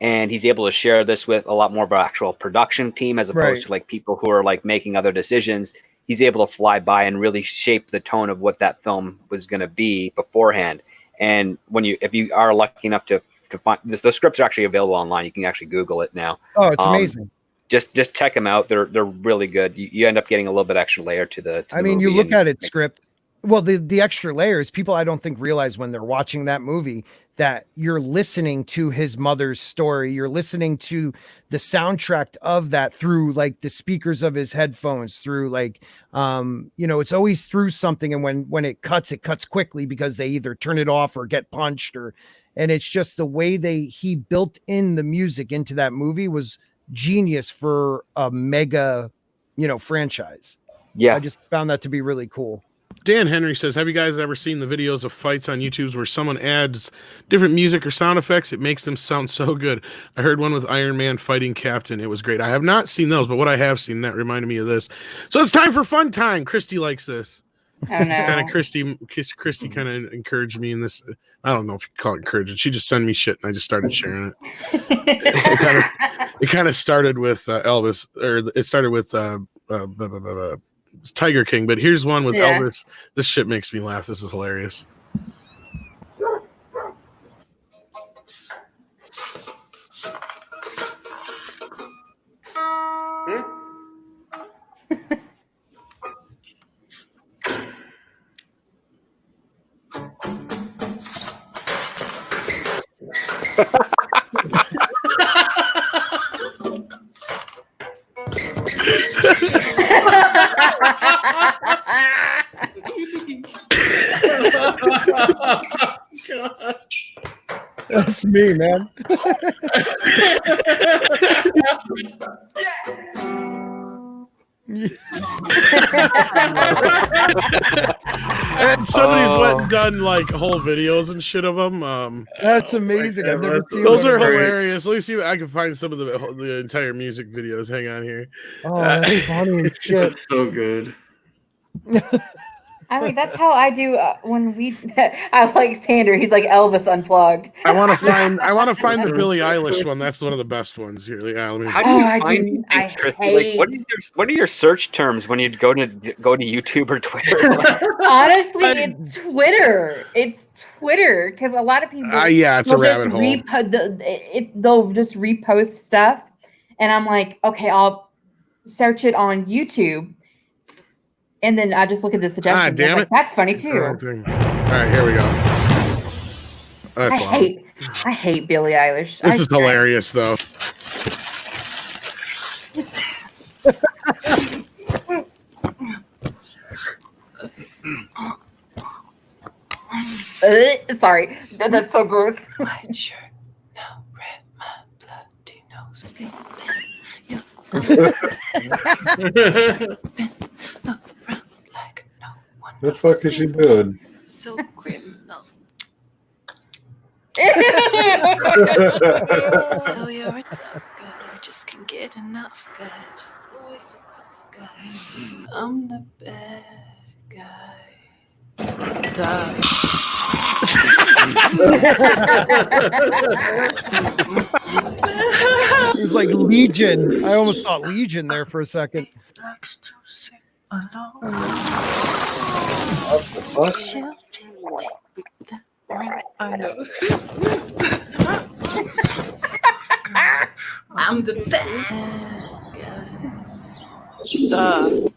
and he's able to share this with a lot more of an actual production team as opposed Right. to like people who are like making other decisions. He's able to fly by and really shape the tone of what that film was going to be beforehand. And if you are lucky enough to find the scripts are actually available online, you can actually Google it now. Oh, it's amazing. Just check them out. They're really good. You end up getting a little bit extra layer to the. I mean, you look at it script. Well, the extra layers, people I don't think realize when they're watching that movie that you're listening to his mother's story. You're listening to the soundtrack of that through like the speakers of his headphones, through like it's always through something. And when it cuts quickly because they either turn it off or get punched and it's just the way he built in the music into that movie was genius for a mega, franchise. Yeah. I just found that to be really cool. Dan Henry says, have you guys ever seen the videos of fights on YouTube where someone adds different music or sound effects? It makes them sound so good. I heard one with Iron Man fighting Captain. It was great. I have not seen those, but what I have seen, that reminded me of this. So it's time for fun time. Christy likes this. Oh no. Kind of Christy kind of encouraged me in this. I don't know if you call it encouraging. She just sent me shit and I just started sharing it. It kind of started with Elvis, or it started with Tiger King, but here's one with Elvis. This shit makes me laugh. This is hilarious. That's me, man. And somebody's went and done like whole videos and shit of them. That's amazing. I've never seen Those one are of those. hilarious. Let me see if I can find some of the entire music videos. Hang on here. Oh, that's funny as shit. That's so good. I mean, that's how I do when I like Sander. He's like Elvis unplugged. I want to find the Billie Eilish one. That's one of the best ones here. Yeah, let me. How do you I find do. these I things, Christy? hate. Like, what are your search terms when you go to YouTube or Twitter? Like, Honestly, it's Twitter. It's Twitter because a lot of people. Yeah, it's a will rabbit just hole. they'll just repost stuff, and I'm like, okay, I'll search it on YouTube. And then I just look at the suggestions. And I was damn like, it. that's funny Wrong too. thing. All right, here we go. That's long. I hate Billie Eilish. This is hilarious, though. Sorry, that's so gross. White shirt, no red, my bloody nose. Stay like no one. The fuck is she doing? So criminal. So you're a tough guy, just can't get enough guy, just always so tough guy. I'm the bad guy. Duh. It was like Legion. I almost thought Legion there for a second. Likes to sit alone. What? She'll with that ring I know. I'm the bad guy. Duh.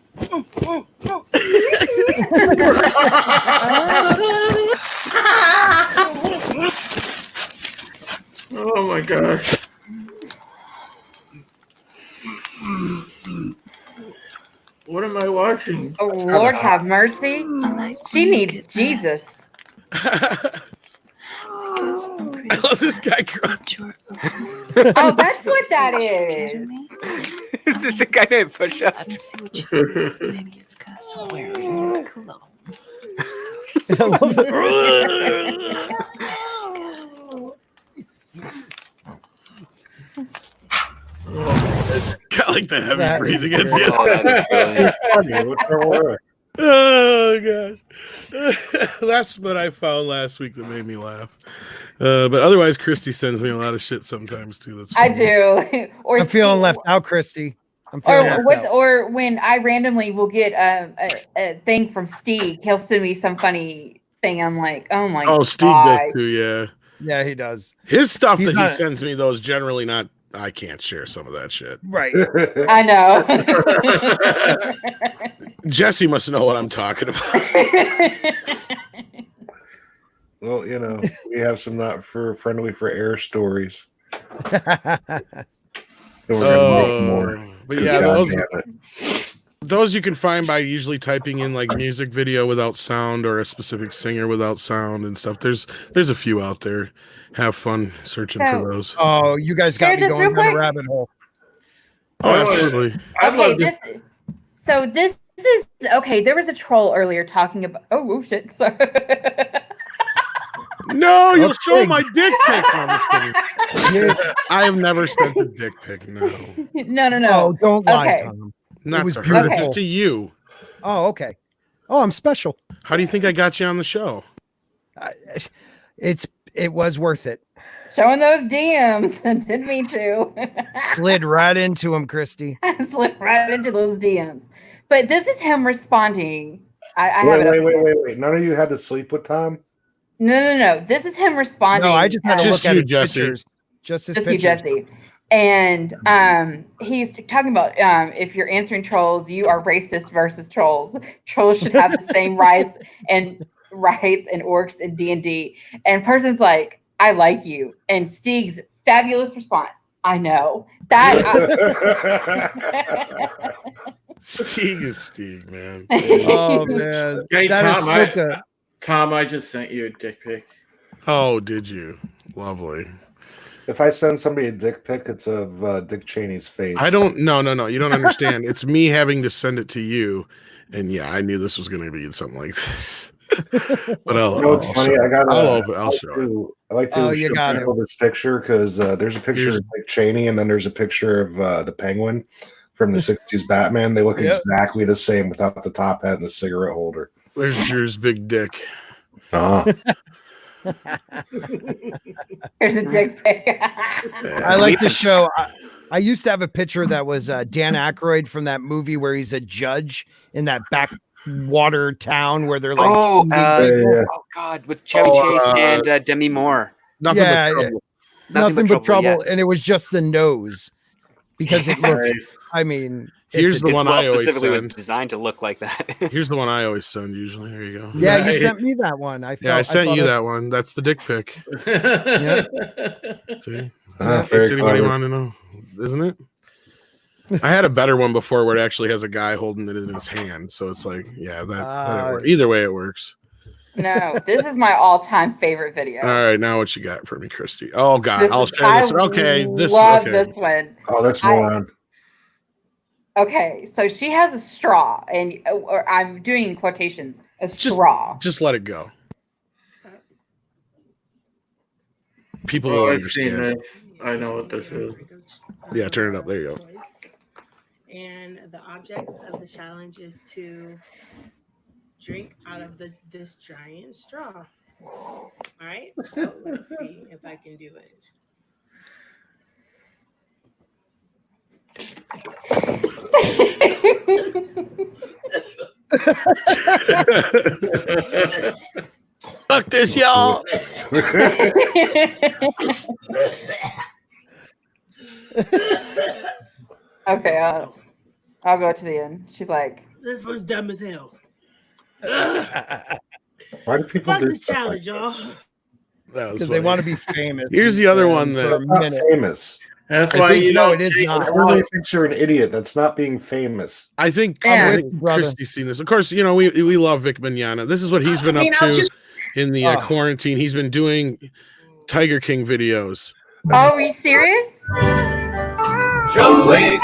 Oh my gosh. What am I watching? Oh, Lord have mercy. She needs Jesus. I love this guy crunch. Oh, that's what that is. Is this the guy named Push Up? I don't see what you see. So maybe it's because I'm wearing cologne. I love it. Got like the heavy That breathing is at the end. Oh, that is brilliant. Funny, what's wrong with her? Oh gosh, that's what I found last week that made me laugh. But otherwise, Christy sends me a lot of shit sometimes too. That's I funny. do. Or I'm feeling Steve- left out, Christy. I'm feeling left out. or when I randomly will get a thing from Steve, he'll send me some funny thing. I'm like, oh my god. Oh, Steve does too. Yeah, Yeah, he does. his stuff He's that not- he sends me though is generally not. I can't share some of that shit. Right. I know. Jesse must know what I'm talking about. Well, you know, we have some not for friendly for air stories. And we're gonna make more. But yeah, God those, damn it. those you can find by usually typing in like music video without sound or a specific singer without sound and stuff. There's a few out there. Have fun searching for those. Oh, you guys Share got me this going real down a quick. rabbit hole. Oh, absolutely. I'd Okay, love to. this is okay. There was a troll earlier talking about. Oh shit! Sorry. No, you'll Oh, show pig. my dick pic. No, I'm just kidding. I have never sent a dick pic. No, No. Oh, don't lie, Okay. Tom. not was to her, beautiful. just to you. Oh, okay. Oh, I'm special. How do you think I got you on the show? It was worth it. Showing those DMs didn't mean to. Slid right into him, Christy. I slipped right into those DMs. But this is him responding. I have it up here. Wait. None of you had to sleep with Tom? No. This is him responding. No, I just had to Just look at you, his Jesse. pictures. Just his Just you, pictures. Jesse. And he's talking about if you're answering trolls, you are racist versus trolls. Trolls should have the same rights and orcs in D&D. And person's like, I like you. And Stig's fabulous response. I know that. Stieg is Stieg, man. Oh man, Hey, that is Tom, so good. Tom, I just sent you a dick pic. Oh, did you? Lovely. If I send somebody a dick pic, it's of Dick Cheney's face. I don't. No. You don't understand. It's me having to send it to you, and yeah, I knew this was going to be something like this. But You know what's funny? I'll show it. I like to Oh, you show got people this picture because there's a picture Here's- of Dick Cheney and then there's a picture of the Penguin from the 60s Batman. They look Yep. exactly the same without the top hat and the cigarette holder. There's yours, big dick. Oh. Here's a dick pic. I like to show. I used to have a picture that was Dan Aykroyd from that movie where he's a judge in that backwater town where they're like, Oh, yeah. oh God, with Chevy Chase and Demi Moore. Nothing Yeah, but trouble. nothing but trouble, yes. and it was just the nose. because it looks. Nice. I mean, Here's it's the a one Well, I always specifically was send. designed to look like that. Here's the one I always send. Usually, here you go. Yeah, you Nice. sent me that one. Yeah, I sent thought you of- that one. That's the dick pic. See, Ah, in case very anybody clever. want to know, isn't it? I had a better one before where it actually has a guy holding it in his hand. So it's like, yeah, either way it works. No, this is my all-time favorite video. All right, now what you got for me, Christy? Oh God, This I'll is- share this. I Okay, love this one. Oh, that's I- moron. Okay, so she has a straw, and or I'm doing in quotations a straw. Just let it go. People Oh, will I've seen understand. this. I know what this is. Yeah, turn it up. There you go. And the object of the challenge is to drink out of this giant straw. All right, so let's see if I can do it. Fuck this, y'all. Okay, I'll go to the end. She's like, This was dumb as hell. Why do people Fuck do this stuff like challenge, y'all. That was because they funny. want to be famous. Here's the other and one for that- a That's not minute. famous. That's I why think- you No, don't it is chase not. the Everybody money. thinks you're an idiot. That's not being famous. I think Yeah. I think Brother. Christy's seen this. Of course, we love Vic Mignogna. This is what he's been I mean, up I'll to just- in the quarantine. He's been doing Tiger King videos. "Oh, are you serious?" Joey.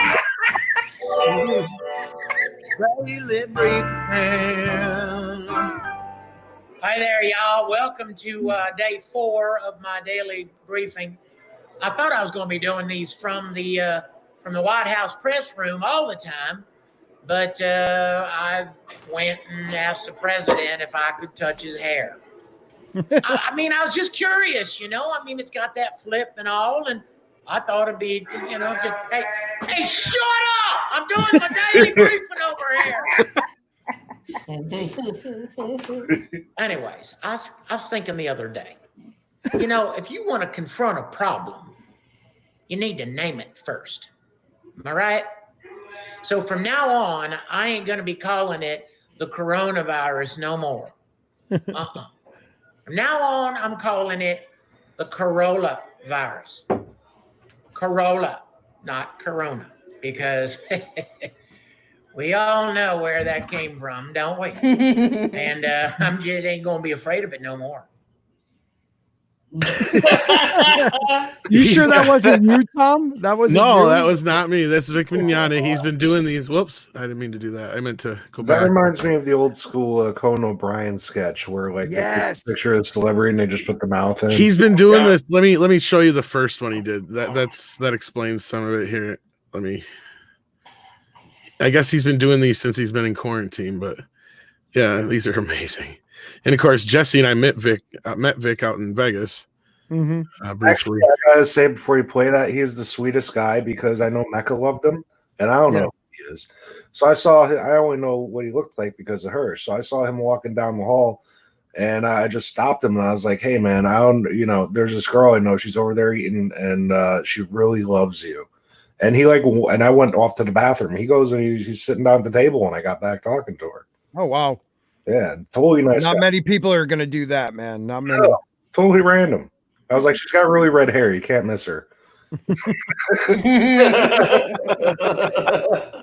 Hi there, y'all. Welcome to day 4 of my daily briefing. I thought I was going to be doing these from the White House press room all the time, but I went and asked the president if I could touch his hair. I mean, I was just curious, I mean, it's got that flip and all, and I thought it'd be, just, hey, shut up! I'm doing my daily briefing over here. Anyways, I was thinking the other day, if you want to confront a problem, you need to name it first. Am I right? So from now on, I ain't going to be calling it the coronavirus no more. From now on, I'm calling it the Corolla virus. Corolla, not Corona, because we all know where that came from, don't we? And I'm just ain't gonna be afraid of it no more. You sure that wasn't you, Tom? That was No, that was not me. That's Vic Mignogna. He's been doing these. Whoops, I didn't mean to do that. I meant to go That back. reminds me of the old school Conan O'Brien sketch where like they Yes. take a picture of a celebrity and they just put the mouth in. He's been doing this. Let me show you the first one he did. That explains some of it here. I guess he's been doing these since he's been in quarantine, but yeah, these are amazing. And of course, Jesse and I met Vic out in Vegas. Mm-hmm. Briefly. Actually, I gotta say before you play that, he is the sweetest guy because I know Mecca loved him, and I don't know who he is. So I only know what he looked like because of her. So I saw him walking down the hall, and I just stopped him and I was like, "Hey, man, there's this girl I know. She's over there eating, and she really loves you." And and I went off to the bathroom. He goes and he's sitting down at the table, and I got back talking to her. Oh wow. Yeah, totally nice. Not guy. many people are gonna do that, man. Not many. No, totally random. I was like, she's got really red hair. You can't miss her.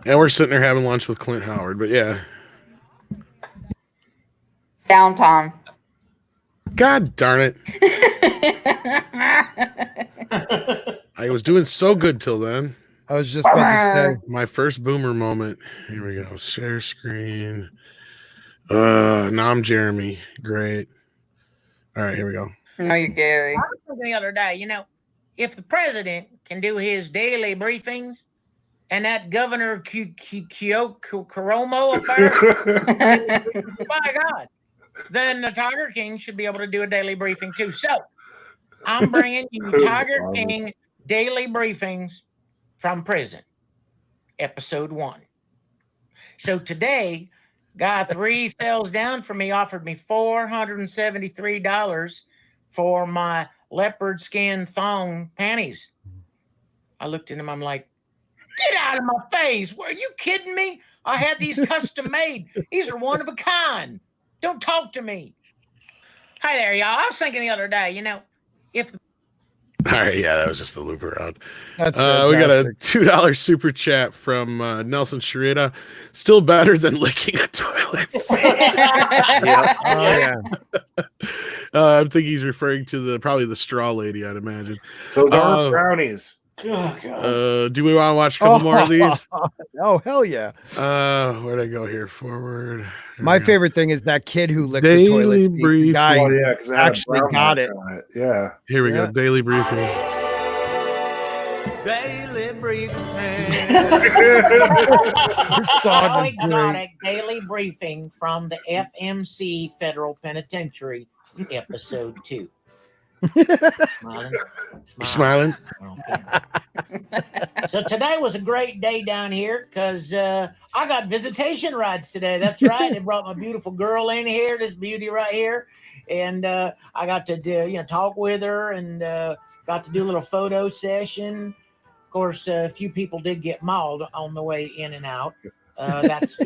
And we're sitting there having lunch with Clint Howard. But yeah. Sound, Tom. God darn it. I was doing so good till then. I was just about to say. My first boomer moment. Here we go. Share screen. Now I'm Jeremy. Great. All right, here we go. No, you're Gary. I was thinking the other day, if the president can do his daily briefings and that Governor Cuomo up there, by God, then the Tiger King should be able to do a daily briefing too. So I'm bringing you Tiger King daily briefings from prison, episode 1. So today, guy 3 cells down from me offered me $473 for my leopard skin thong panties. I looked at him, I'm like, Get out of my face. Are you kidding me? I had these custom made. These are one of a kind. Don't talk to me. Hi there, y'all. I was thinking the other day, if All right, yeah, that was just the loop around. That's We got a fantastic. $2 super chat from Nelson Sharita. Still better than licking a toilet seat. Oh yeah. I'm thinking he's referring to probably the straw lady, I'd imagine. Those aren't brownies. Oh, God. Do we want to watch a couple more of these? Oh hell yeah. Where'd I go here? Forward. There My we go. favorite thing is that kid who licked Daily the toilet seat. The brief. guy Oh yeah, because actually got it. on it. Yeah. Here we go. Yeah. Daily briefing. Daily briefing. Song Joey is got great. a daily briefing from the FMC Federal Penitentiary, episode 2. Smiling. Okay. So today was a great day down here because I got visitation rights today. That's right. They brought my beautiful girl in here, this beauty right here, and I got to talk with her and got to do a little photo session. Of course, a few people did get mauled on the way in and out. That's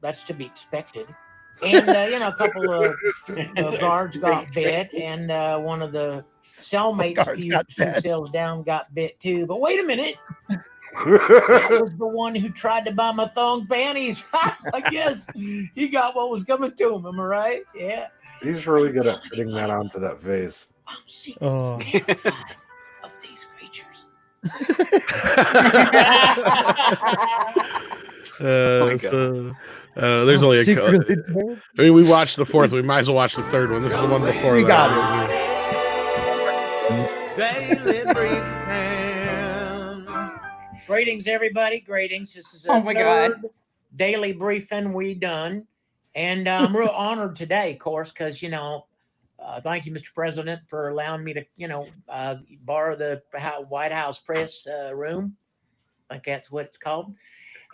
that's to be expected. And a couple of guards got bit, and one of the cellmates few cells down got bit too. But wait a minute, that was the one who tried to buy my thong panties. I guess he got what was coming to him. Am I right? Yeah. He's really good at fitting that onto that vase. I'm secretly terrified of these creatures. There's only a couple. I mean, we watched the fourth. We might as well watch the third one. This is the one before. We got it. Daily briefing. Greetings, everybody. Greetings. This is Oh my God. Daily briefing we done, and I'm real honored today, of course, because thank you, Mr. President, for allowing me to borrow the White House press room. I think that's what it's called.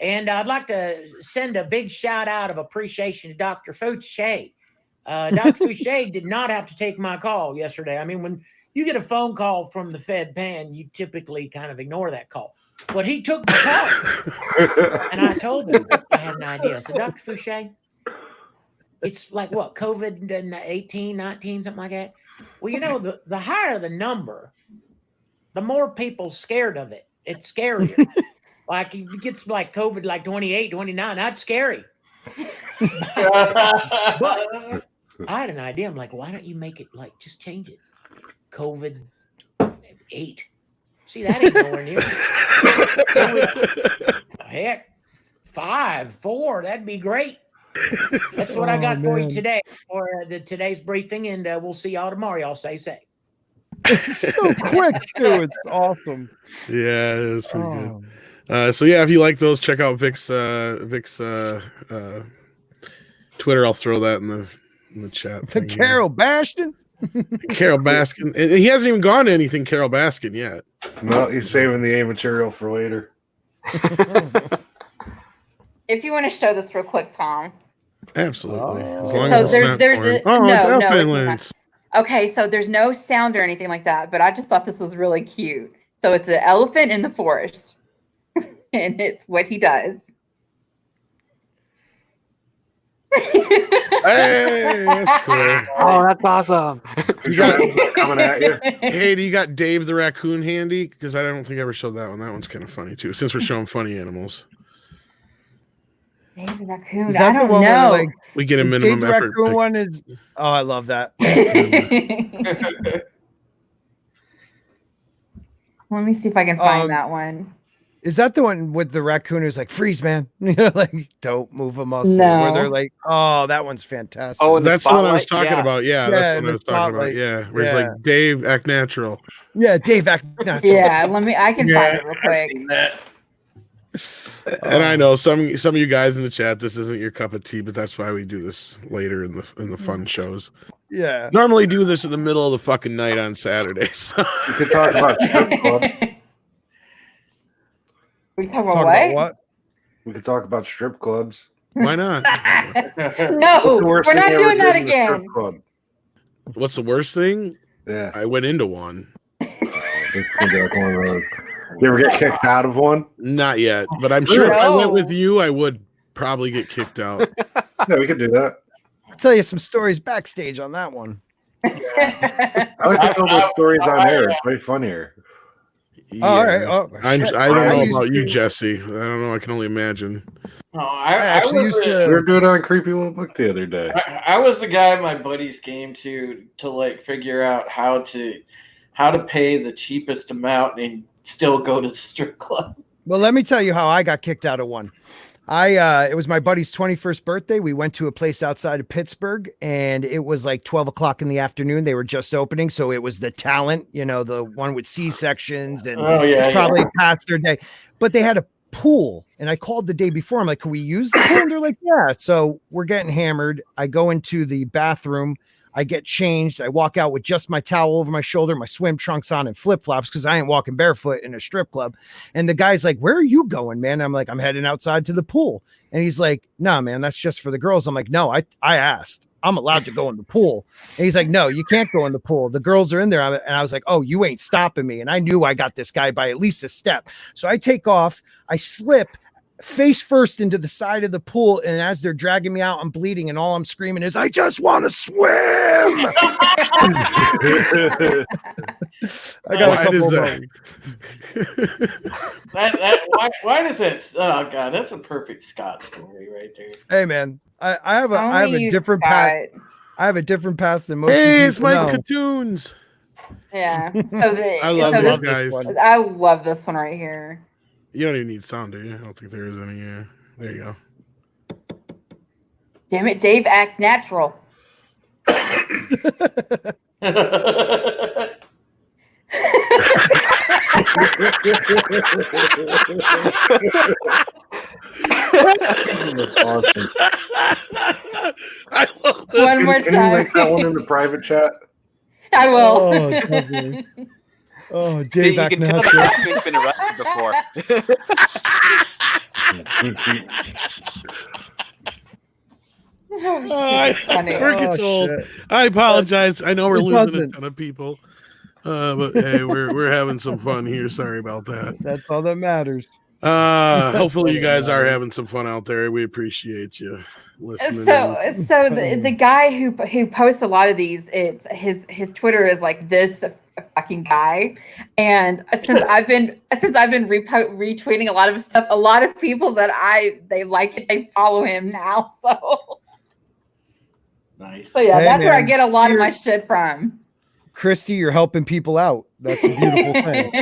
And I'd like to send a big shout out of appreciation to Dr. Fauci. Dr. Fauci did not have to take my call yesterday. I mean, when you get a phone call from the Fed pan, you typically kind of ignore that call. But he took the call. And I told him I had an idea. I said, Dr. Fauci, it's like what, COVID 18, 19, something like that? Well, the higher the number, the more people scared of it. It's scarier. Like if it gets like COVID like 28, 29, that's scary. But I had an idea. I'm like, why don't you make it like just change it? COVID 8. See, that ain't nowhere near. Heck, 5, 4, that'd be great. That's what I got for you today for today's briefing, and we'll see y'all tomorrow. Y'all stay safe. It's so quick too. It's awesome. Yeah, it was pretty good. So yeah, if you like those, check out Vic's Twitter. I'll throw that in the chat. The Carol Baskin. Carol Baskin, and he hasn't even gone to anything Carol Baskin yet. No, he's saving the A material for later. If you want to show this real quick, Tom. Absolutely. So there's no, it's not. Okay, so there's no sound or anything like that, but I just thought this was really cute. So it's an elephant in the forest, and it's what he does. Hey, that's cool. Oh, that's awesome. Coming at you. Hey, do you got Dave the raccoon handy? Because I don't think I ever showed that one. That one's kind of funny too. Since we're showing funny animals. Dave the raccoon. Is that I the don't one know. where, like, We get a the minimum Dave the effort. Raccoon one is. Oh, I love that. Let me see if I can find that one. Is that the one with the raccoon who's like, freeze, man? Like, don't move a muscle. No. Where they're like, oh, that one's fantastic. Oh, and That's the one I was spotlight? talking Yeah. about. Yeah, that's the one I was talking about. spotlight. Yeah, where it's Yeah. like Dave, act natural. Yeah, Dave. I Yeah, I can find it real I've quick. seen that. And I know some of you guys in the chat, this isn't your cup of tea, but that's why we do this later in the fun shows. Yeah. Normally do this in the middle of the fucking night on Saturdays. We could talk about strip club. We talk about what? We could talk about strip clubs. Why not? No, we're not doing that again. What's the worst thing? Yeah. I went into one. You ever get kicked out of one? Not yet, but I'm sure if I went with No. you, I would probably get kicked out. Yeah, we could do that. I'll tell you some stories backstage on that one. I like to tell those stories on air. It's way funnier. Yeah. All right. Oh, I shit. don't I know used about you, to- Jesse. I don't know. I can only imagine. No, I I actually was used the- to. We were doing it on Creepy Little Book the other day. I was the guy my buddies came to like figure out how to pay the cheapest amount and still go to the strip club. Well, let me tell you how I got kicked out of one. It was my buddy's 21st birthday. We went to a place outside of Pittsburgh, and it was like 12 o'clock in the afternoon. They were just opening, so it was the talent, the one with C-sections and probably past their day. But they had a pool, and I called the day before. I'm like, can we use the pool? And they're like, yeah. So we're getting hammered. I go into the bathroom. I get changed. I walk out with just my towel over my shoulder, my swim trunks on, and flip flops because I ain't walking barefoot in a strip club. And the guy's like, "Where are you going, man?" I'm like, "I'm heading outside to the pool." And he's like, "Nah, man, that's just for the girls." I'm like, "No, I asked. I'm allowed to go in the pool." And he's like, "No, you can't go in the pool. The girls are in there." And I was like, "Oh, you ain't stopping me." And I knew I got this guy by at least a step. So I take off. I slip face first into the side of the pool, and as they're dragging me out, I'm bleeding, and all I'm screaming is, "I just want to swim!" I got a couple of Why does that? Oh God, that's a perfect Scott story right there. Hey man, I have a Only you, different Scott. path. I have a different path than most Hey, it's people Mike know. Cartoons. Yeah. So I love so these this, guys. I love this one right here. You don't even need sound, do you? I don't think there is any. There you go. Damn it, Dave, act natural. That's awesome. I love this. One more Can you time. link that one in the private chat? I will. Oh, definitely. Oh, See, Dave you act can tell the natural. raccoon's been arrested before. Oh, shit, I that's funny. We're gets Oh, old. shit. I apologize. I know we're It losing a doesn't. ton of people, but hey, we're having some fun here. Sorry about that. That's all that matters. Hopefully you guys are having some fun out there. We appreciate you listening. So the guy who posts a lot of these, it's his Twitter is like this fucking guy, and since I've been retweeting a lot of stuff, a lot of people that they like it, they follow him now. So Nice. so yeah, Hey, that's where I man. get a lot of my shit from. Christy, you're helping people out. That's a beautiful thing.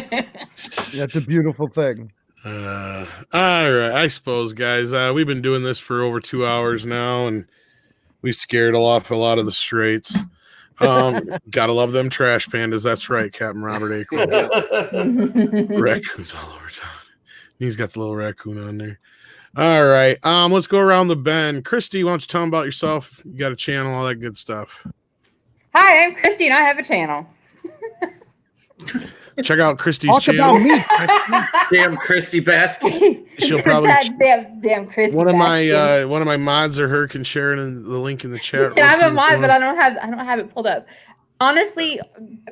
That's a beautiful thing. All right, I suppose, guys, we've been doing this for over 2 hours now, and we've scared off a lot of the straights. Gotta love them trash pandas. That's right, Captain Robert A. Raccoons all over town. He's got the little raccoon on there. All right, let's go around the bend. Christy, why don't you tell them about yourself? You got a channel, all that good stuff. Hi, I'm Christy, and I have a channel. Check out Christy's Talk channel. about me, Christy. Damn Christy Baskin. She'll probably that damn Christy. one of Baskin. my mods or her can share it in the link in the chat. Yeah, I'm a room. mod, but I don't have it pulled up. Honestly,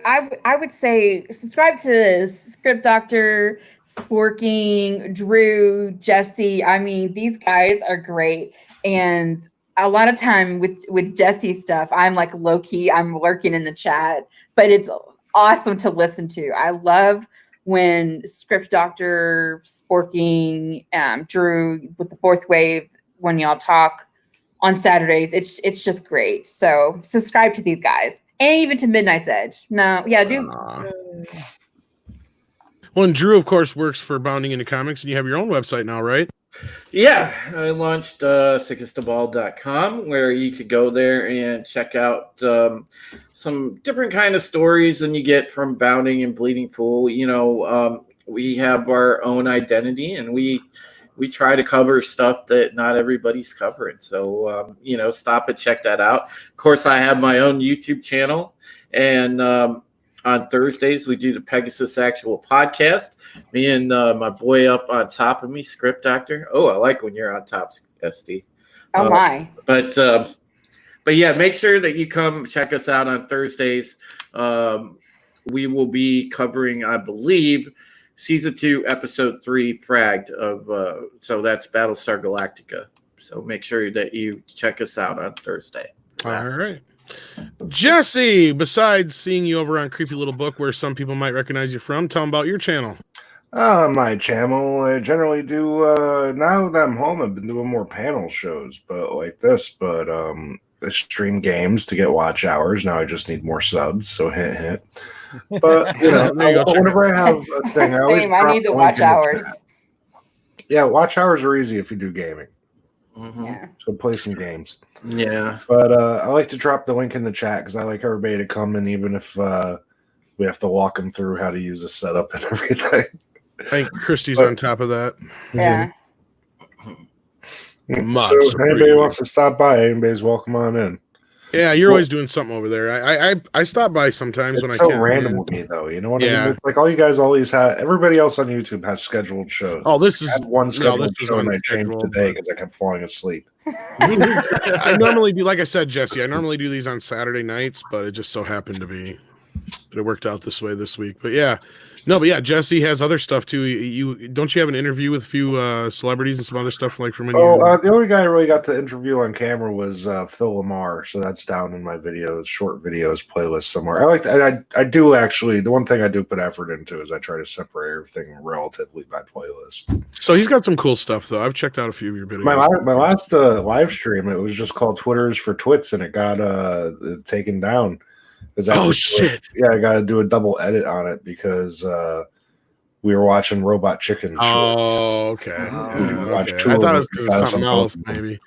I would say subscribe to Script Doctor, Sporking, Drew, Jesse. I mean, these guys are great. And a lot of time with Jesse's stuff, I'm like low key, I'm lurking in the chat, but it's awesome to listen to. I love when Script Doctor, Sporking, Drew with the Fourth Wave, when y'all talk on Saturdays, it's just great. So subscribe to these guys, and even to Midnight's Edge. No, yeah, do. Well, and Drew, of course, works for Bounding into Comics, and you have your own website now, right? Yeah, I launched sickestofall.com, where you could go there and check out some different kind of stories than you get from Bounding and Bleeding Pool. You know, we have our own identity, and we try to cover stuff that not everybody's covering. So, you know, stop and check that out. Of course, I have my own YouTube channel, and on Thursdays, we do the Pegasus Actual Podcast. Me and my boy up on top of me, Script Doctor. Oh, I like when you're on top, SD. Oh my! But yeah, make sure that you come check us out on Thursdays. We will be covering, I believe, season 2, episode 3, Pragged of so that's Battlestar Galactica. So make sure that you check us out on Thursday. All right. Jesse, besides seeing you over on Creepy Little Book, where some people might recognize you from, tell them about your channel. My channel, I generally do, now that I'm home, I've been doing more panel shows, but like this, but I stream games to get watch hours. Now I just need more subs, so hint. But, you know, There you go, check whenever it. I have a thing, I always Same. I drop need the link watch in the hours. chat. Yeah, watch hours are easy if you do gaming. Yeah. So play some games. Yeah. But I like to drop the link in the chat because I like everybody to come in, even if we have to walk them through how to use the setup and everything. I think Christy's on top of that. Yeah. Mod So if Supreme. anybody wants to stop by, anybody's welcome on in. Yeah, you're always doing something over there. I stop by sometimes when I It's so can. random man. with me, though. You know what I Yeah. mean? It's like all you guys always have. Everybody else on YouTube has scheduled shows. Oh, It's this like is I had one no, scheduled this is show, and I changed unscheduled, today but- because I kept falling asleep. I normally do, like I said, Jesse. I normally do these on Saturday nights, but it just so happened to be that it worked out this way this week. But yeah, Jesse has other stuff too. You don't you have an interview with a few celebrities and some other stuff like from when you? The only guy I really got to interview on camera was Phil Lamar, so that's down in my videos, short videos playlist somewhere. I do actually. The one thing I do put effort into is I try to separate everything relatively by playlist. So he's got some cool stuff though. I've checked out a few of your videos. My last live stream, it was just called Twitters for Twits, and it got taken down. Oh shit! Yeah, I got to do a double edit on it because we were watching Robot Chicken. Oh, okay. Watched Okay. two I of thought them it was something something else, else. maybe.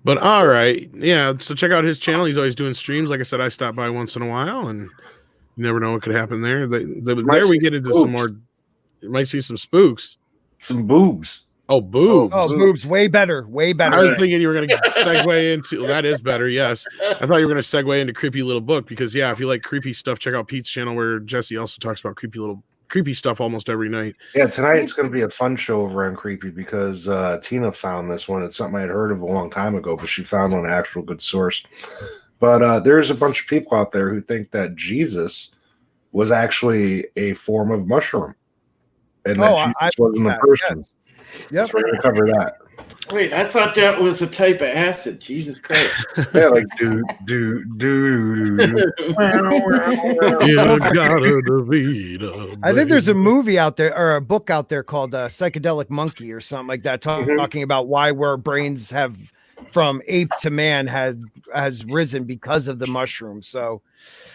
But all right, yeah. So check out his channel. He's always doing streams. Like I said, I stop by once in a while, and you never know what could happen there. There we get into some more. You might see some spooks, some boobs. Oh, boobs! Oh, boobs! Way better, way better. I was thinking you were going to segue into that is better. Yes, I thought you were going to segue into Creepy Little Book because if you like creepy stuff, check out Pete's channel where Jesse also talks about creepy stuff almost every night. Yeah, tonight it's going to be a fun show over on Creepy because Tina found this one. It's something I had heard of a long time ago, but she found on an actual good source. But there's a bunch of people out there who think that Jesus was actually a form of mushroom, and that Jesus wasn't a person. Yes. Yep. So we're going to cover that. Wait, I thought that was a type of acid. Jesus Christ. Yeah, like do. I think there's a movie out there or a book out there called Psychedelic Monkey or something like that, talking about why our brains have from ape to man has risen because of the mushroom. So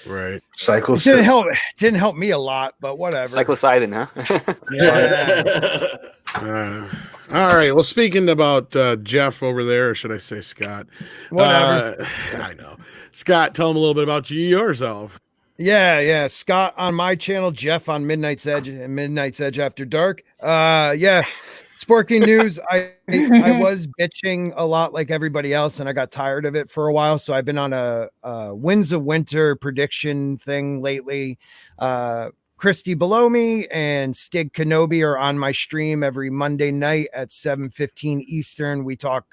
right, it didn't help me a lot, but whatever. Psilocybin, huh? Yeah. All right. Well, speaking about Jeff over there, or should I say Scott? Whatever. I know. Scott, tell him a little bit about yourself. Yeah. Scott on my channel, Jeff on Midnight's Edge and Midnight's Edge After Dark. Sporking news. I was bitching a lot like everybody else, and I got tired of it for a while. So I've been on a Winds of Winter prediction thing lately. Christy Below Me and Stig Kenobi are on my stream every Monday night at 7:15 Eastern. We talk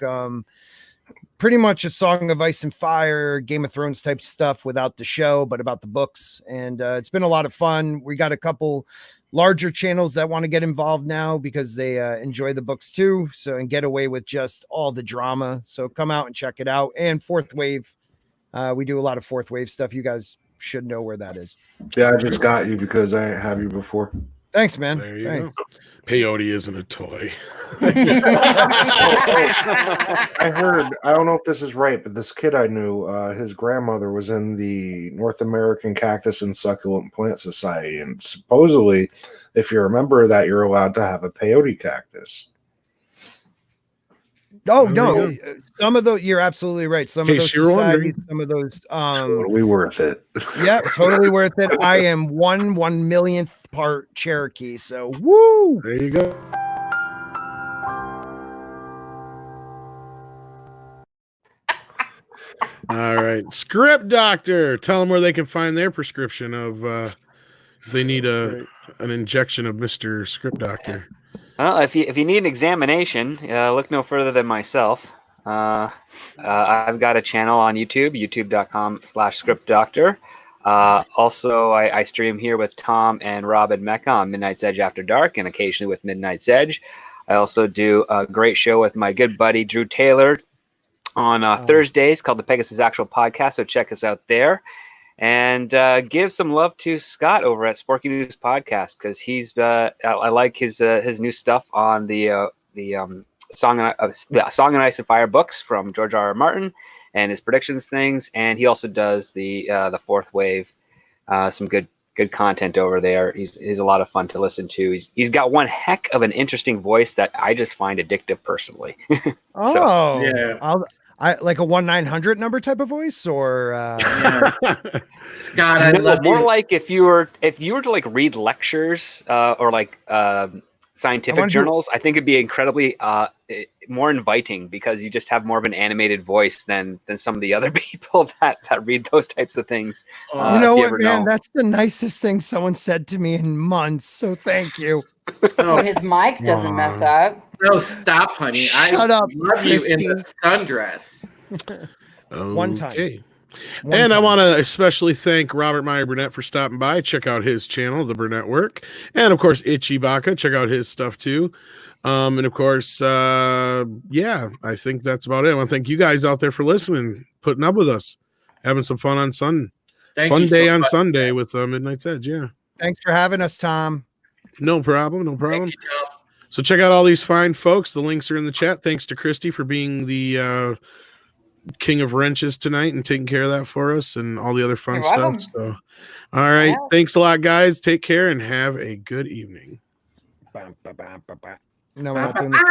pretty much a Song of Ice and Fire, Game of Thrones type stuff without the show, but about the books. And it's been a lot of fun. We got a couple larger channels that want to get involved now because they enjoy the books too. So, and get away with just all the drama. So come out and check it out. And Fourth Wave. We do a lot of Fourth Wave stuff. You guys should know where that is. Yeah, I just got you because I didn't have you before. Thanks, man. There you Thanks. go. Peyote isn't a toy. I heard, I don't know if this is right, but this kid I knew, his grandmother was in the North American Cactus and Succulent Plant Society. And supposedly, if you're a member of that, you're allowed to have a peyote cactus. Oh, no. Some of those, you're absolutely right. Some of those societies, some of those. Totally worth it. Yeah, totally worth it. I am 1/1,000,000th part Cherokee. So, woo! There you go. All right, Script Doctor. Tell them where they can find their prescription of if they need an injection of Mr. Script Doctor. Well, if you need an examination, look no further than myself. I've got a channel on YouTube, youtube.com/scriptdoctor. Also, I stream here with Tom and Rob and Mecca on Midnight's Edge After Dark, and occasionally with Midnight's Edge. I also do a great show with my good buddy Drew Taylor on Thursdays called the Pegasus Actual Podcast, so check us out there. And give some love to Scott over at Sporky News Podcast, because I like his new stuff on the Song and Ice and Fire books from George R.R. Martin and his predictions things, and he also does the Fourth Wave, some good content over there. He's a lot of fun to listen to. He's got one heck of an interesting voice that I just find addictive personally. Yeah, I like a 1-900 number type of voice, or Scott, I love more you. like if you were to like read lectures or like scientific journals, I think it'd be incredibly more inviting, because you just have more of an animated voice than some of the other people that read those types of things. you know what, man? That's the nicest thing someone said to me in months. So thank you. When his mic doesn't mess up. No, stop, honey. Shut up, love you in the sundress. One time. Okay. And I want to especially thank Robert Meyer Burnett for stopping by. Check out his channel, The Burnett Work. And of course, Itchy Baka. Check out his stuff too. And of course, yeah, I think that's about it. I want to thank you guys out there for listening, putting up with us, having some fun on Funday on Sunday with Midnight's Edge. Yeah. Thanks for having us, Tom. No problem. No problem. Thank you, Tom. So check out all these fine folks. The links are in the chat. Thanks to Christy for being the king of wrenches tonight and taking care of that for us and all the other fun stuff. So, all right. Yeah. Thanks a lot, guys. Take care and have a good evening. No, we're not doing this.